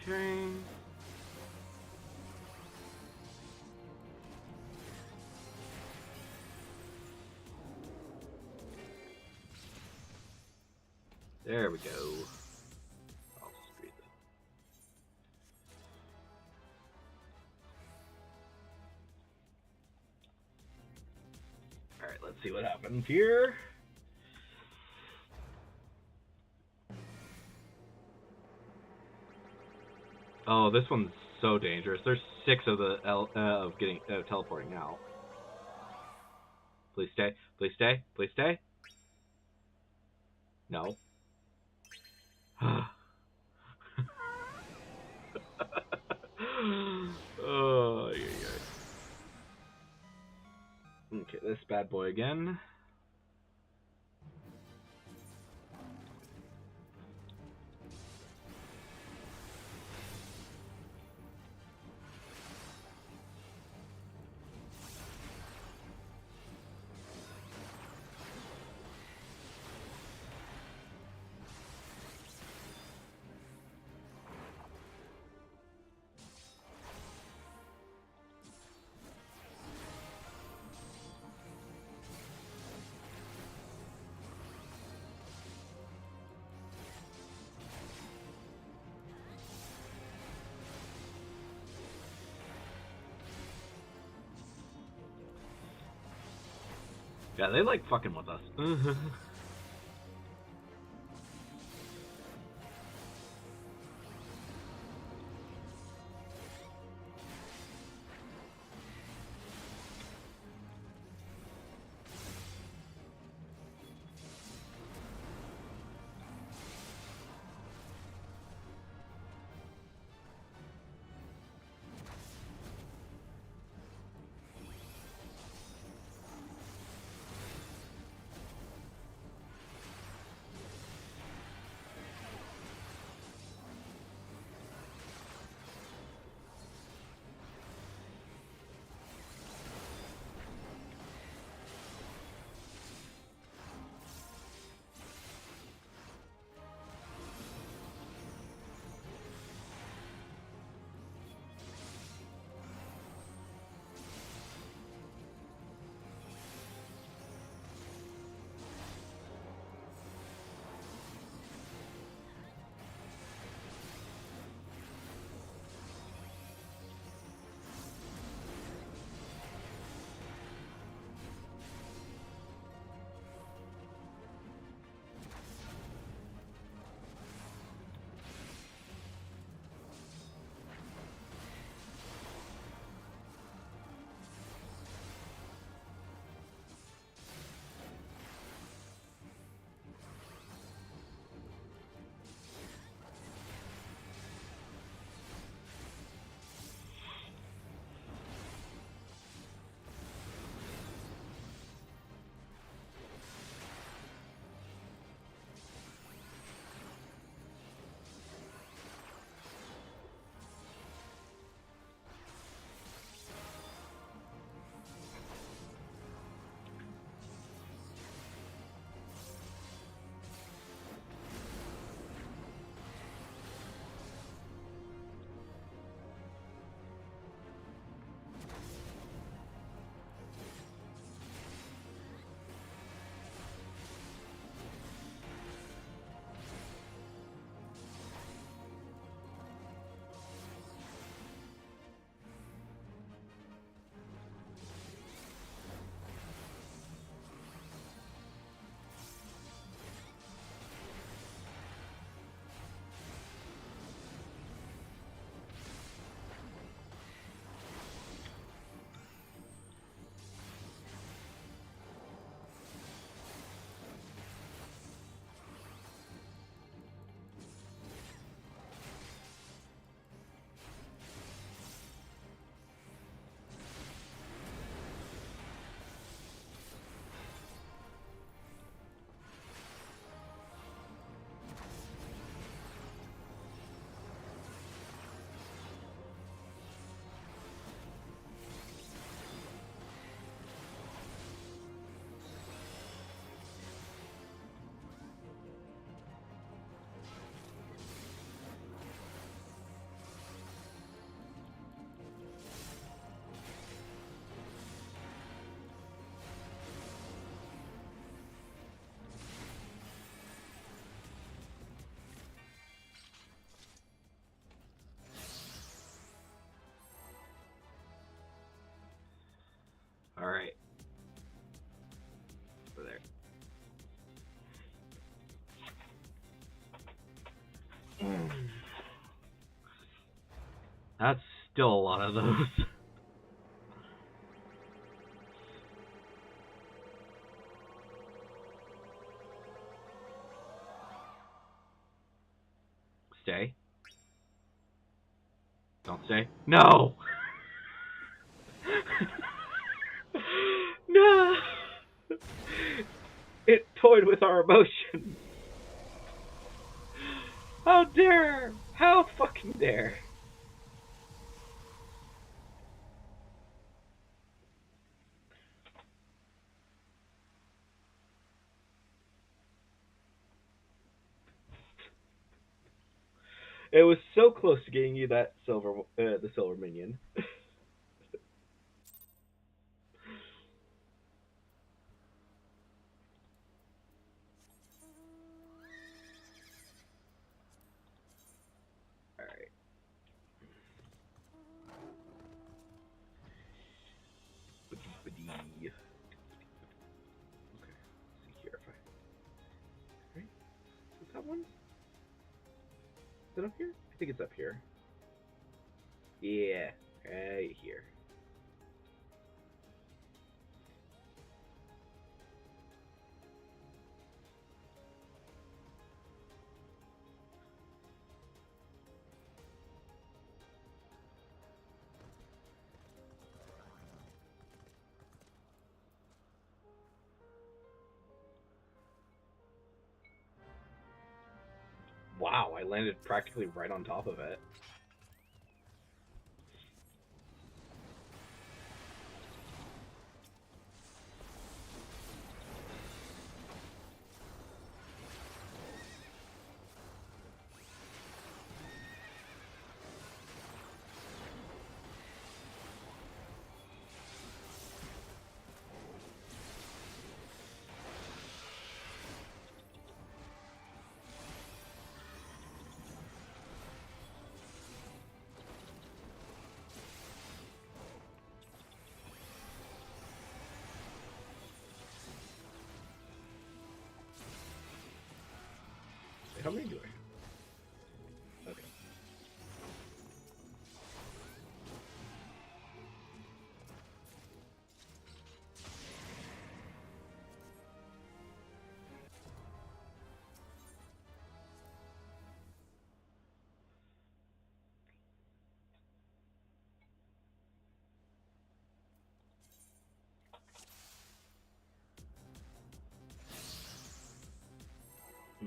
Okay. There we go. I'll just read that. Alright, let's see what happens here. Oh, this one's so dangerous. There's 6 of the of getting teleporting now. Please stay. Please stay. Please stay. No. Oh, yeah. Okay, this bad boy again. Yeah, they like fucking with us. That's still a lot of those. Stay. Don't stay. No! No! It toyed with our emotions. How dare! How fucking dare! It was so close to getting you that the silver minion. Alright. Okay, let's see here if I... Right? Is that one? Is it up here? I think it's up here. Yeah, right here. Wow, I landed practically right on top of it. How many do I have? Okay.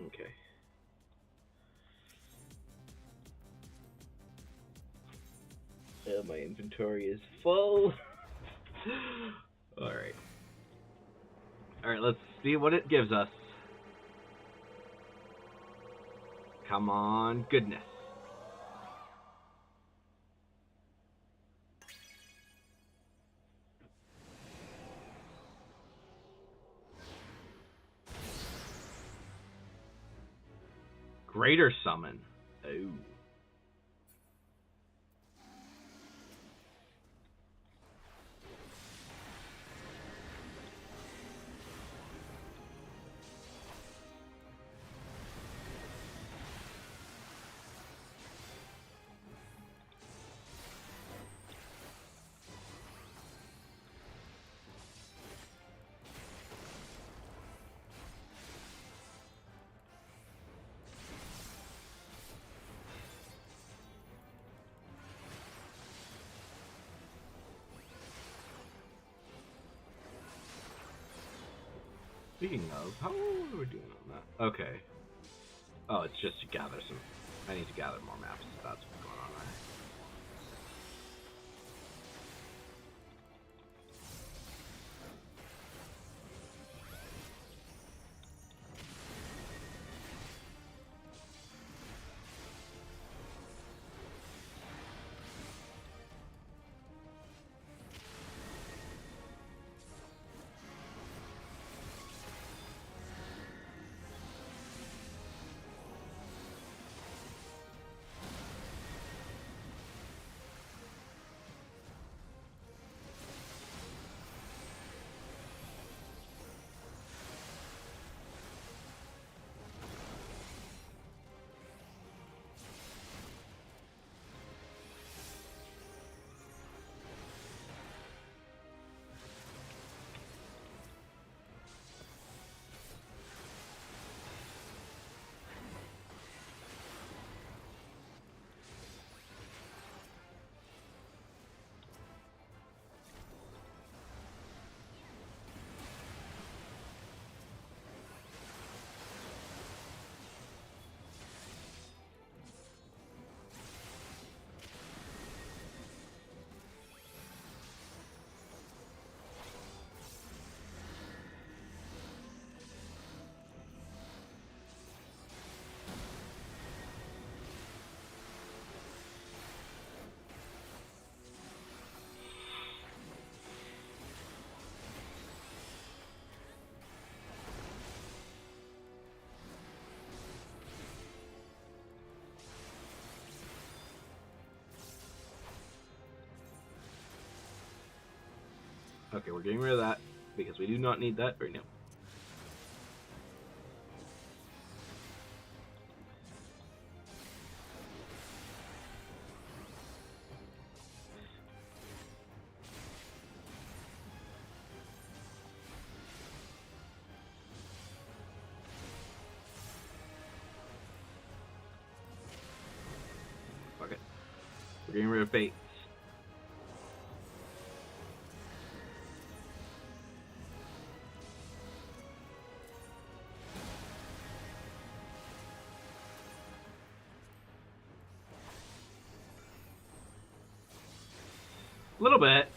Okay. My inventory is full. Alright. Alright, let's see what it gives us. Come on, goodness. Greater summon. Oh. Speaking of, how are we doing on that? Okay. Oh, it's just to gather some... I need to gather more maps. That's what's going on there. Okay, we're getting rid of that because we do not need that right now. Okay, we're getting rid of baits. A little bit,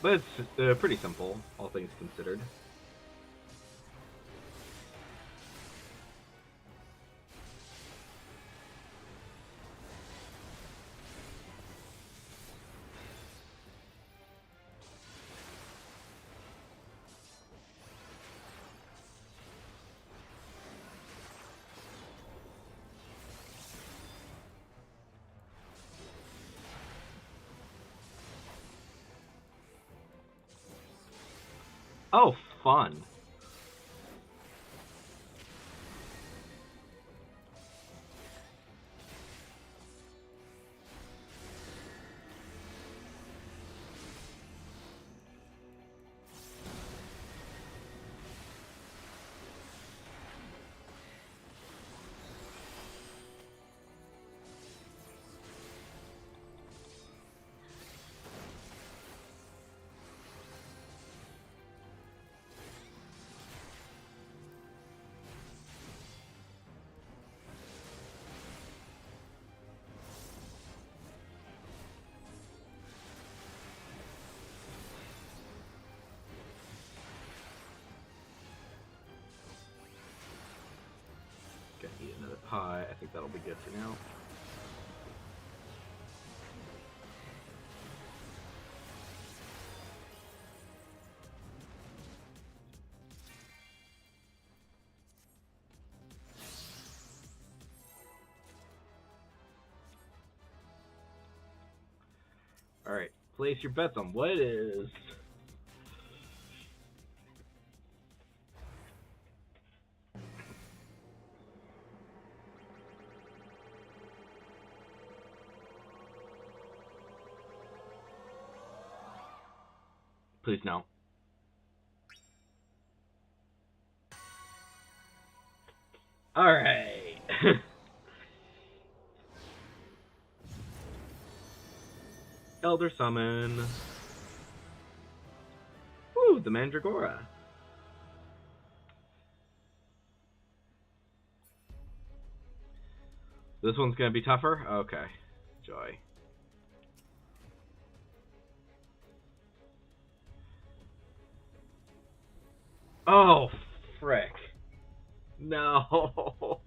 but it's pretty simple, all things considered. Oh, fun. Gonna eat another pie. I think that'll be good for now. Alright, place your bets on what it is. Please no. Alright. Elder Summon. Ooh, the Mandragora. This one's gonna be tougher? Okay. Joy. Oh, frick. No.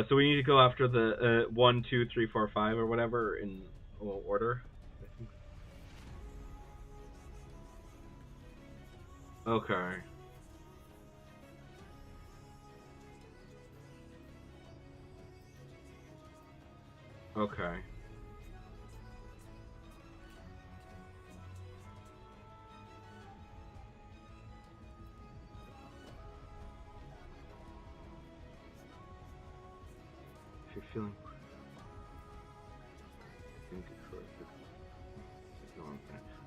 So we need to go after the 1, 2, 3, 4, 5 or whatever in order. Okay. Okay. If you're feeling...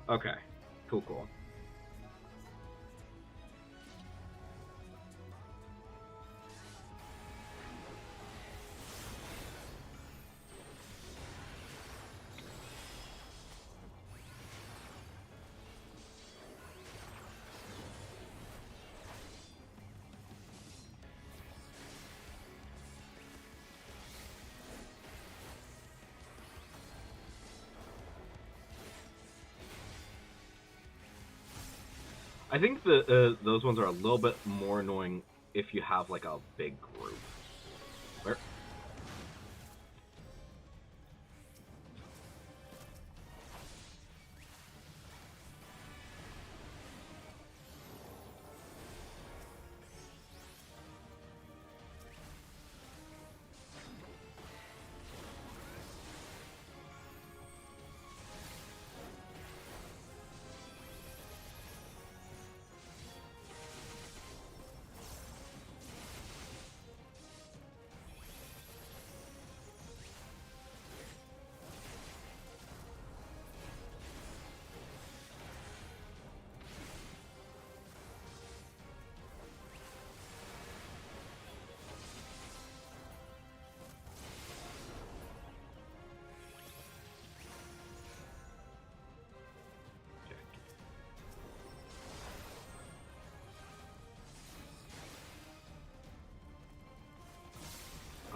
Okay. Cool, cool. I think those ones are a little bit more annoying if you have like a big group. Where?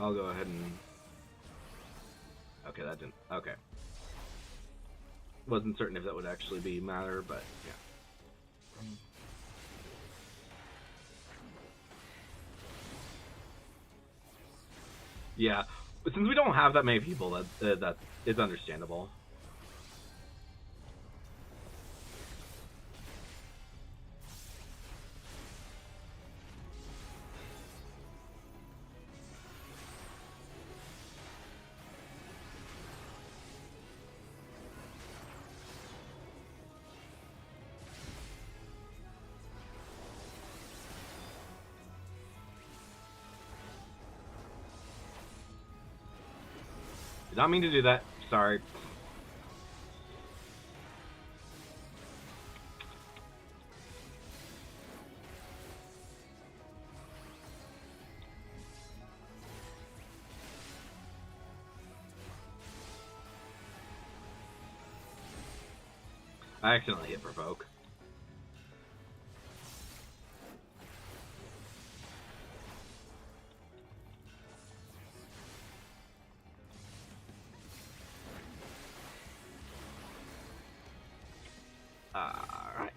I'll go ahead and... Okay, that didn't... Okay. Wasn't certain if that would actually be matter, but yeah. Yeah, since we don't have that many people, that is understandable. Did not mean to do that. Sorry. I accidentally hit provoke. Alright.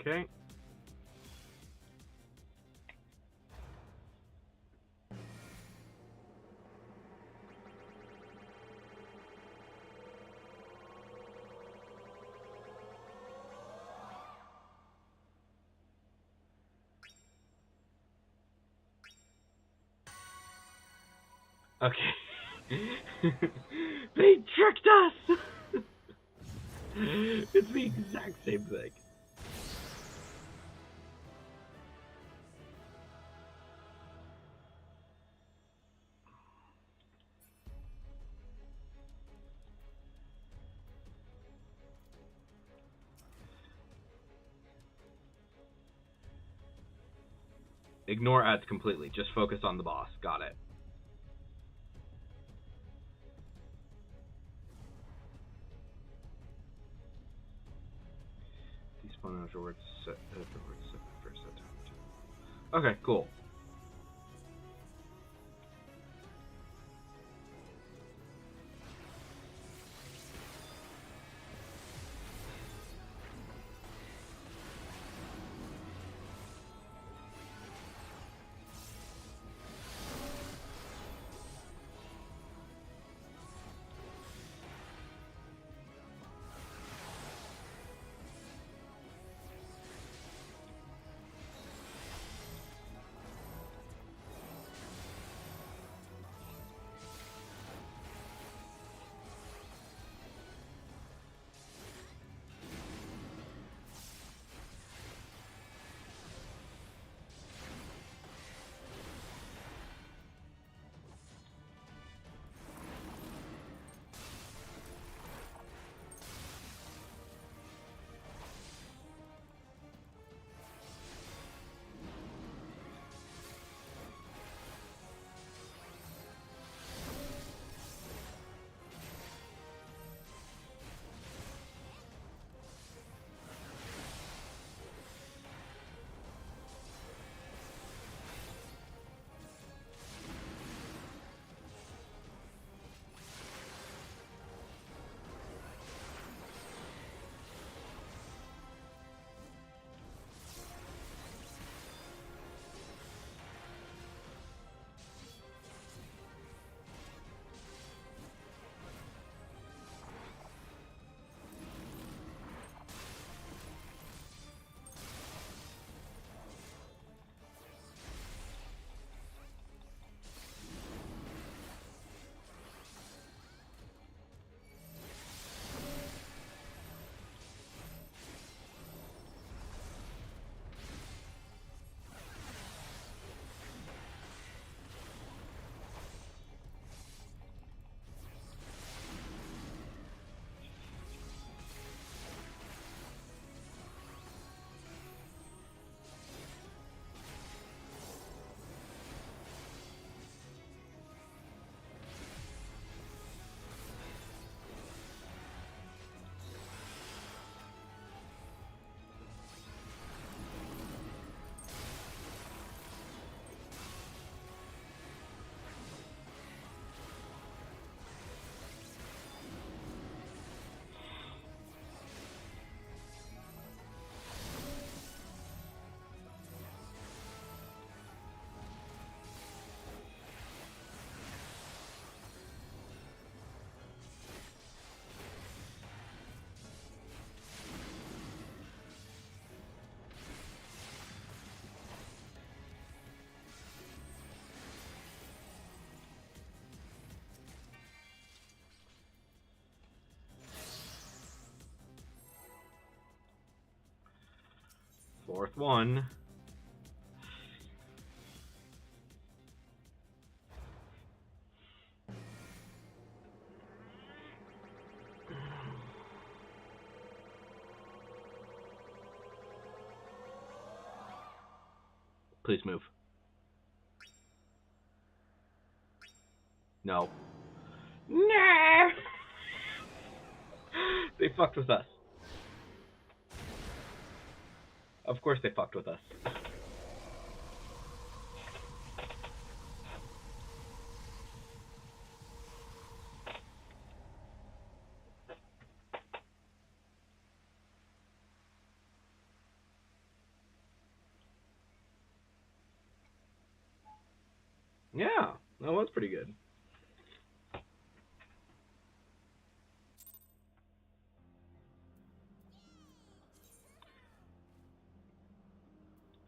Okay. Okay. They tricked us! It's the exact same thing. Ignore ads completely. Just focus on the boss. Got it. Despawn afterwards. Set afterwards. Set first set time. Okay, cool. Fourth one. Please move. No. Nah. They fucked with us. Of course they fucked with us. Yeah, that was pretty good.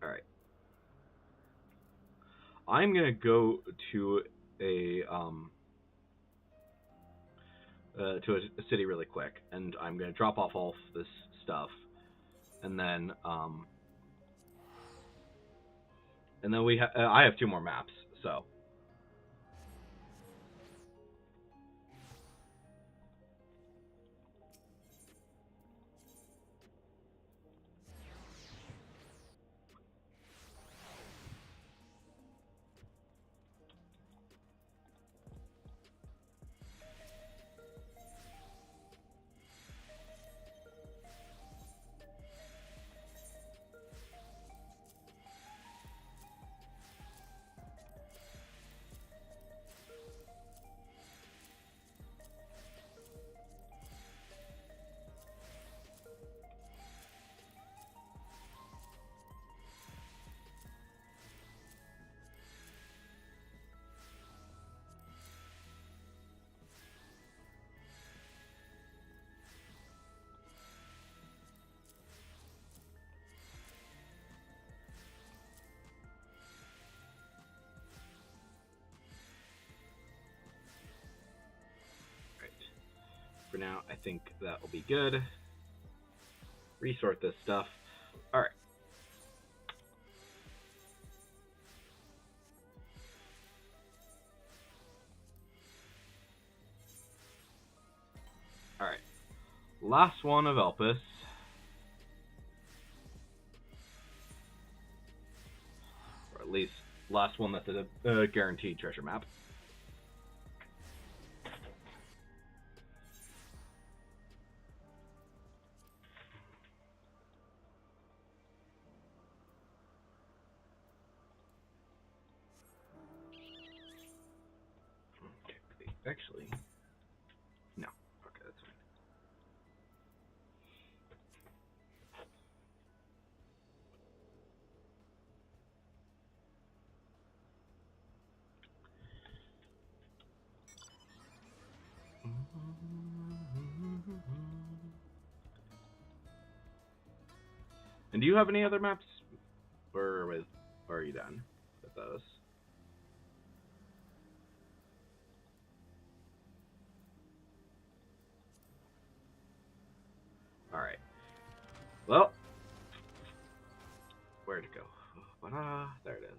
Alright. I'm gonna go to a city really quick, and I'm gonna drop off all of this stuff, and then we I have 2 more maps, so. For now, I think that will be good. Resort this stuff. Alright. Alright. Last one of Elpis. Or at least, last one that's a guaranteed treasure map. Actually, no. Okay, that's fine. And do you have any other maps? Or are you done with those? Alright. Well, where'd it go? There it is.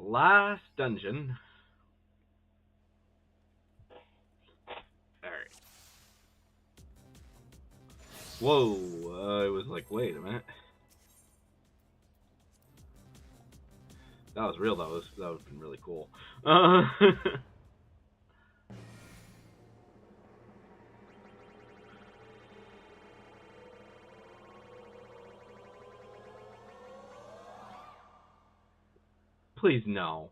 Last dungeon. Alright. Whoa, it was like, wait a minute. That was real, that would have been really cool. Please, no.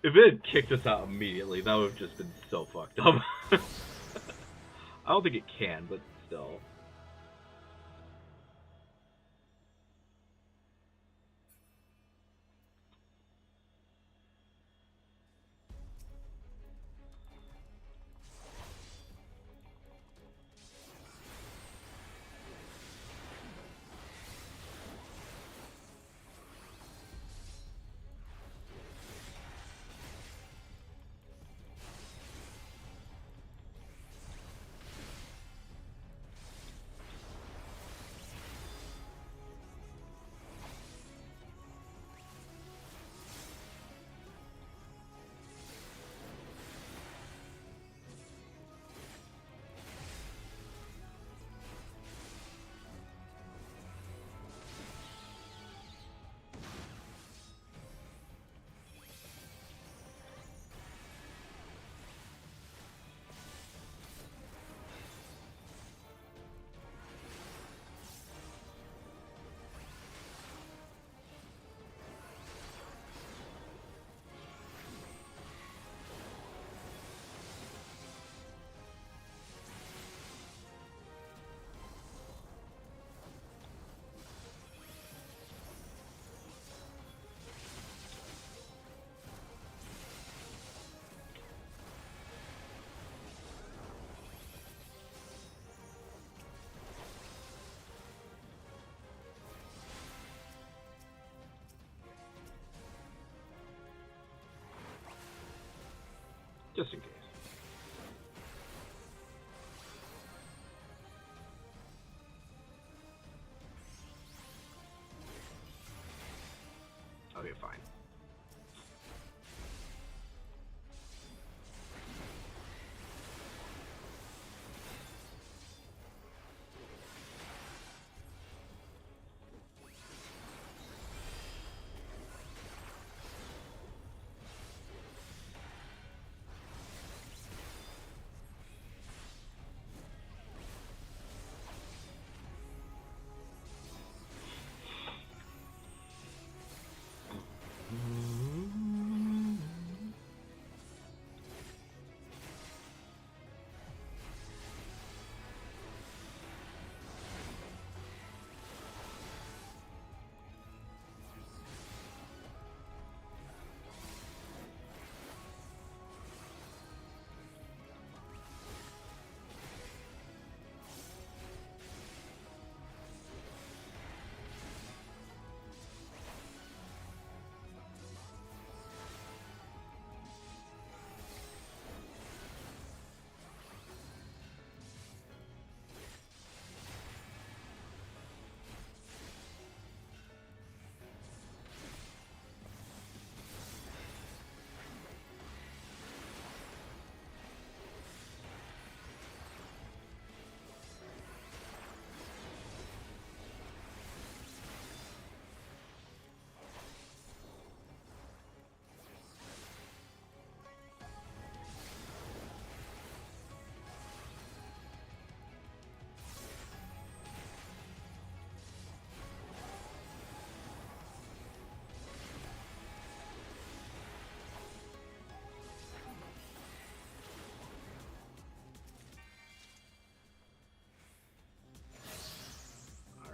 If it had kicked us out immediately, that would have just been so fucked up. I don't think it can, but still. Just in case. Okay, fine.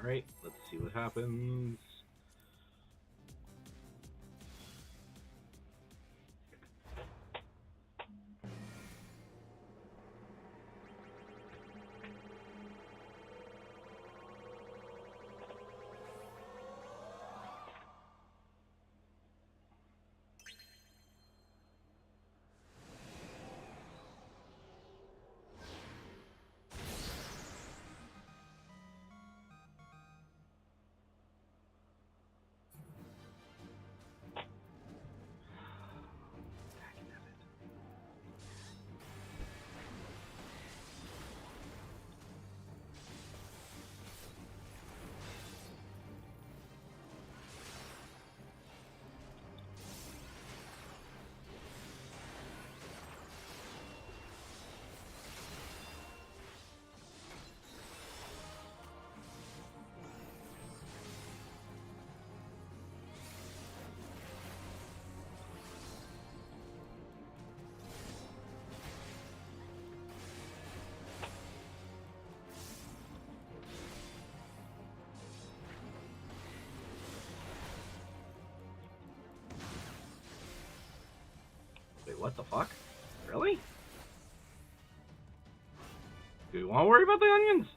Alright, let's see what happens. What the fuck? Really? Do we want to worry about the onions?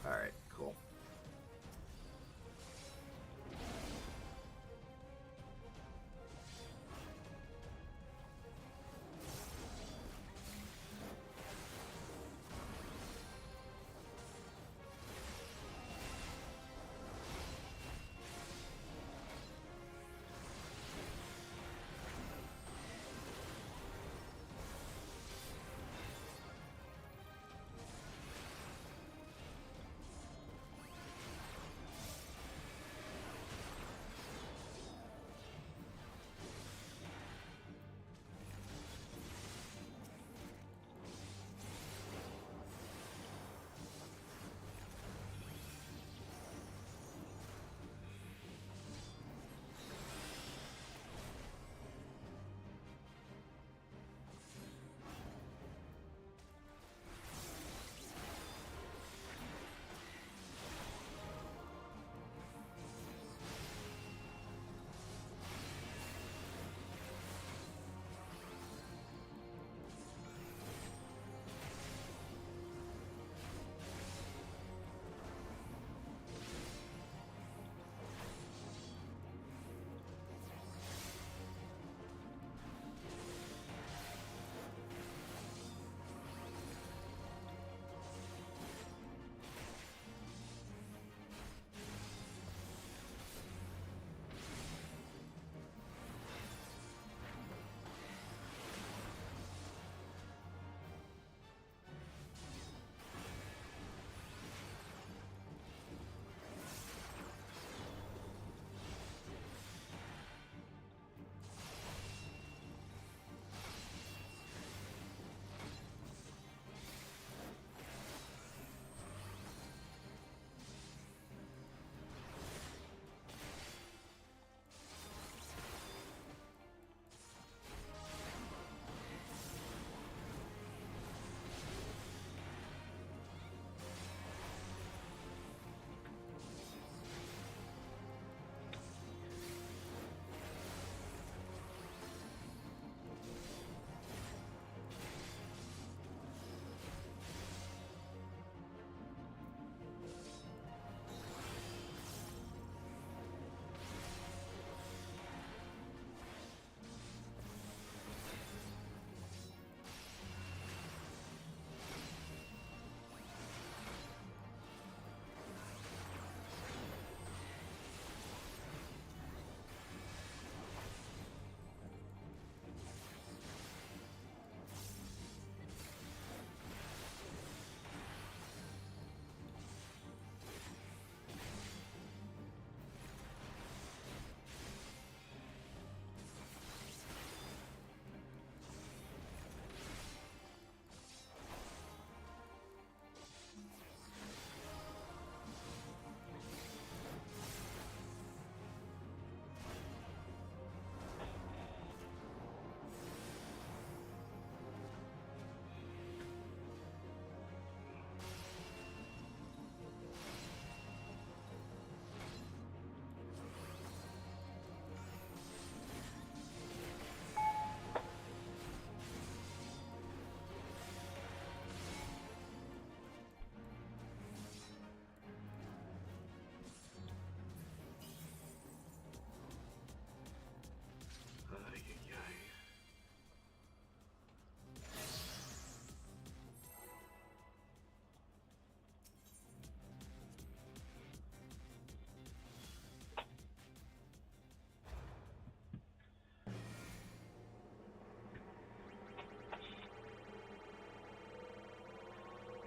Alright, cool.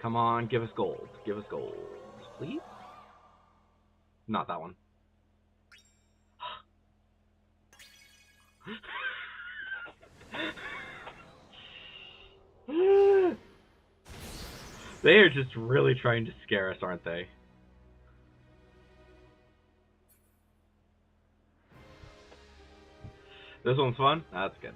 Come on, give us gold. Give us gold, please. Not that one. They are just really trying to scare us, aren't they? This one's fun? That's good.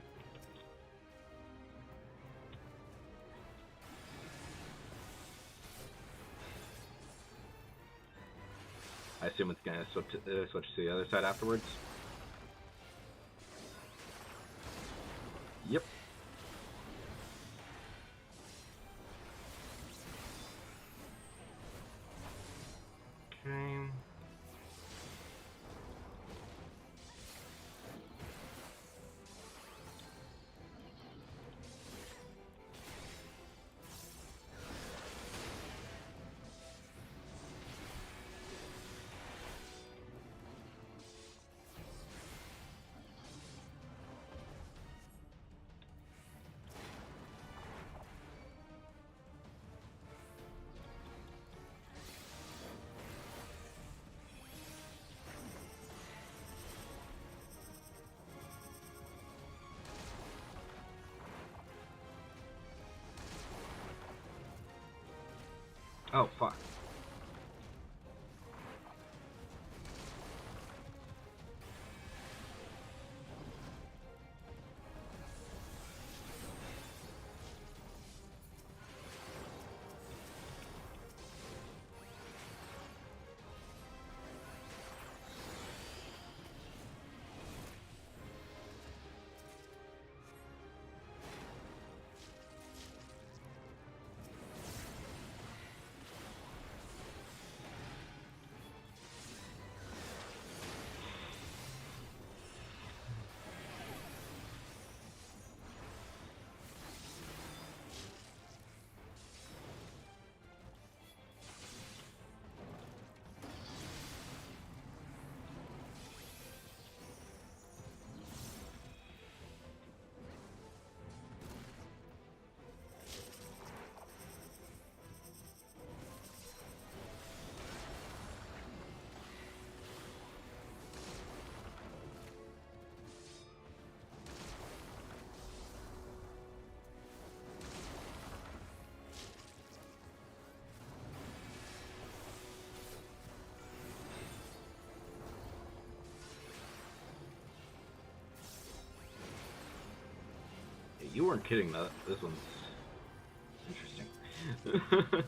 I assume it's gonna switch to the other side afterwards. Yep. Okay. Oh, fuck. You weren't kidding, though. This one's interesting.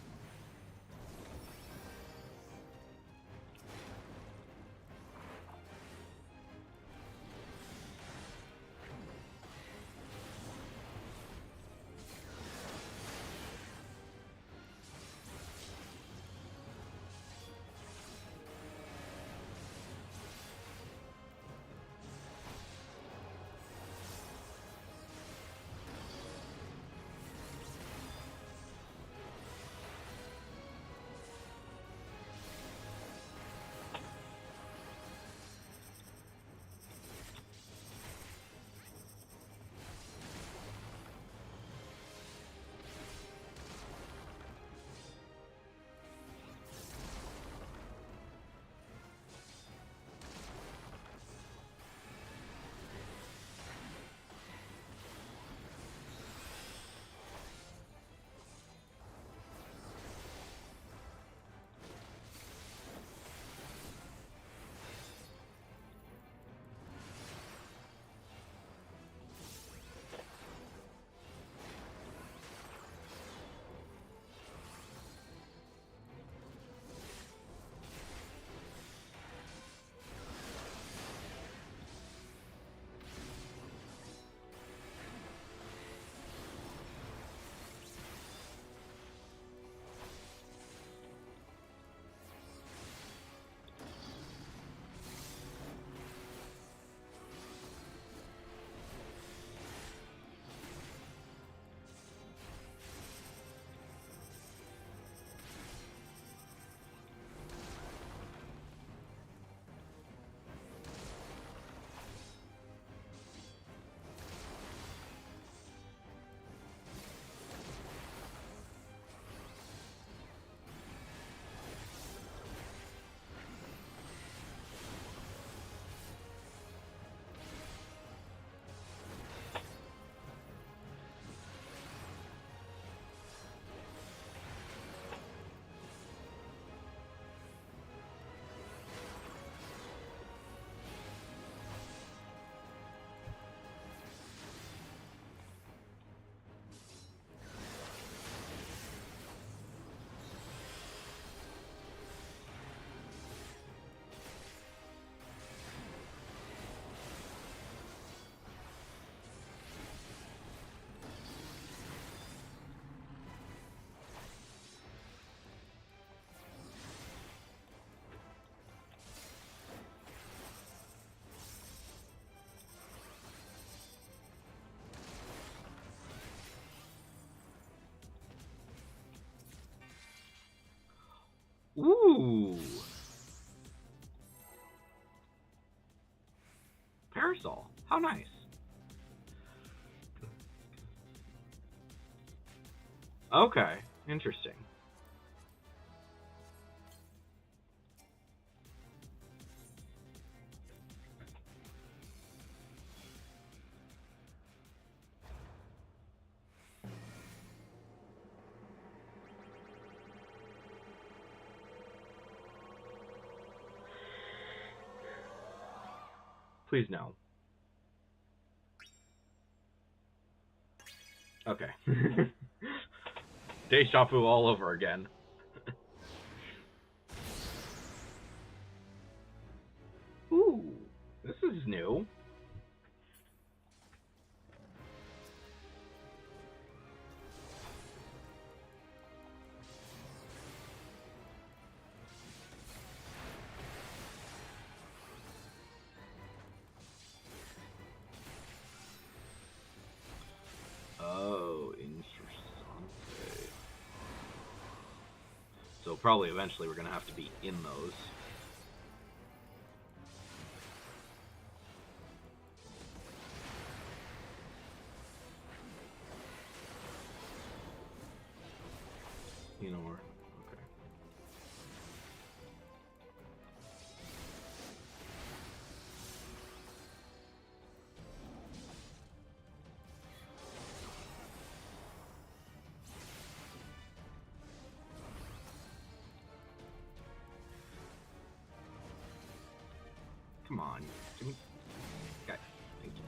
Ooh. Parasol. How nice. Okay. Interesting. Please no. Okay. Deja vu all over again. Ooh, this is new. Oh, interesting. So probably eventually we're gonna have to be in those. You know where? Okay. Come on, give me. Okay, thank you.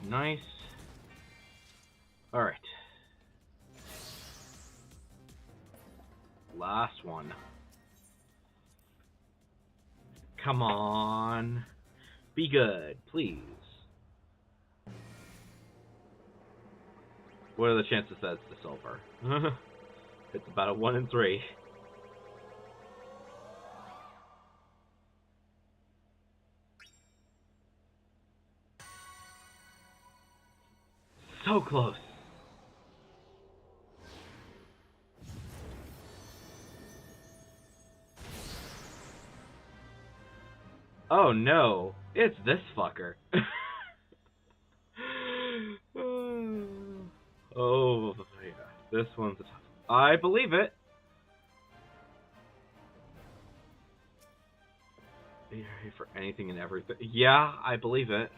Nice. Alright. Last one. Come on. Be good, please. What are the chances that it's the silver? It's about a 1 in 3. So close. Oh no, it's this fucker. Oh, yeah. This one's a tough one. I believe it. For anything and everything. Yeah, I believe it.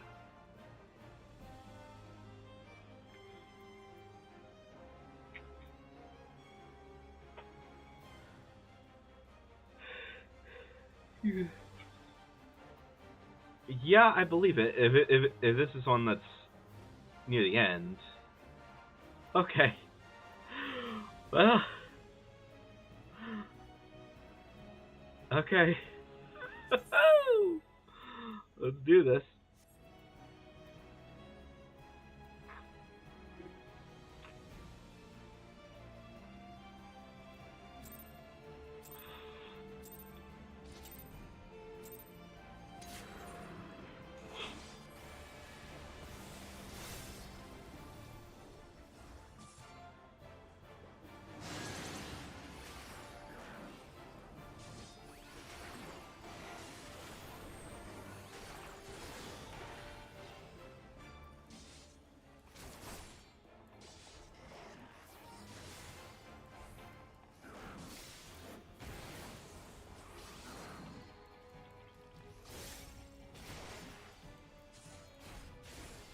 Yeah, I believe it. If this is one that's near the end. Okay. Well. Okay. Let's do this.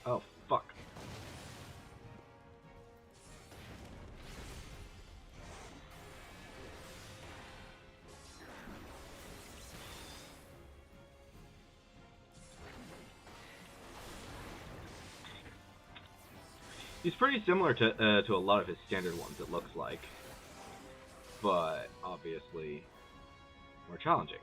Oh, fuck. He's pretty similar to a lot of his standard ones, it looks like. But, obviously, more challenging.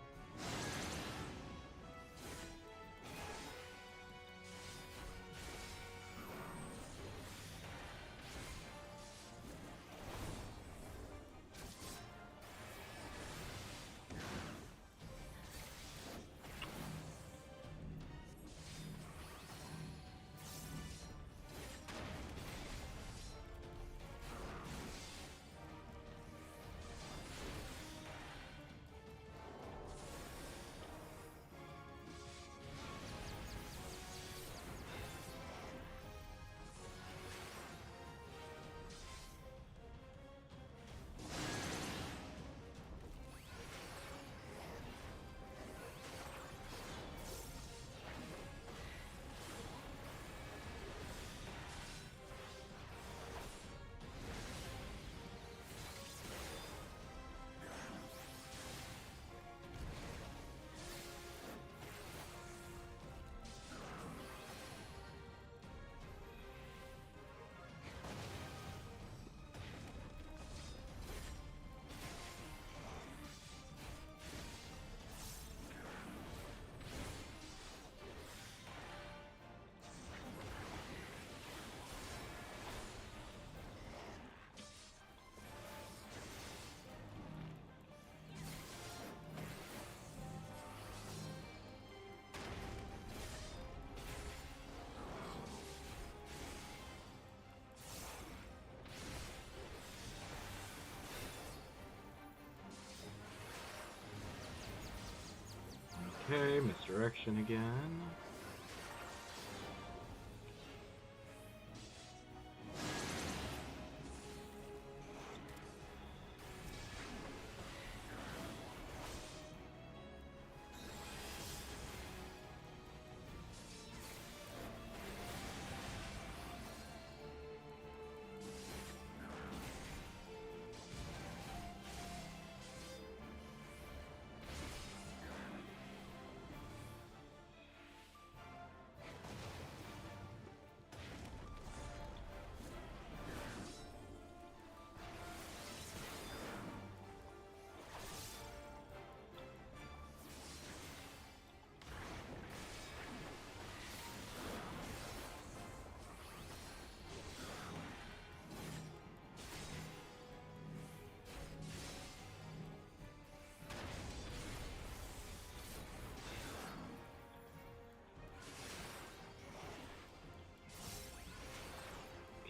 Okay, misdirection again.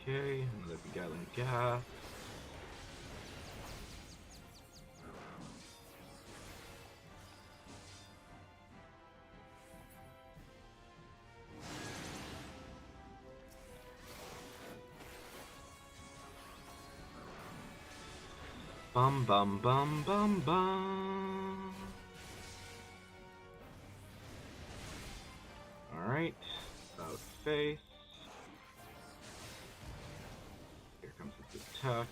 Okay, another beguiling gas. Bum bum bum bum bum. Alright, about face. Here comes his attack.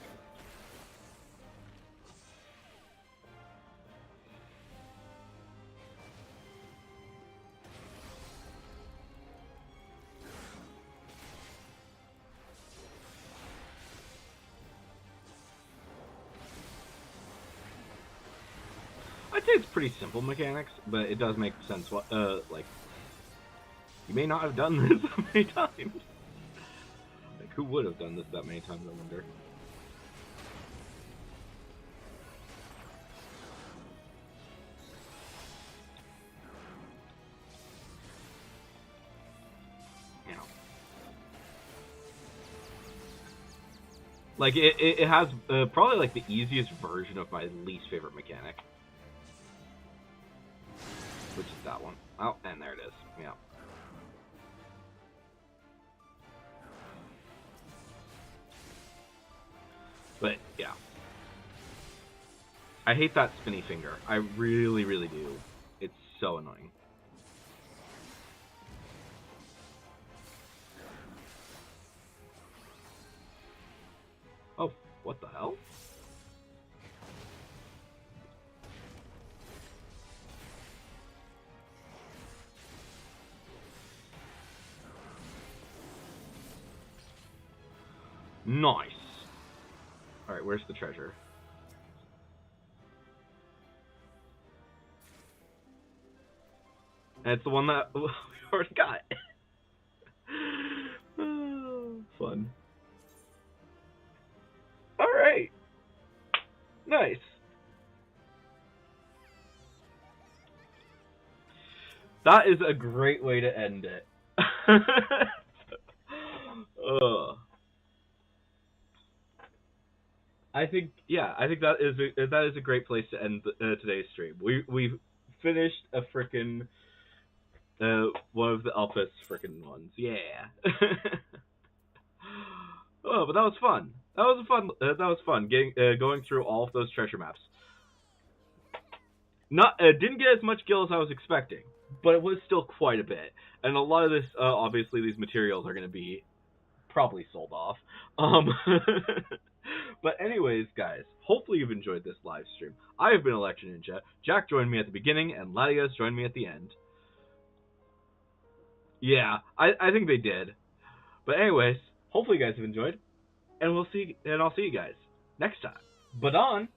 I'd say it's pretty simple mechanics, but it does make sense. Like, you may not have done this that many times. Like, who would have done this that many times, I wonder? You know. Like, it has probably, like, the easiest version of my least favorite mechanic. Which is that one. Oh, and there it is. Yeah. But, yeah. I hate that spinny finger. I really, really do. It's so annoying. Oh, what the hell? Nice. Alright, where's the treasure? And it's the one that we already got. Fun. Alright. Nice. That is a great way to end it. I think that is a great place to end today's stream. We've finished a frickin' one of the Elpis frickin' ones. Yeah. Oh, but that was fun. That was fun. Getting going through all of those treasure maps. Not didn't get as much gil as I was expecting, but it was still quite a bit. And a lot of this, obviously, these materials are going to be probably sold off. But anyways, guys, hopefully you've enjoyed this live stream. I have been Election Ninja. Jack joined me at the beginning, and Latias joined me at the end. Yeah, I think they did. But anyways, hopefully you guys have enjoyed, and I'll see you guys next time. But on.